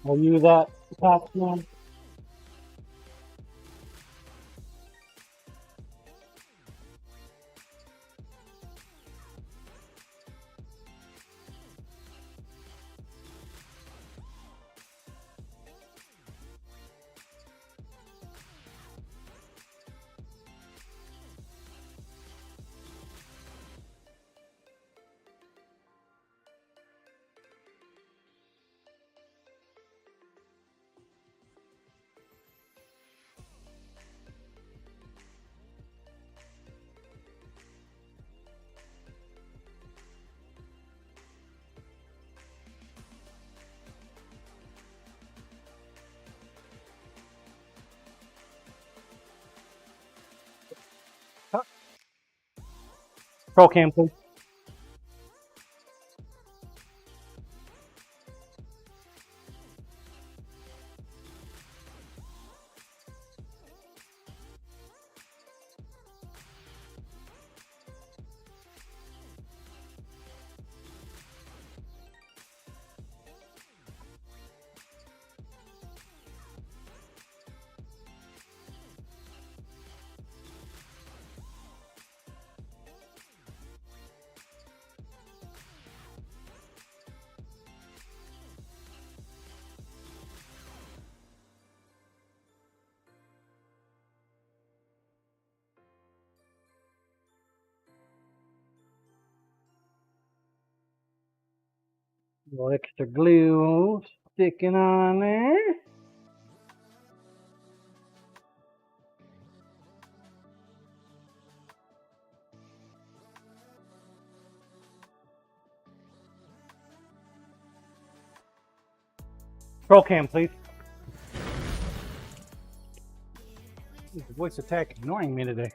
Are you that Taxman? Roll cam, please. A little extra glue sticking on there. Roll cam, please. Is the voice attack ignoring me today?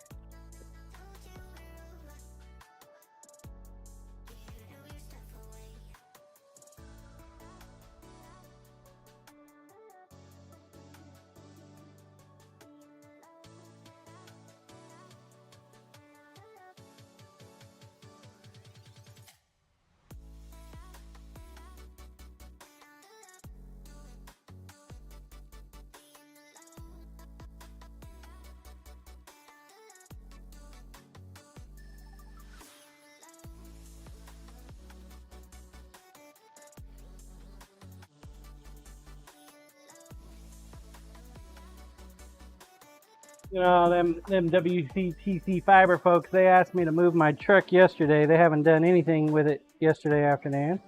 You know, them WCTC fiber folks, they asked me to move my truck yesterday. They haven't done anything with it yesterday afternoon.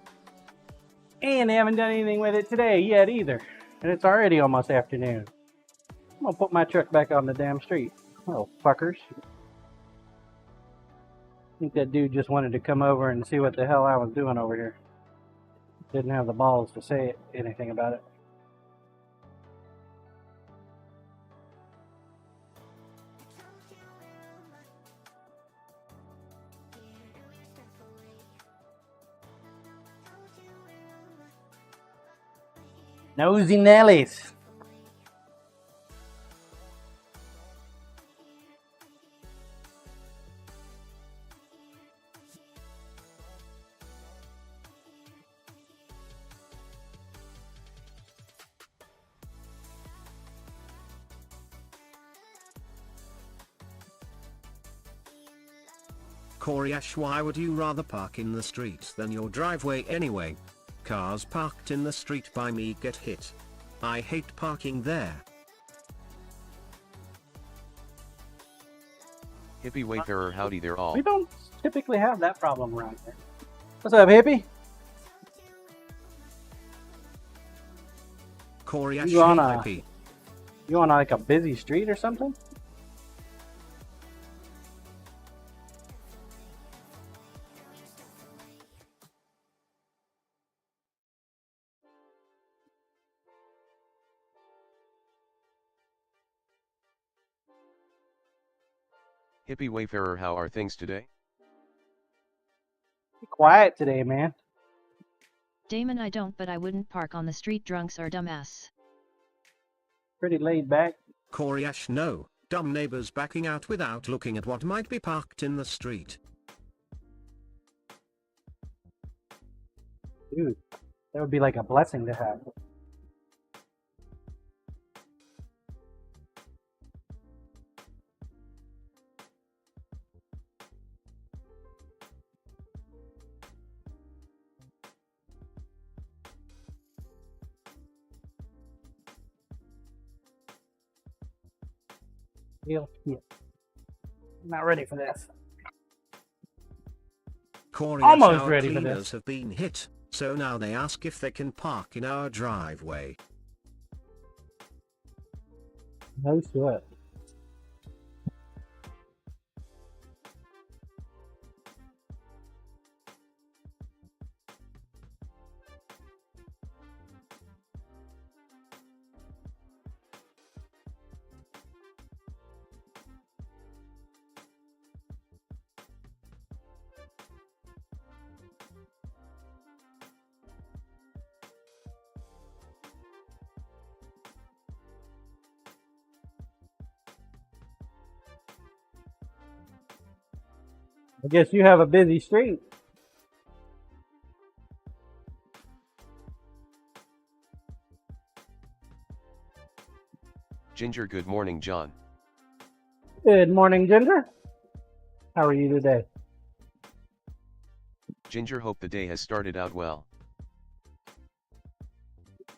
And they haven't done anything with it today yet either. And it's already almost afternoon. I'm gonna put my truck back on the damn street. Oh, fuckers. I think that dude just wanted to come over and see what the hell I was doing over here. Didn't have the balls to say anything about it. Nosy Nellies. Koryash, why would you rather park in the street than your driveway anyway? Cars parked in the street by me get hit. I hate parking there. Hippie Wayfarer, howdy there all. We don't typically have that problem around here. What's up, hippie? Koryash, You on hippie. You on like a busy street or something? Hippie Wayfarer, how are things today? Be quiet today, man. Damon, I don't, but I wouldn't park on the street. Drunks are dumbass. Pretty laid back. Koryash, no. Dumb neighbors backing out without looking at what might be parked in the street. Dude, that would be like a blessing to have. I'm not ready for this. Koryash, Almost our ready for cleaners this. have been hit, so now they ask if they can park in our driveway. No sweat. I guess you have a busy street. Ginger, good morning, John. Good morning, Ginger. How are you today? Ginger, hope the day has started out well.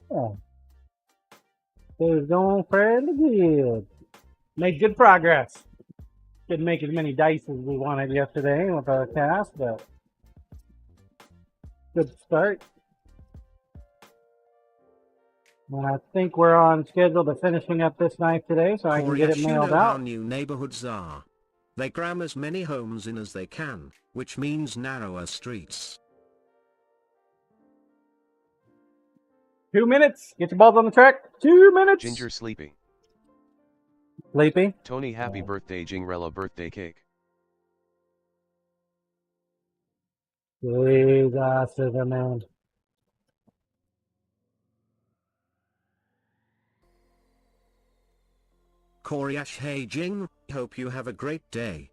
Yeah. It's going fairly good. Made good progress. Didn't make as many dice as we wanted yesterday with our cast, but good start. And I think we're on schedule to finishing up this night today, so I can get it You mailed know how out. new neighborhoods are. They cram as many homes in as they can, which means narrower streets. 2 minutes. Get your balls on the track. 2 minutes. Ginger sleeping. Sleepy. Tony, happy birthday, Jingrella birthday cake. Jesus, man. Koryash, hey Jing, hope you have a great day.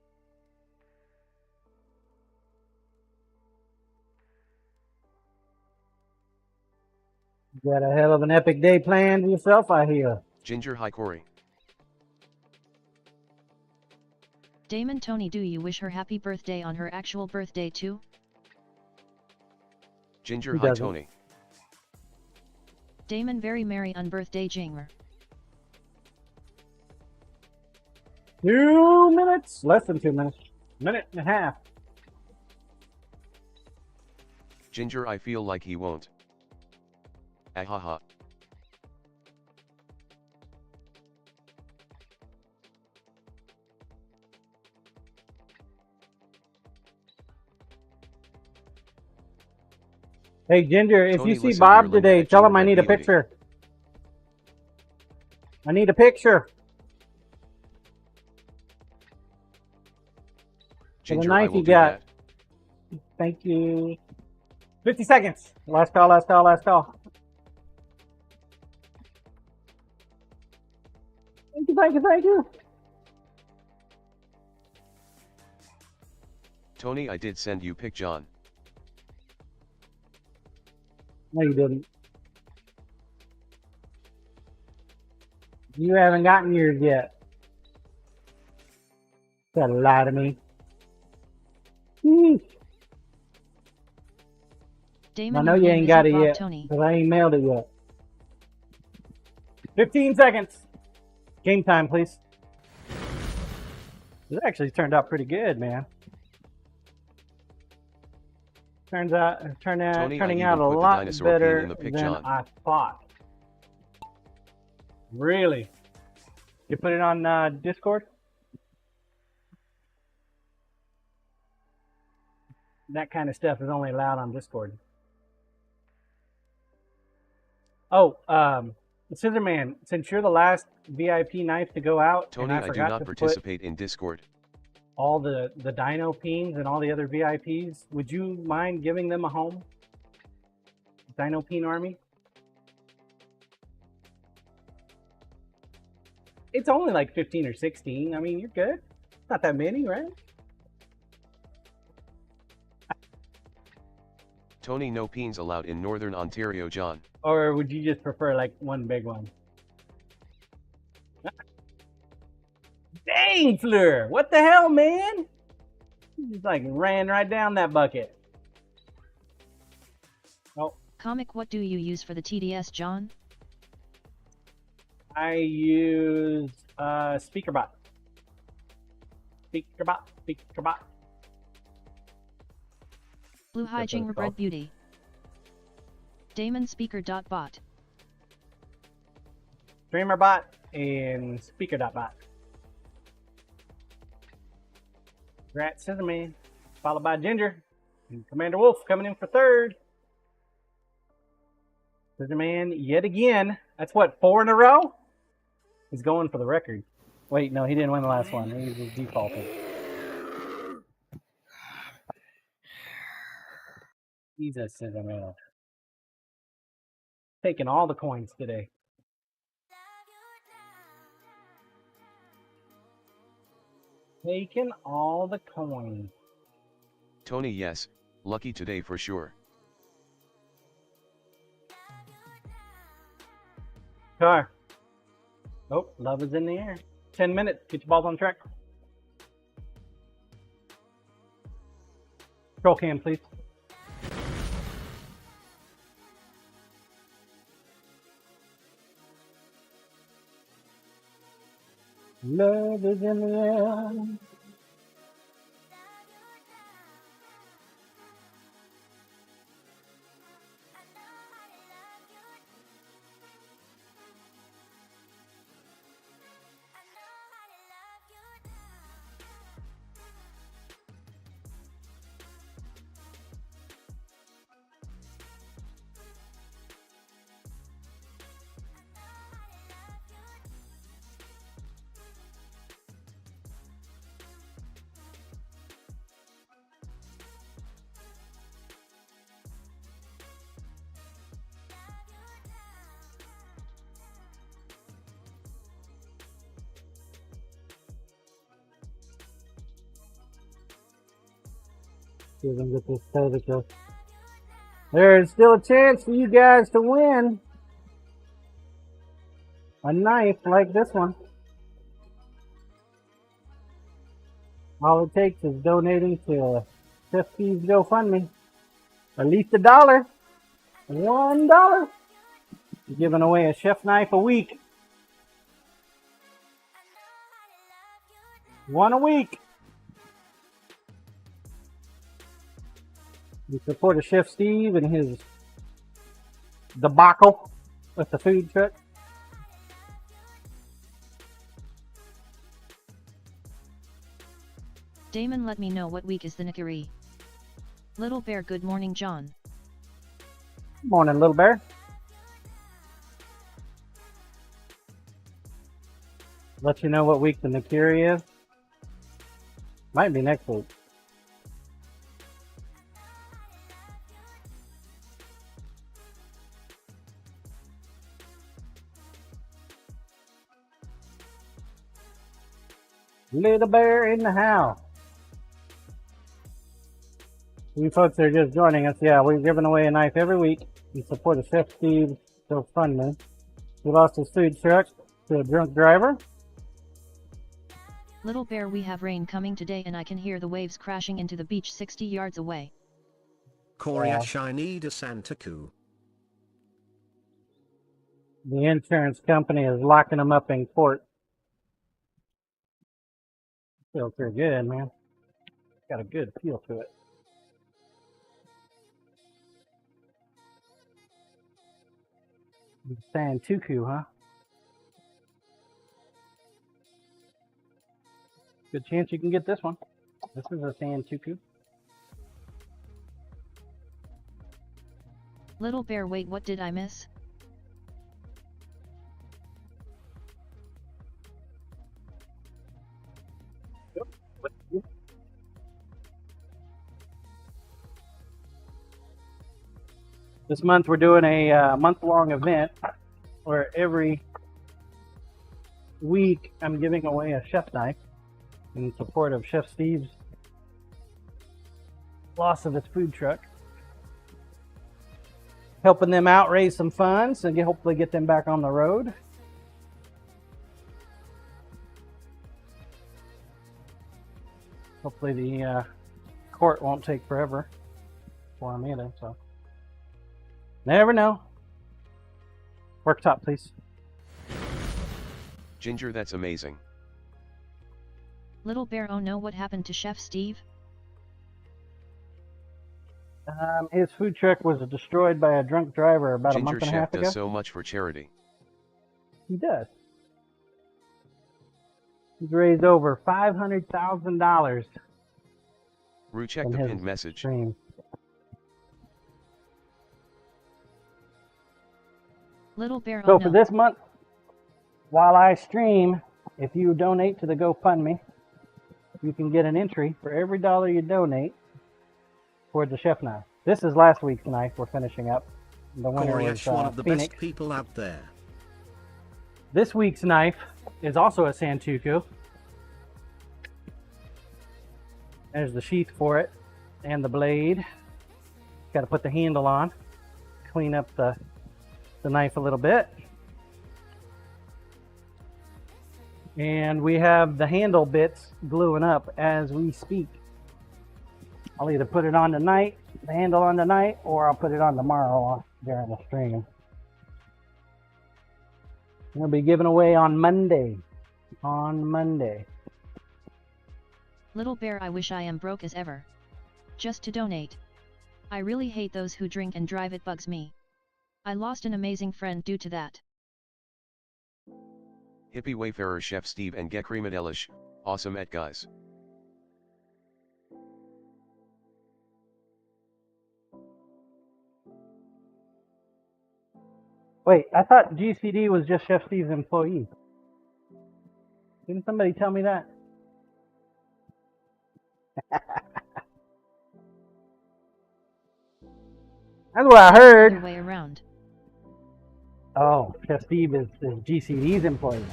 You got a hell of an epic day planned for yourself, I hear. Ginger, hi Corey. Damon, Tony, do you wish her happy birthday on her actual birthday too? Ginger, He hi doesn't. Tony. Damon, very merry on birthday, Jinger. 2 minutes. Less than 2 minutes. Minute and a half. Ginger, I feel like he won't. Ahaha. Hey, Ginger, if Tony, you see listen, you're Bob Linda today, at tell him I Gingerbread need a Beauty. picture. I need a picture. Ginger, knife I will you do got. that. Thank you. 50 seconds. Last call, last call, last call. Thank you, thank you, thank you. Tony, I did send you pic, John. No, you didn't. You haven't gotten yours yet. Gotta lie to me. Sheesh. Damon, I know your you name ain't got it isn't Bob, yet, Tony. because I ain't mailed it yet. 15 seconds. Game time, please. This actually turned out pretty good, man. Turning out Tony, a put the lot dinosaur pin better in the pic, than John. I thought. Really? You put it on Discord? That kind of stuff is only allowed on Discord. Oh, Scissor Man, since you're the last VIP knife to go out, Tony, and I I do forgot not to put participate in Discord. all the dino peens and all the other VIPs, would you mind giving them a home? Dino Peen Army? It's only like 15 or 16. I mean, you're good. Not that many, right? Tony, no peens allowed in Northern Ontario, John. Or would you just prefer like one big one? Dang, Fleur! What the hell, man? You just like ran right down that bucket. Oh, Comic, what do you use for the TDS, John? I use SpeakerBot. SpeakerBot. Blue High That's what it's Jingerbread called. Beauty. Damon Speaker.bot. StreamerBot and Speaker.bot. Rat Scissorman, followed by Ginger. And Commander Wolf coming in for third. Scissorman yet again. That's what, 4 in a row? He's going for the record. Wait, no, he didn't win the last one. He was defaulted. He's a Scissorman. Taking all the coins today. Taking all the coins. Tony, yes, lucky today for sure. Car. Oh, love is in the air. 10 minutes. Get your balls on track. Roll cam, please. Love is in the air. See if I can get this positive. There's still a chance for you guys to win a knife like this one. All it takes is donating to Chef Steve's GoFundMe. At least $1. $1. You're giving away a chef knife a week. One a week. You support a Chef Steve and his debacle with the food truck. Damon, let me know what week is the Nikari. Little Bear, good morning, John. Morning, Little Bear. Let you know what week the Nikari is. Might be next week. Little Bear in the house. You folks that are just joining us, yeah, we're giving away a knife every week in support of Chef Steve GoFundMe. He lost his food truck to a drunk driver. Little Bear, we have rain coming today and I can hear the waves crashing into the beach 60 yards away. Korea Shiny de Santaku. The insurance company is locking them up in court. Feels pretty good, man. Got a good feel to it. Santuku, huh? Good chance you can get this one. This is a Santuku. Little Bear, wait, what did I miss? This month we're doing a month-long event where every week I'm giving away a chef knife in support of Chef Steve's loss of his food truck. Helping them out raise some funds and hopefully get them back on the road. Hopefully the court won't take forever for him either, so. Never know. Work top, please. Ginger, that's amazing. Little Bear, oh no, what happened to Chef Steve? His food truck was destroyed by a drunk driver about a month and a half ago. Ginger Chef does so much for charity. He does. He's raised over $500,000. Rue, check the pinned message. Stream. Little Bear, So oh for no. this month, while I stream, if you donate to the GoFundMe, you can get an entry for every $1 you donate towards the chef knife. This is last week's knife we're finishing up. The winner was one of the Phoenix. best people out there. This week's knife is also a Santuku. There's the sheath for it. and the blade. Got to put the handle on, clean up the knife a little bit. And we have the handle bits gluing up as we speak. I'll either put it on tonight, the handle on tonight, or I'll put it on tomorrow during the stream. We'll be giving away on Monday. Little Bear, I wish I am broke as ever. Just to donate. I really hate those who drink and drive, it bugs me. I lost an amazing friend due to that. Hippie Wayfarer Chef Steve and Gekrimadelish, awesome at guys. Wait, I thought GCD was just Chef Steve's employee. Didn't somebody tell me that? That's what I heard. Other way around. Oh, Chef Steve is GCD's employee.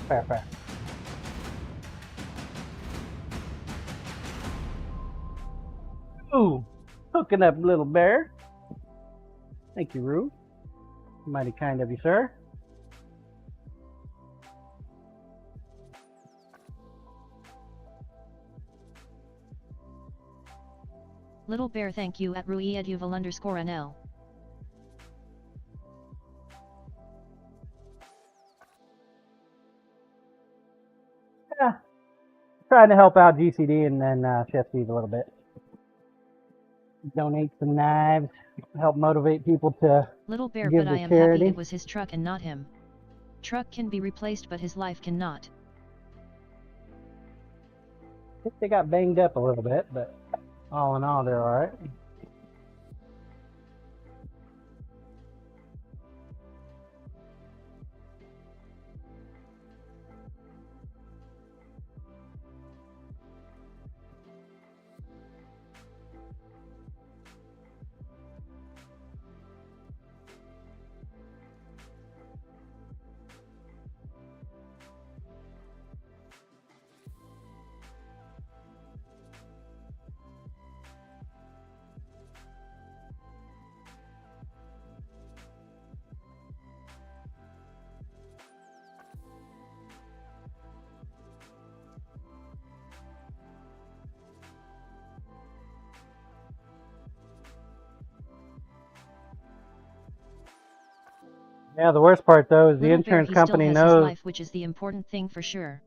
Fair. Ooh, hooking up, Little Bear. Thank you, Rue. Mighty kind of you, sir. Little Bear, thank you at ruieduval_nl. Yeah, trying to help out GCD and then Chef Steve a little bit. Donate some knives, help motivate people to Little Bear, give but to I am charity. happy it was his truck and not him. Truck can be replaced, but his life cannot. I think they got banged up a little bit, but all in all, they're all right. Yeah, the worst part though is the Little insurance Bear, he company still has his knows. life, which is the important thing for sure.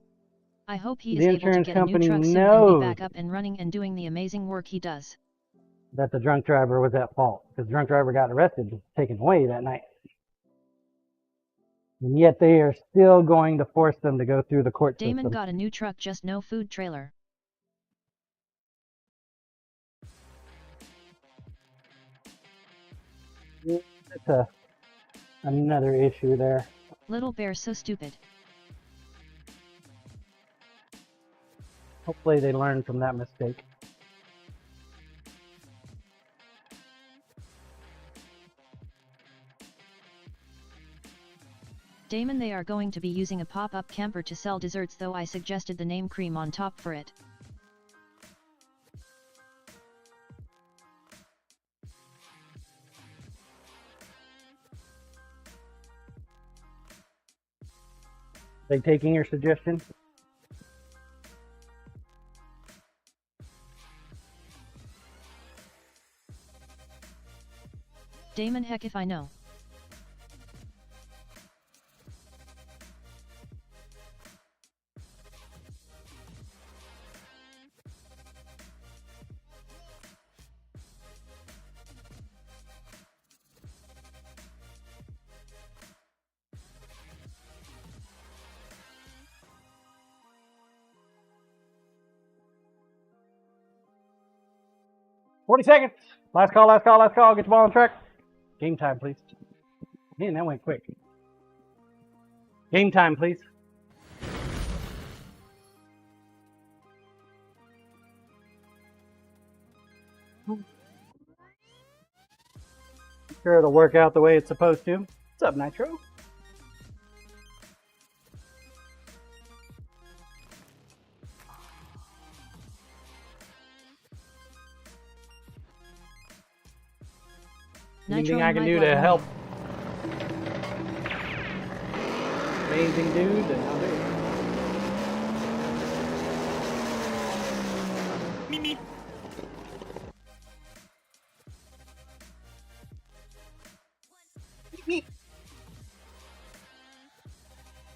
I hope he is The able to insurance get a new company truck soon and knows be back up and running and doing the amazing work he does. that the drunk driver was at fault because the drunk driver got arrested, and taken away that night. And yet they are still going to force them to go through the court Damon system. got a new truck, just no food trailer. That's another issue there. Little Bear, so stupid. Hopefully they learn from that mistake. Damon, they are going to be using a pop-up camper to sell desserts, though I suggested the name Cream on top for it. They taking your suggestion? Damon, heck if I know. $40 seconds. Last call. Get your ball on track. Game time, please. Man, that went quick. Game time, please. Sure it'll work out the way it's supposed to. What's up, Nitro? Anything Nitro I in can my do blood to only. help amazing dude, then I'll do it.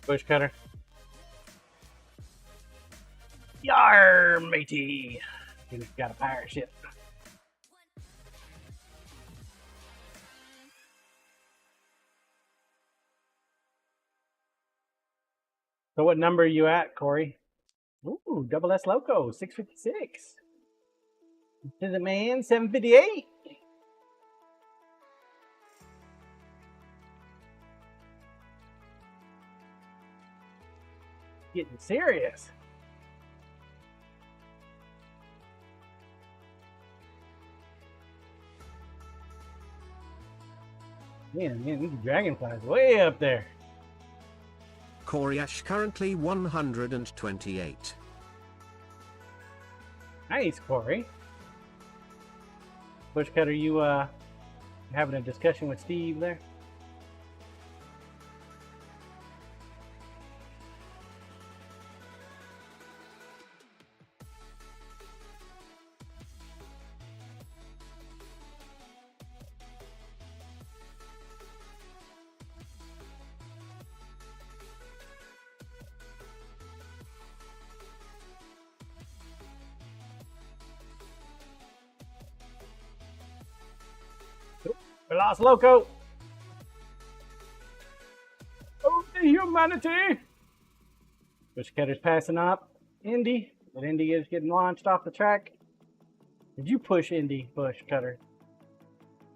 Bush cutter. Yar, matey. He's got a pirate ship. So what number are you at, Corey? Ooh, double S Loco, 656. To the man, 758. Getting serious. Man, these dragonflies way up there. Corey Ash currently 128. Nice, Corey. Bush cutter, you having a discussion with Steve there? We lost Loco. Oh, the humanity. Bush cutter's passing up Indy, but Indy is getting launched off the track. Did you push Indy, Bush cutter?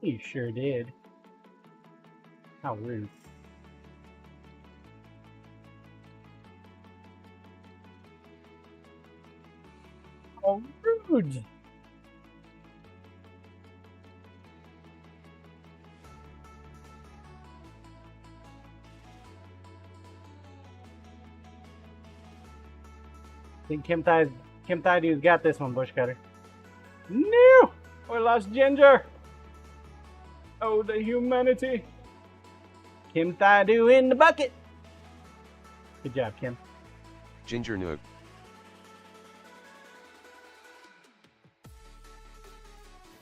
You sure did. How rude. How rude. I think Kim Thaidu's got this one, Bush cutter. No! We lost Ginger. Oh, the humanity. Kim Thaidu in the bucket. Good job, Kim. Ginger Noog.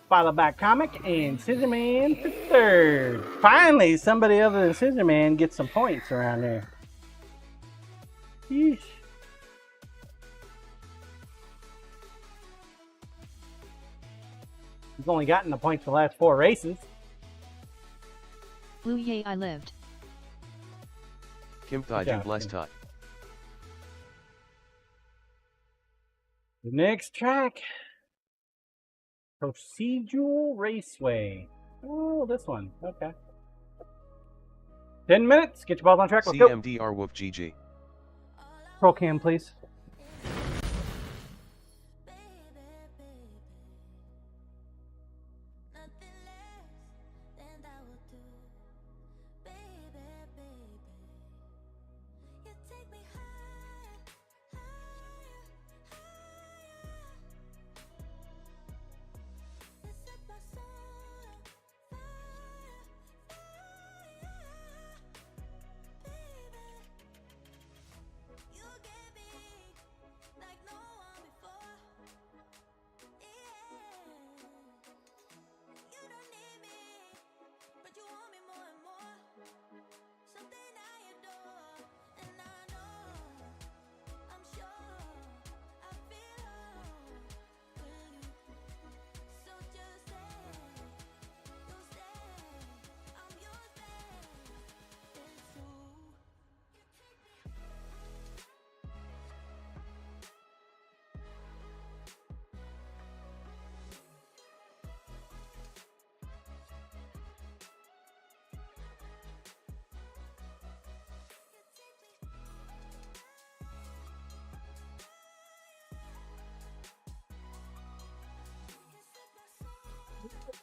Follow by Comic and Scissorman for third. Finally, somebody other than Scissorman gets some points around there. Yeesh. He's only gotten the points for the last 4 races. Blue yay I lived. Kim Thai Good do job, bless Kim. Thai. The next track. Procedural Raceway. Oh, this one. Okay. 10 minutes. Get your balls on track. Let's go. CMDR Woof GG. Roll cam, please.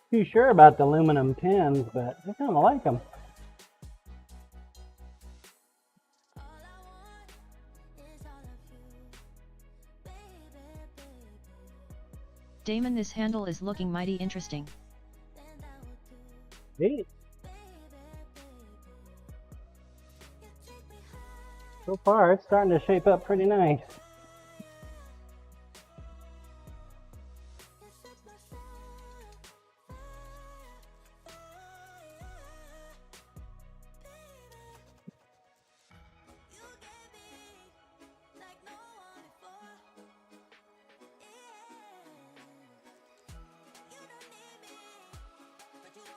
Too sure about the aluminum pins, but I kind of like them. Damon, this handle is looking mighty interesting. Hey. So far, it's starting to shape up pretty nice.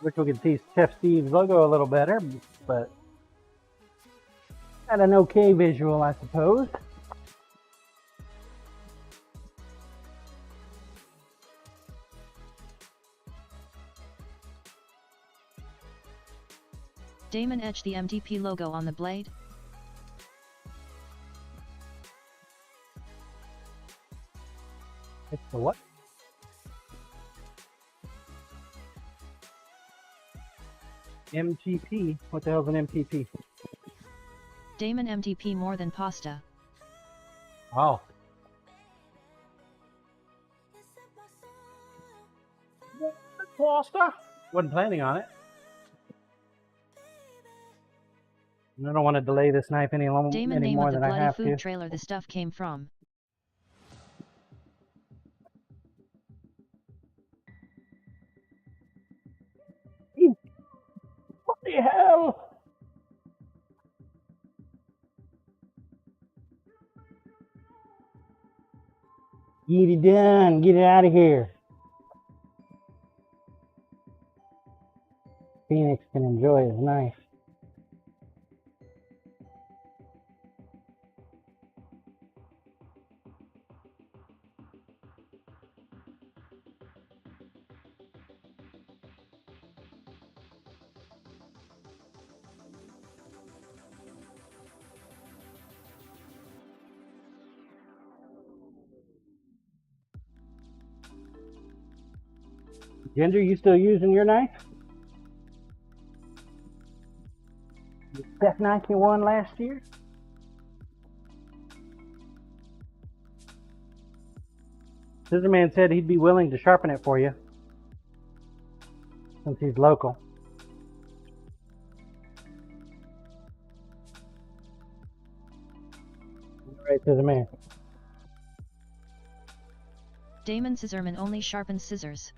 Wish we could see Chef Steve's logo a little better, but got an okay visual, I suppose. Damon etched the MTP logo on the blade. It's the what? MTP. What the hell's an MTP? Damon MTP more than pasta. Oh. Pasta? Wasn't planning on it. I don't want to delay this knife any Damon name more of the than I bloody have food to. trailer the stuff came from. What the hell? Get it done. Get it out of here. Phoenix can enjoy his knife. Ginger, you still using your knife? That knife you won last year? Scissorman said he'd be willing to sharpen it for you, since he's local. All right, Scissorman. Damon Scissorman only sharpens scissors.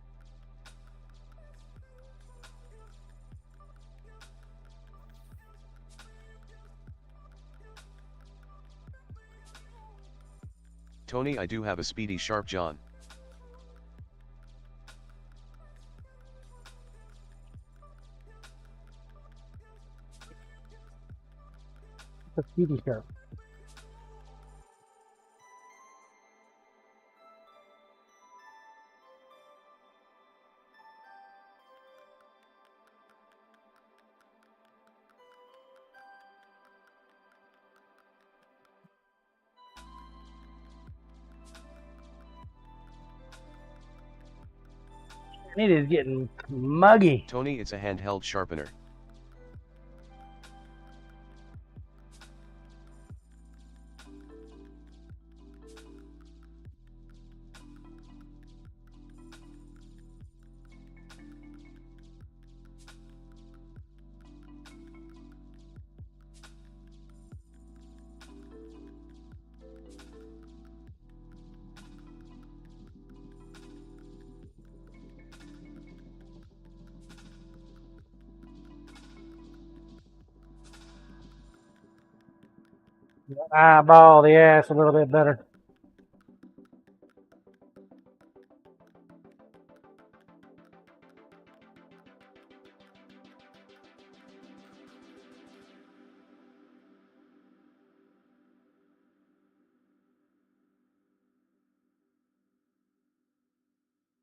Tony, I do have a speedy sharp John. It's a speedy sharp. It is getting muggy. Tony, it's a handheld sharpener. Eyeball the ass a little bit better.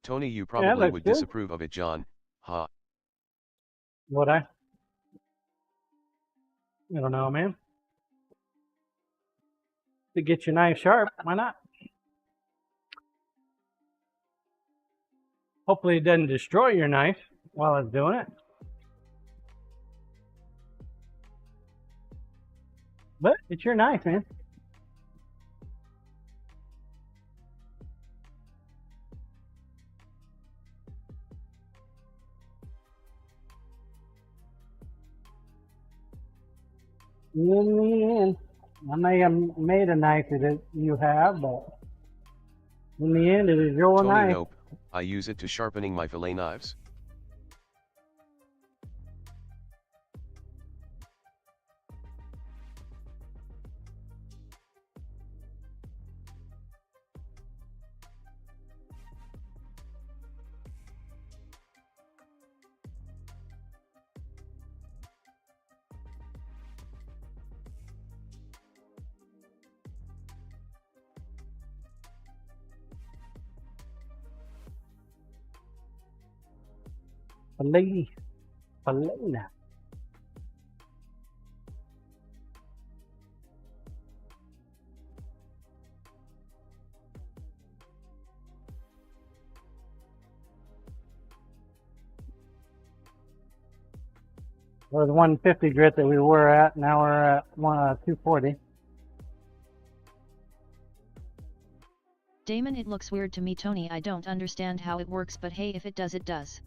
Tony, you probably looks would good. disapprove of it, John. Ha. Would I? I don't know, man. To get your knife sharp, why not? Hopefully it doesn't destroy your knife while it's doing it. But it's your knife, man. In the end, I may have made a knife that you have, but in the end, it is your Tony, knife. nope. I use it to sharpening my fillet knives. Filet knife. It was 150 grit that we were at. Now we're at 240. Damon, it looks weird to me, Tony. I don't understand how it works, but hey, if it does, it does.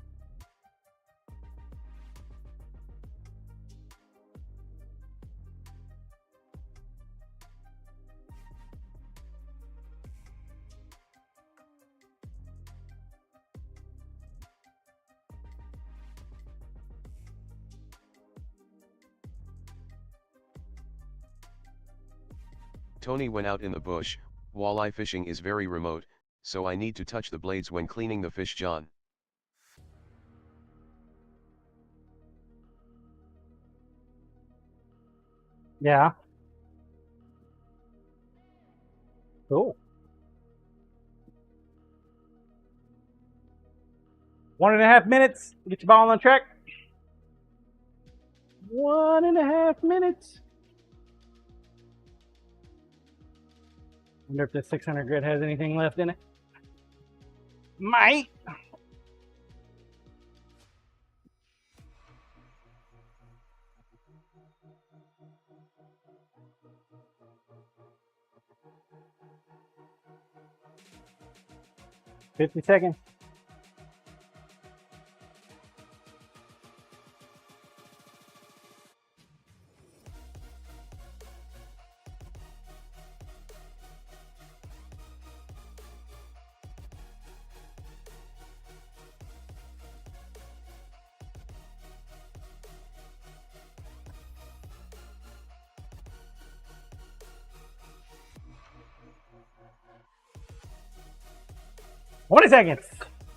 Tony went out in the bush. Walleye fishing is very remote, so I need to touch the blades when cleaning the fish, John. Yeah. Cool. 1.5 minutes. Get your ball on track. 1.5 minutes. Wonder if this 600 grit has anything left in it. Might. $50 seconds. Twenty seconds.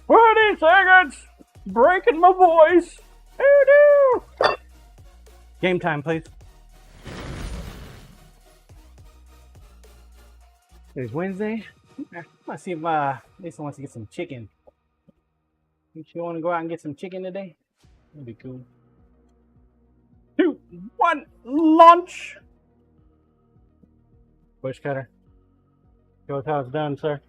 20 seconds. Breaking my voice. Game time, please. It's Wednesday. Let's see if Lisa wants to get some chicken. Think she want to go out and get some chicken today? That'd be cool. 2, 1, launch. Bush cutter. Show us how it's done, sir.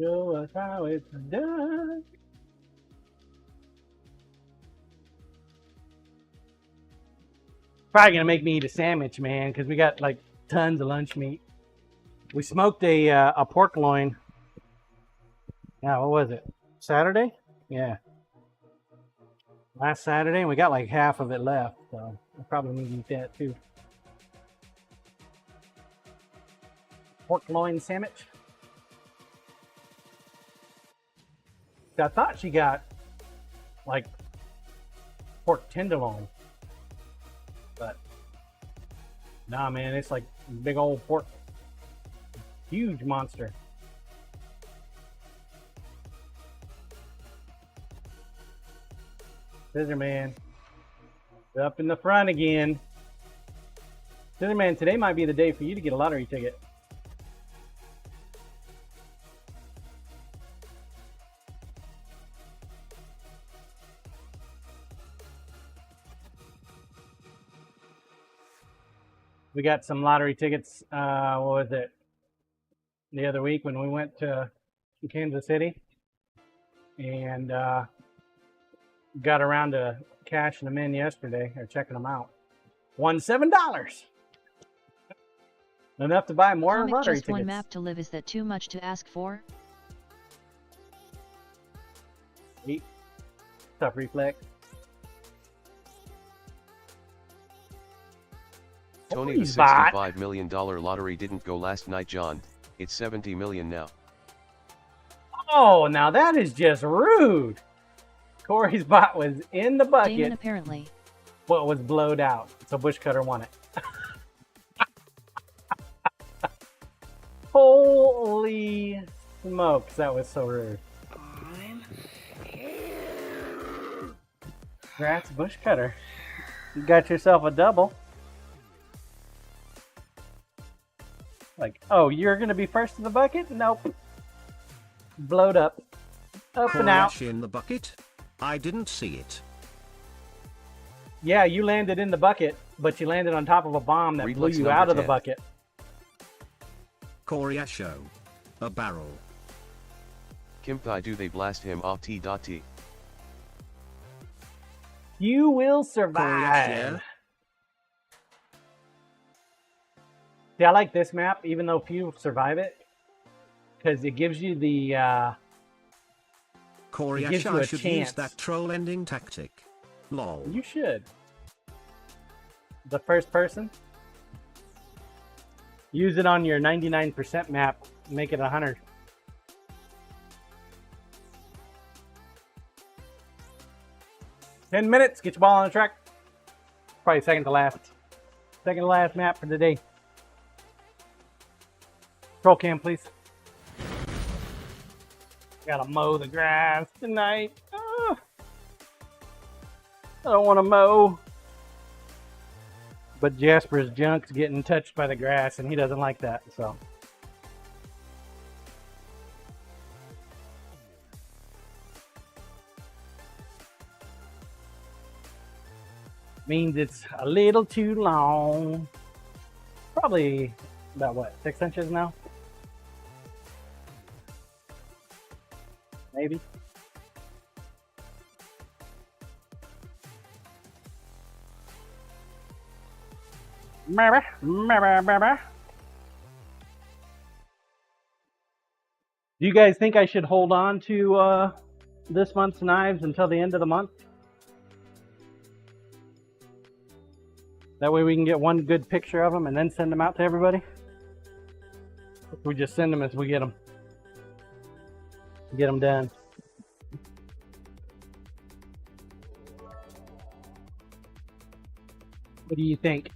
Show us how it's done. Probably gonna make me eat a sandwich, man, because we got like tons of lunch meat. We smoked a pork loin. Yeah, what was it? Saturday? Yeah. Last Saturday, and we got like half of it left, so I probably need to eat that too. Pork loin sandwich. I thought she got like pork tenderloin, but nah, man, it's like big old pork, huge monster. Scissor Man, up in the front again. Scissor Man, today might be the day for you to get a lottery ticket. We got some lottery tickets, what was it, the other week when we went to Kansas City, and got around to cashing them in yesterday, or checking them out. Won $7. Enough to buy more Comic, lottery just tickets. one map to live, is that too much to ask for? Tough reflex. Tony, Corey's the bot. $65 million lottery didn't go last night, John. It's 70 million now. Oh, now that is just rude. Corey's bot was in the Damon bucket, apparently. but was blowed out. So Bush Cutter won it. Holy smokes, that was so rude. I'm Congrats, Bush Cutter. You got yourself a double. Like, oh, you're going to be first in the bucket? Nope. Blowed up. Up and out. Crash in the bucket? I didn't see it. Yeah, you landed in the bucket, but you landed on top of a bomb that Reflex blew you number out of the 10. bucket. Coriasho. A barrel. Kim Thai, do they blast him off T.T? You will survive. Coriasho. See, I like this map, even though few survive it, because it gives you the, gives you Coriasho a should chance. use that troll ending tactic. Lol. you should. The first person. Use it on your 99% map, make it 100. Ten minutes, get your ball on the track. Probably second to last. Second to last map for the day. Roll cam, please. Gotta mow the grass tonight. Ah. I don't want to mow. But Jasper's junk's getting touched by the grass, and he doesn't like that, so. Means it's a little too long. Probably about what, 6 inches now? Maybe. Maybe. Do you guys think I should hold on to this month's knives until the end of the month? That way we can get one good picture of them and then send them out to everybody. We just send them as we get them. Get them done. What do you think?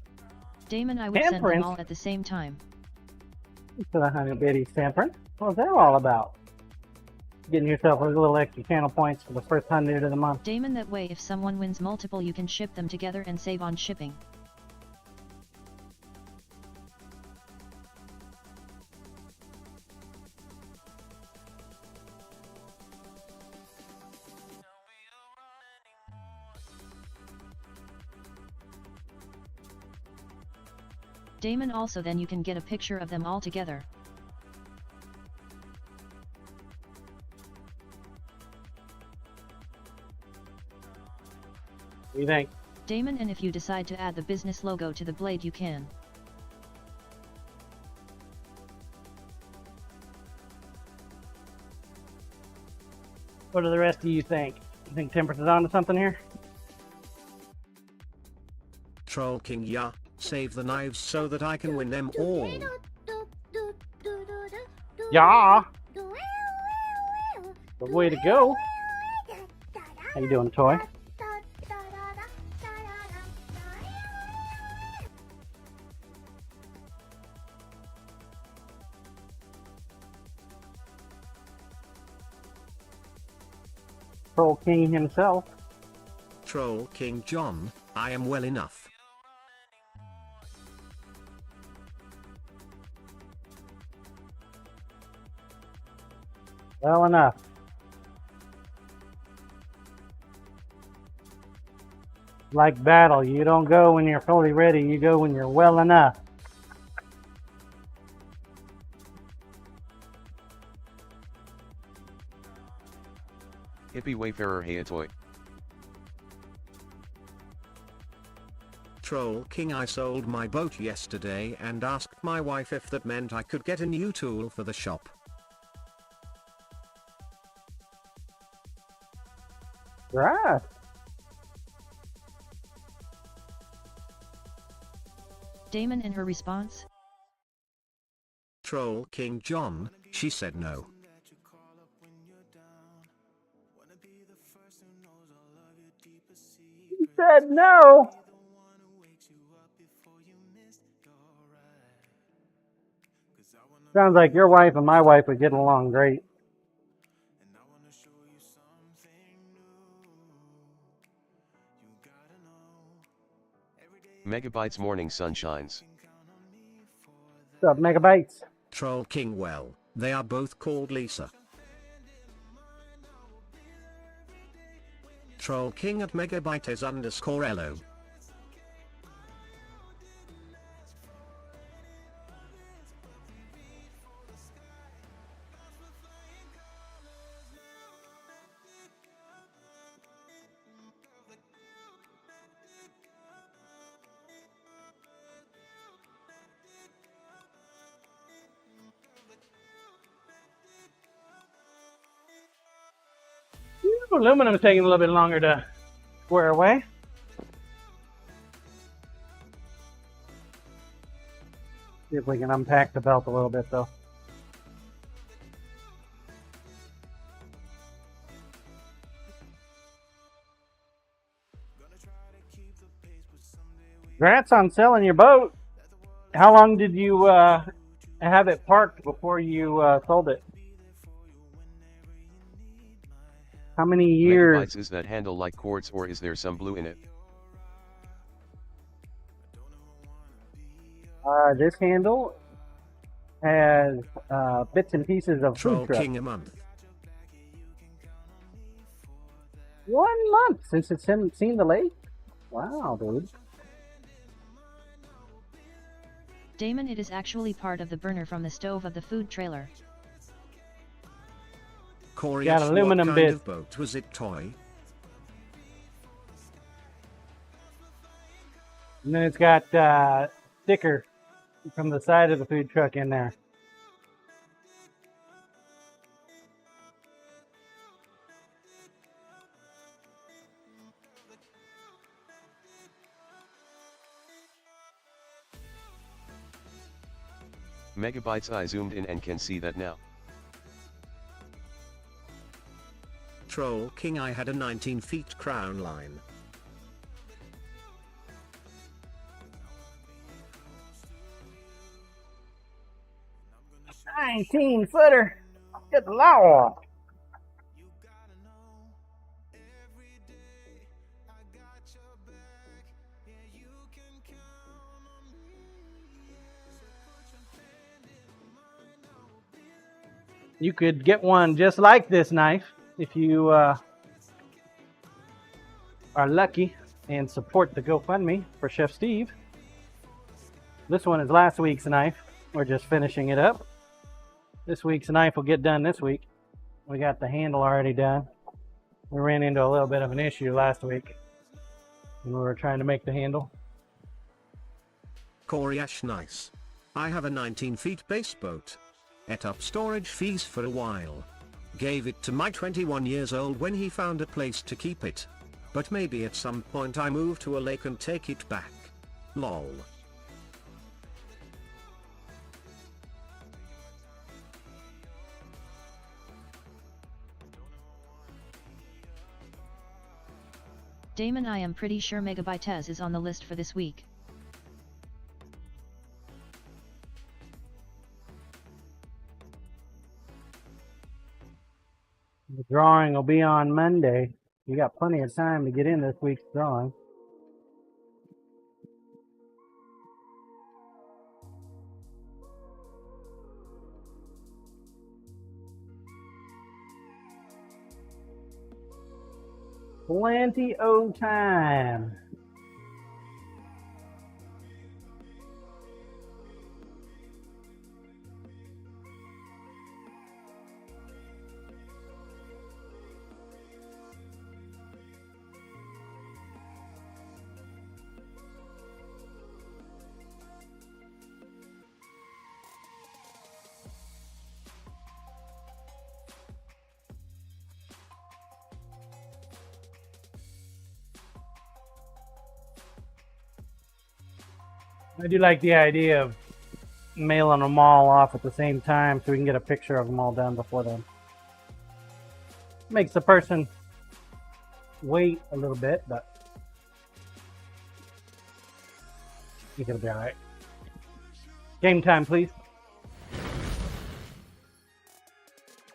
Damon, I would send them Temperance? all at the same time. To the Honey Bitty Temperance. What was that all about? Getting yourself a little extra channel points for the first 100 of the month. Damon, that way if someone wins multiple you can ship them together and save on shipping. Damon, also then you can get a picture of them all together. What do you think? Damon, and if you decide to add the business logo to the blade you can. What do the rest of you think? You think Temperance is onto something here? Troll King, yeah. Save the knives so that I can win them all. Yeah. The way to go. How you doing, Toy? Troll King himself. Troll King John, I am well enough. Well enough. Like battle, you don't go when you're fully ready, you go when you're well enough. Hippie Wayfarer, hey a toy. Troll King, I sold my boat yesterday and asked my wife if that meant I could get a new tool for the shop. Right. Damon in her response. Troll King John, she said no. He said no. Sounds like your wife and my wife would get along great. Megabytes morning sunshines. What's up, Megabytes? Troll King, well, they are both called Lisa. Troll King at megabytes underscore LO. Aluminum is taking a little bit longer to square away. See if we can unpack the belt a little bit though. Congrats on selling your boat. How long did you have it parked before you sold it? How many years? Megabytes, is that handle like quartz or is there some blue in it? This handle has bits and pieces of Troll food truck. King a month. 1 month since it's seen the lake? Wow, dude. Damon, it is actually part of the burner from the stove of the food trailer. Corey, Got aluminum what kind bits. of boat was it, toy? And then it's got sticker from the side of the food truck in there. Megabytes, I zoomed in and can see that now. Troll King, I had a 19 feet crown line. 19-footer. Good lord. You could get one just like this knife if you are lucky and support the GoFundMe for Chef Steve. This one is last week's knife. We're just finishing it up. This week's knife will get done this week. We got the handle already done. We ran into a little bit of an issue last week when we were trying to make the handle. Corey Ash, nice. I have a 19 feet base boat. Ate up storage fees for a while. Gave it to my 21 years old when he found a place to keep it. But maybe at some point I move to a lake and take it back. Lol. Damon, I am pretty sure Megabytes is on the list for this week. The drawing will be on Monday. You got plenty of time to get in this week's drawing. Plenty of time. I do like the idea of mailing them all off at the same time so we can get a picture of them all done before then. Makes the person wait a little bit, but I think it'll be alright. Game time, please.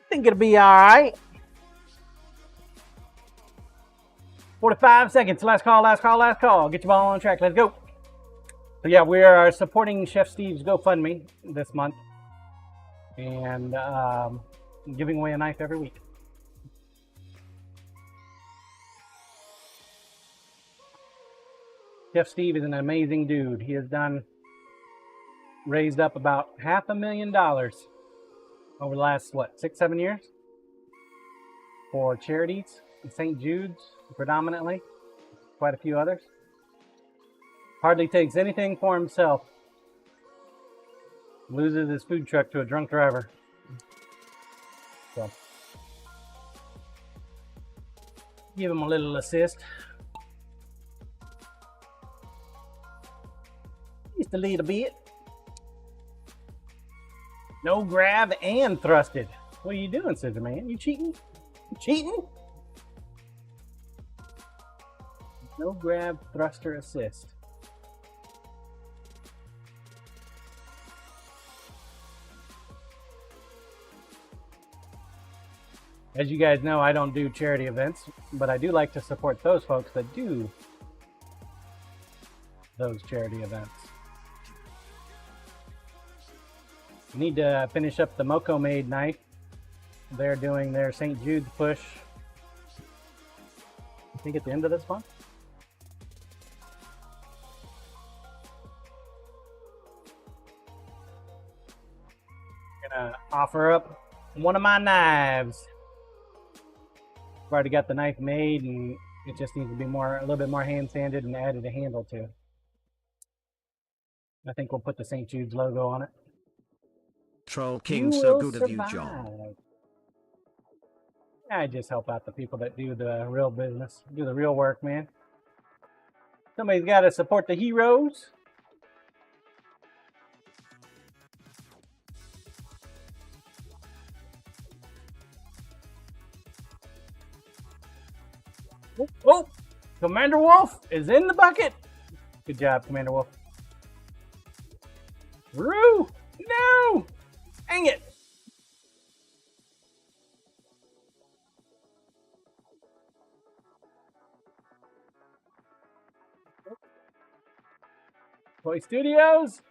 Think it'll be alright. 45 seconds. Last call, last call, last call. Get your ball on track. Let's go. So yeah, we are supporting Chef Steve's GoFundMe this month and giving away a knife every week. Chef Steve is an amazing dude. He has raised up about $500,000 over the last, 6-7 years for charities, St. Jude's predominantly, quite a few others. Hardly takes anything for himself. Loses his food truck to a drunk driver. So, give him a little assist. Just a little bit. No grab and thrusted. What are you doing, Scissor Man? You cheating? You cheating? No grab, thruster, assist. As you guys know, I don't do charity events, but I do like to support those folks that do those charity events. Need to finish up the Moco Made knife. They're doing their St. Jude's push, I think at the end of this month. Gonna offer up one of my knives. I've already got the knife made and it just needs to be a little bit more hand sanded and added a handle to. I think we'll put the St. Jude's logo on it. Troll King, so good of you, John. I just help out the people that do the real business, do the real work, man. Somebody's got to support the heroes. Oh, Commander Wolf is in the bucket. Good job, Commander Wolf. Roo! No! Dang it! Toy Studios.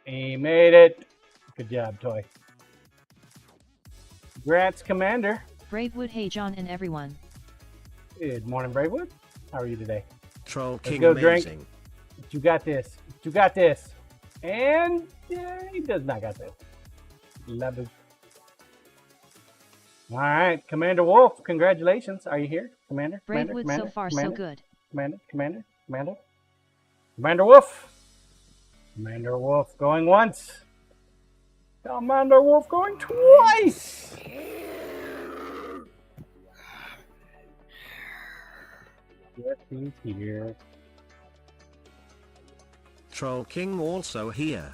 He made it. Good job, Toy. Congrats, Commander. Bravewood, hey John and everyone. Good morning, Bravewood. How are you today? Troll Let's King, go amazing. drink. You got this. You got this. And he does not got this. Love it. All right, Commander Wolf, congratulations. Are you here, Commander? Bravewood, so far so good. Commander Wolf. Commander Wolf going once. Commander Wolf going twice. Yes, he's here. Troll King also here.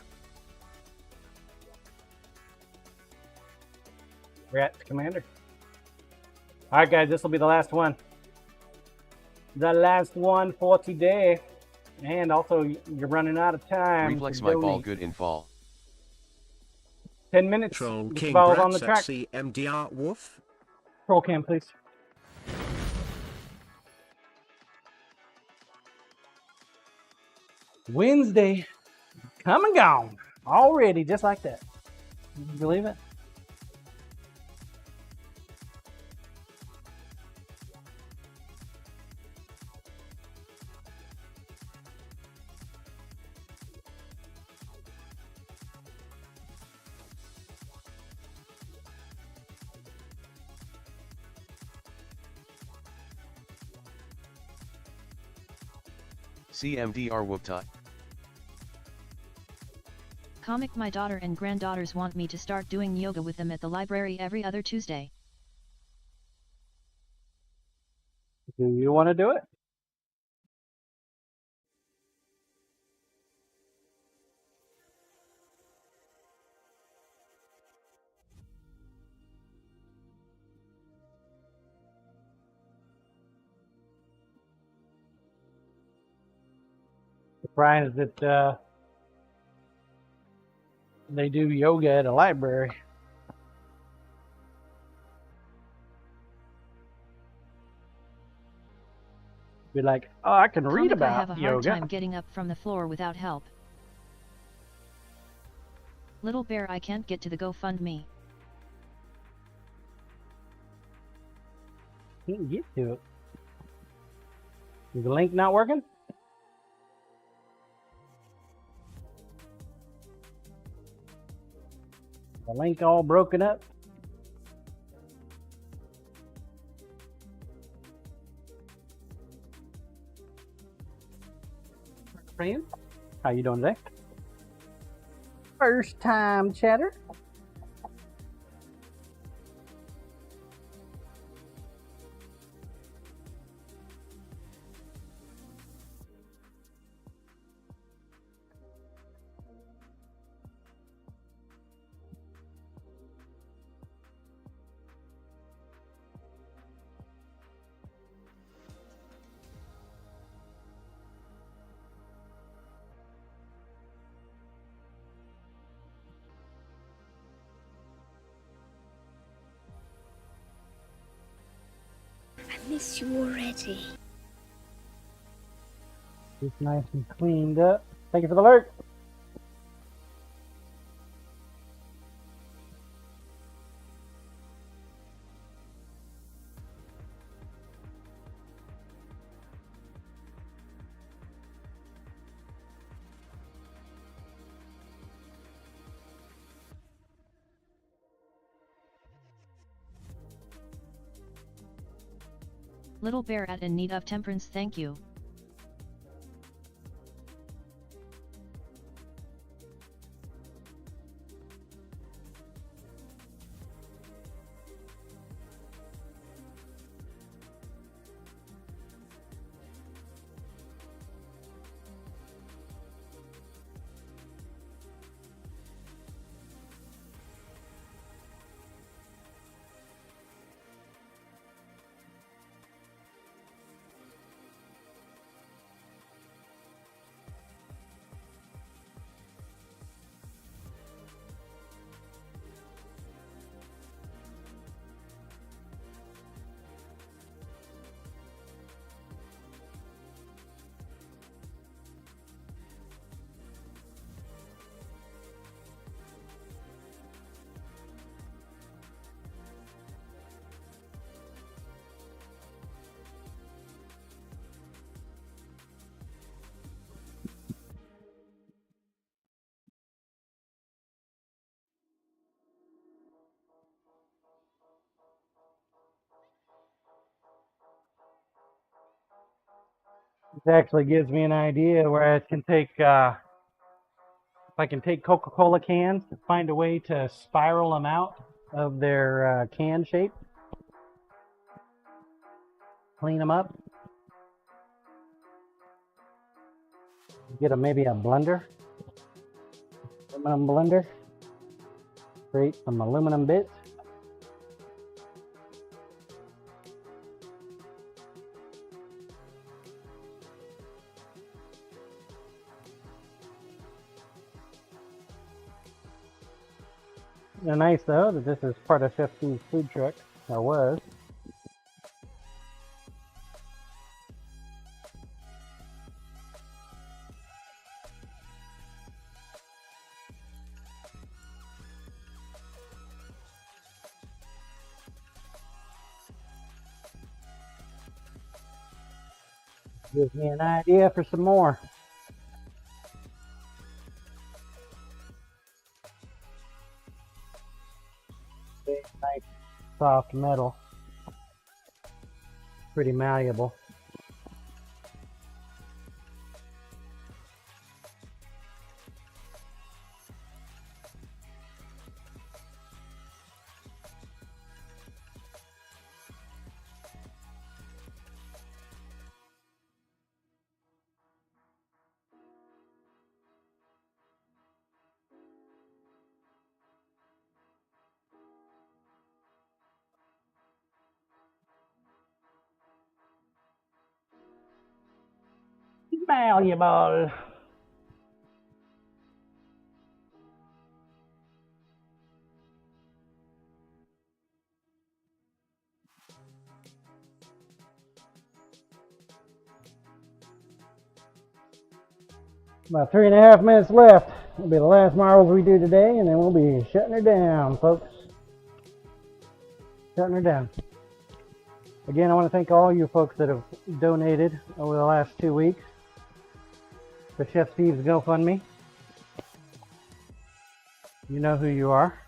Congrats, Commander. All right, guys, this will be the last one. The last one for today. And also, you're running out of time. Reflex my ball good in fall. 10 minutes. Troll Get King, the balls on the Brats track. CMDR Wolf. Roll cam, please. Wednesday, come and gone. Already, just like that. Can you believe it? CMDR Whooptot. Comic, my daughter and granddaughters want me to start doing yoga with them at the library every other Tuesday. Do you want to do it? Surprised that they do yoga at a library. Be like, oh, I can read Comic, I have about a hard yoga. time getting up from the floor without help. Little Bear, I can't get to the GoFundMe. Can't get to it. Is the link not working? The link all broken up? Friend, how you doing today? First time chatter. I miss you already. It's nice and cleaned up. Thank you for the alert. Little Bear at in need of temperance, thank you. This actually gives me an idea where I can take, if I can take Coca-Cola cans, find a way to spiral them out of their can shape, clean them up, get maybe a blender, aluminum blender, create some aluminum bits. They're nice though that this is part of Chef C's food truck, or was. Gives me an idea for some more. Big, nice, soft metal. Pretty malleable. Malleable. About 3.5 minutes left. It'll be the last marbles we do today, and then we'll be shutting her down, folks. Shutting her down. Again, I want to thank all you folks that have donated over the last 2 weeks for Chef Steve's GoFundMe. You know who you are.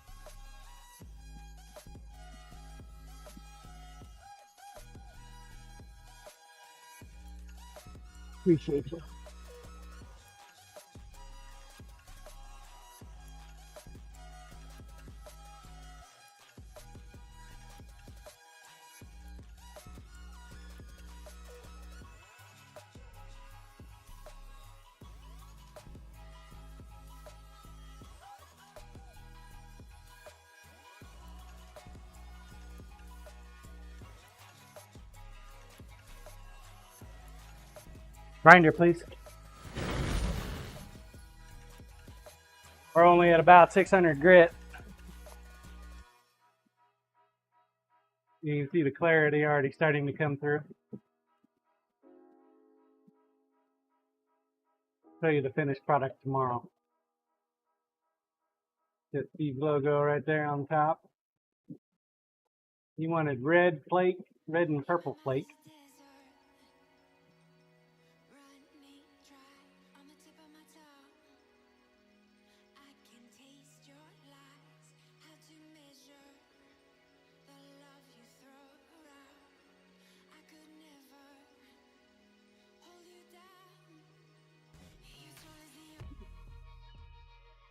Appreciate you. Grinder, please. We're only at about 600 grit. You can see the clarity already starting to come through. Show you the finished product tomorrow. The Steve logo right there on top. You wanted red flake, red and purple flake.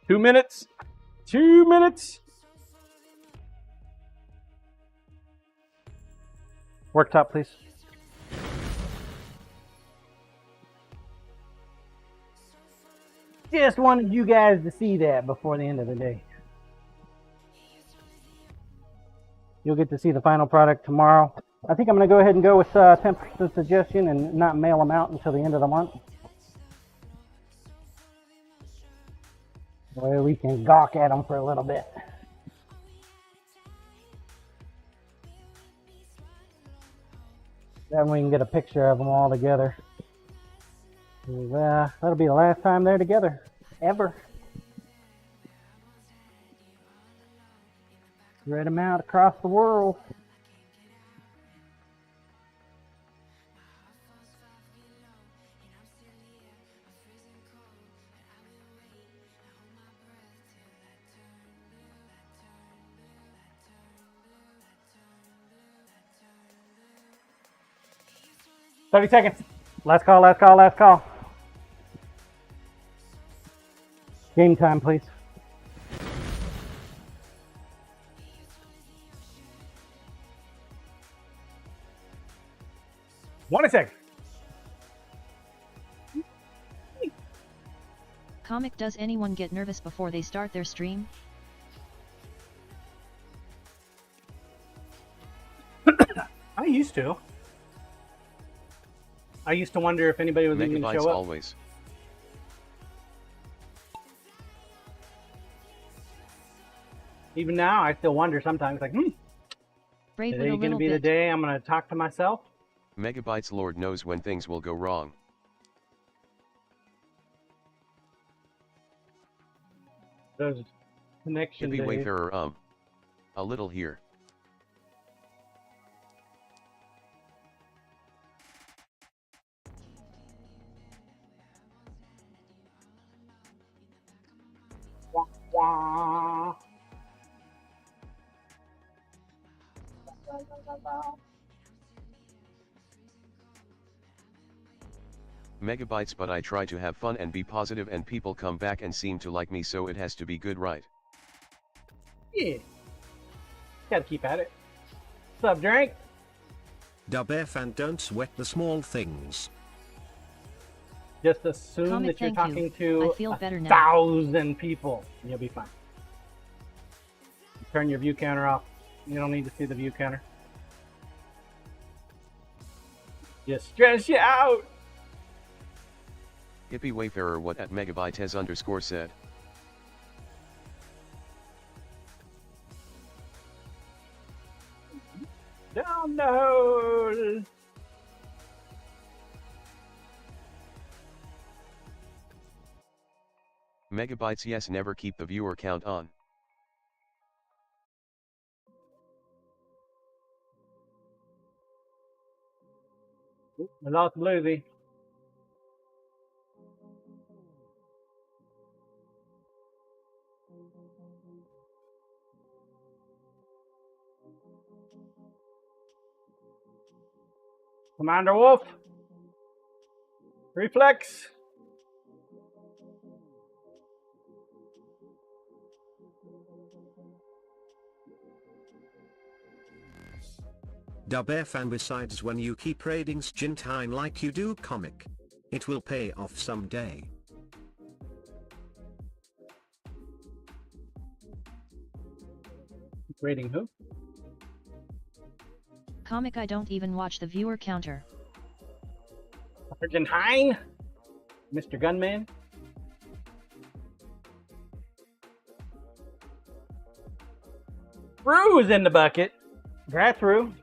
Two minutes. 2 minutes. Worktop, please. Just wanted you guys to see that before the end of the day. You'll get to see the final product tomorrow. I think I'm going to go ahead and go with 10% suggestion and not mail them out until the end of the month. That way we can gawk at them for a little bit. Then we can get a picture of them all together. That'll be the last time they're together, ever. Spread them out across the world. $30 seconds. Last call, last call, last call. Game time, please. One second. Comic, does anyone get nervous before they start their stream? I used to. I used to wonder if anybody was even going to show up. Always. Even now, I still wonder sometimes, like, Brave today going to be the day I'm going to talk to myself? Megabytes, Lord knows when things will go wrong. Those connection days. Wayfarer, a little here. Wah, wah. Megabytes, but I try to have fun and be positive, and people come back and seem to like me, so it has to be good, right? Yeah. Gotta keep at it. What's up, Drake? Dub F and don't sweat the small things. Just assume Comic, that you're thank talking you. to I feel better now. 1,000 people. You'll be fine. Turn your view counter off. You don't need to see the view counter. Just stress you out. Hippie Wayfarer, what at Megabyte has _ said. Down the hole. Megabytes yes, never keep the viewer count on. Oop, I lost Bluesy. Commander Wolf. Reflex. Dub F, and besides, when you keep raiding Shin time like you do comic, it will pay off someday. Rating who? Comic, I don't even watch the viewer counter. Argentine? Mr. Gunman? Rue is in the bucket. Congrats, Rue.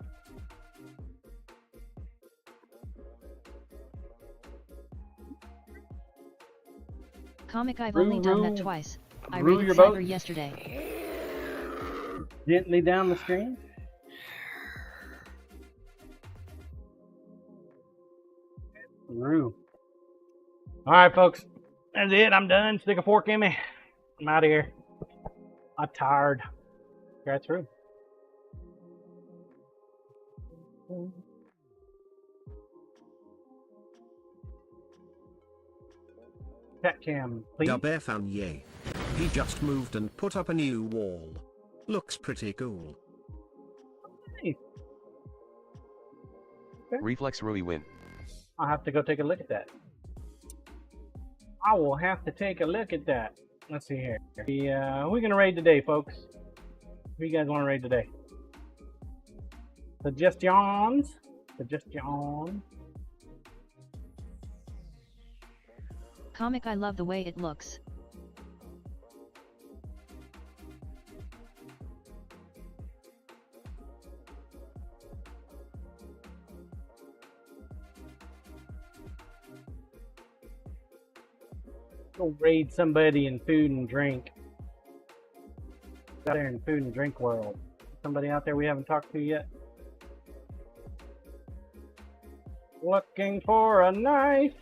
Comic, I've Rue, only done Rue. that twice. I Rue raided your Cyber boat. yesterday. Gently down the stream. Rue. Alright, folks. That's it. I'm done. Stick a fork in me. I'm out of here. I'm tired. Congrats, Rue. Chat cam, please. Dub F and yay. He just moved and put up a new wall. Looks pretty cool. Nice. Reflex Rui win. I'll have to go take a look at that. I will have to take a look at that. Let's see here. We're gonna raid today, folks. Who you guys want to raid today? Suggestions. Suggestions. Comic, I love the way it looks. Go raid somebody in food and drink. Out there in food and drink world. Somebody out there we haven't talked to yet. Looking for a knife.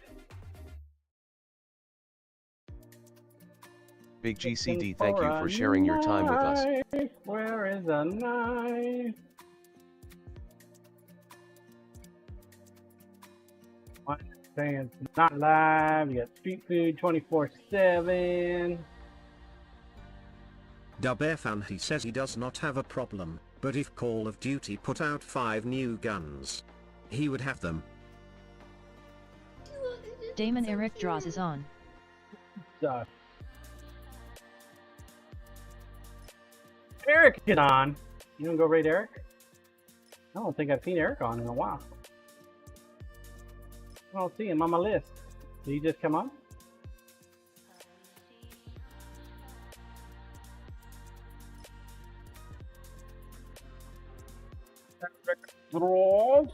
Big GCD, thank you for sharing your time with us. Knife. Where is a knife? Saying it's not live. You got street food 24/7. Dub F, and he says he does not have a problem, but if Call of Duty put out 5 new guns, he would have them. Damon Eric Draws is on. So, Eric is on. You wanna go raid Eric? I don't think I've seen Eric on in a while. I don't see him on my list. Did he just come on? Eric Draws.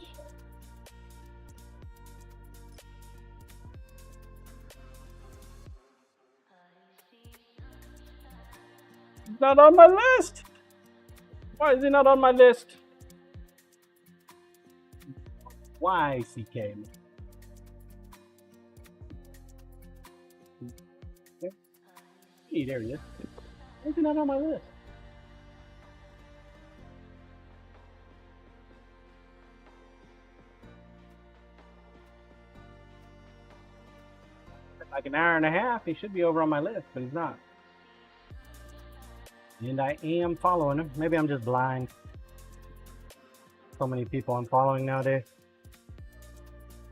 Not on my list. Why is he not on my list? Why, CK? Hey, there he is. Why is he not on my list? Like an hour and a half, he should be over on my list, but he's not. And I am following him. Maybe I'm just blind. So many people I'm following nowadays.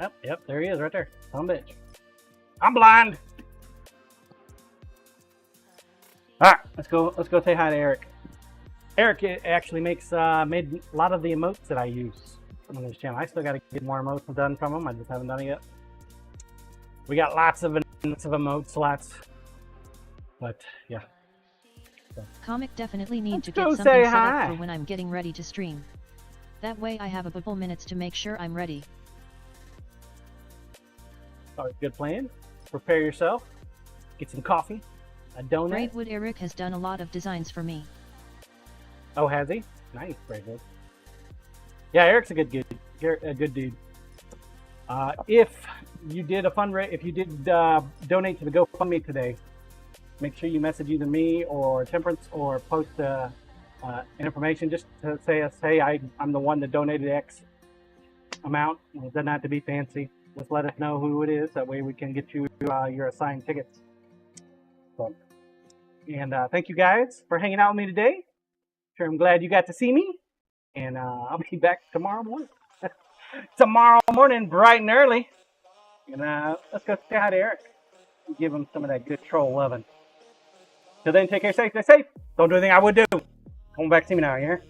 Yep, there he is right there. Some bitch. I'm blind. Alright, let's go say hi to Eric. Eric actually makes made a lot of the emotes that I use on this channel. I still gotta get more emotes done from him. I just haven't done it yet. We got lots of emotes, lots. But yeah. Comic, definitely need to Let's go get say something set hi. up for when I'm getting ready to stream. That way I have a couple minutes to make sure I'm ready. Always good plan. Prepare yourself. Get some coffee. a donut. Braidwood Eric has done a lot of designs for me. Oh, has he? Nice, Braidwood. Yeah, Eric's a good dude. If you did if you did donate to the GoFundMe today, make sure you message either me or Temperance or post information just to say hey, I'm the one that donated X amount. It doesn't have to be fancy. Just let us know who it is. That way we can get you your assigned tickets. So, and thank you guys for hanging out with me today. Sure, I'm glad you got to see me. And I'll be back tomorrow morning. Tomorrow morning, bright and early. And let's go say hi to Eric. Give him some of that good troll loving. Till then, take care, stay safe. Don't do anything I would do. Come back to me now, you hear?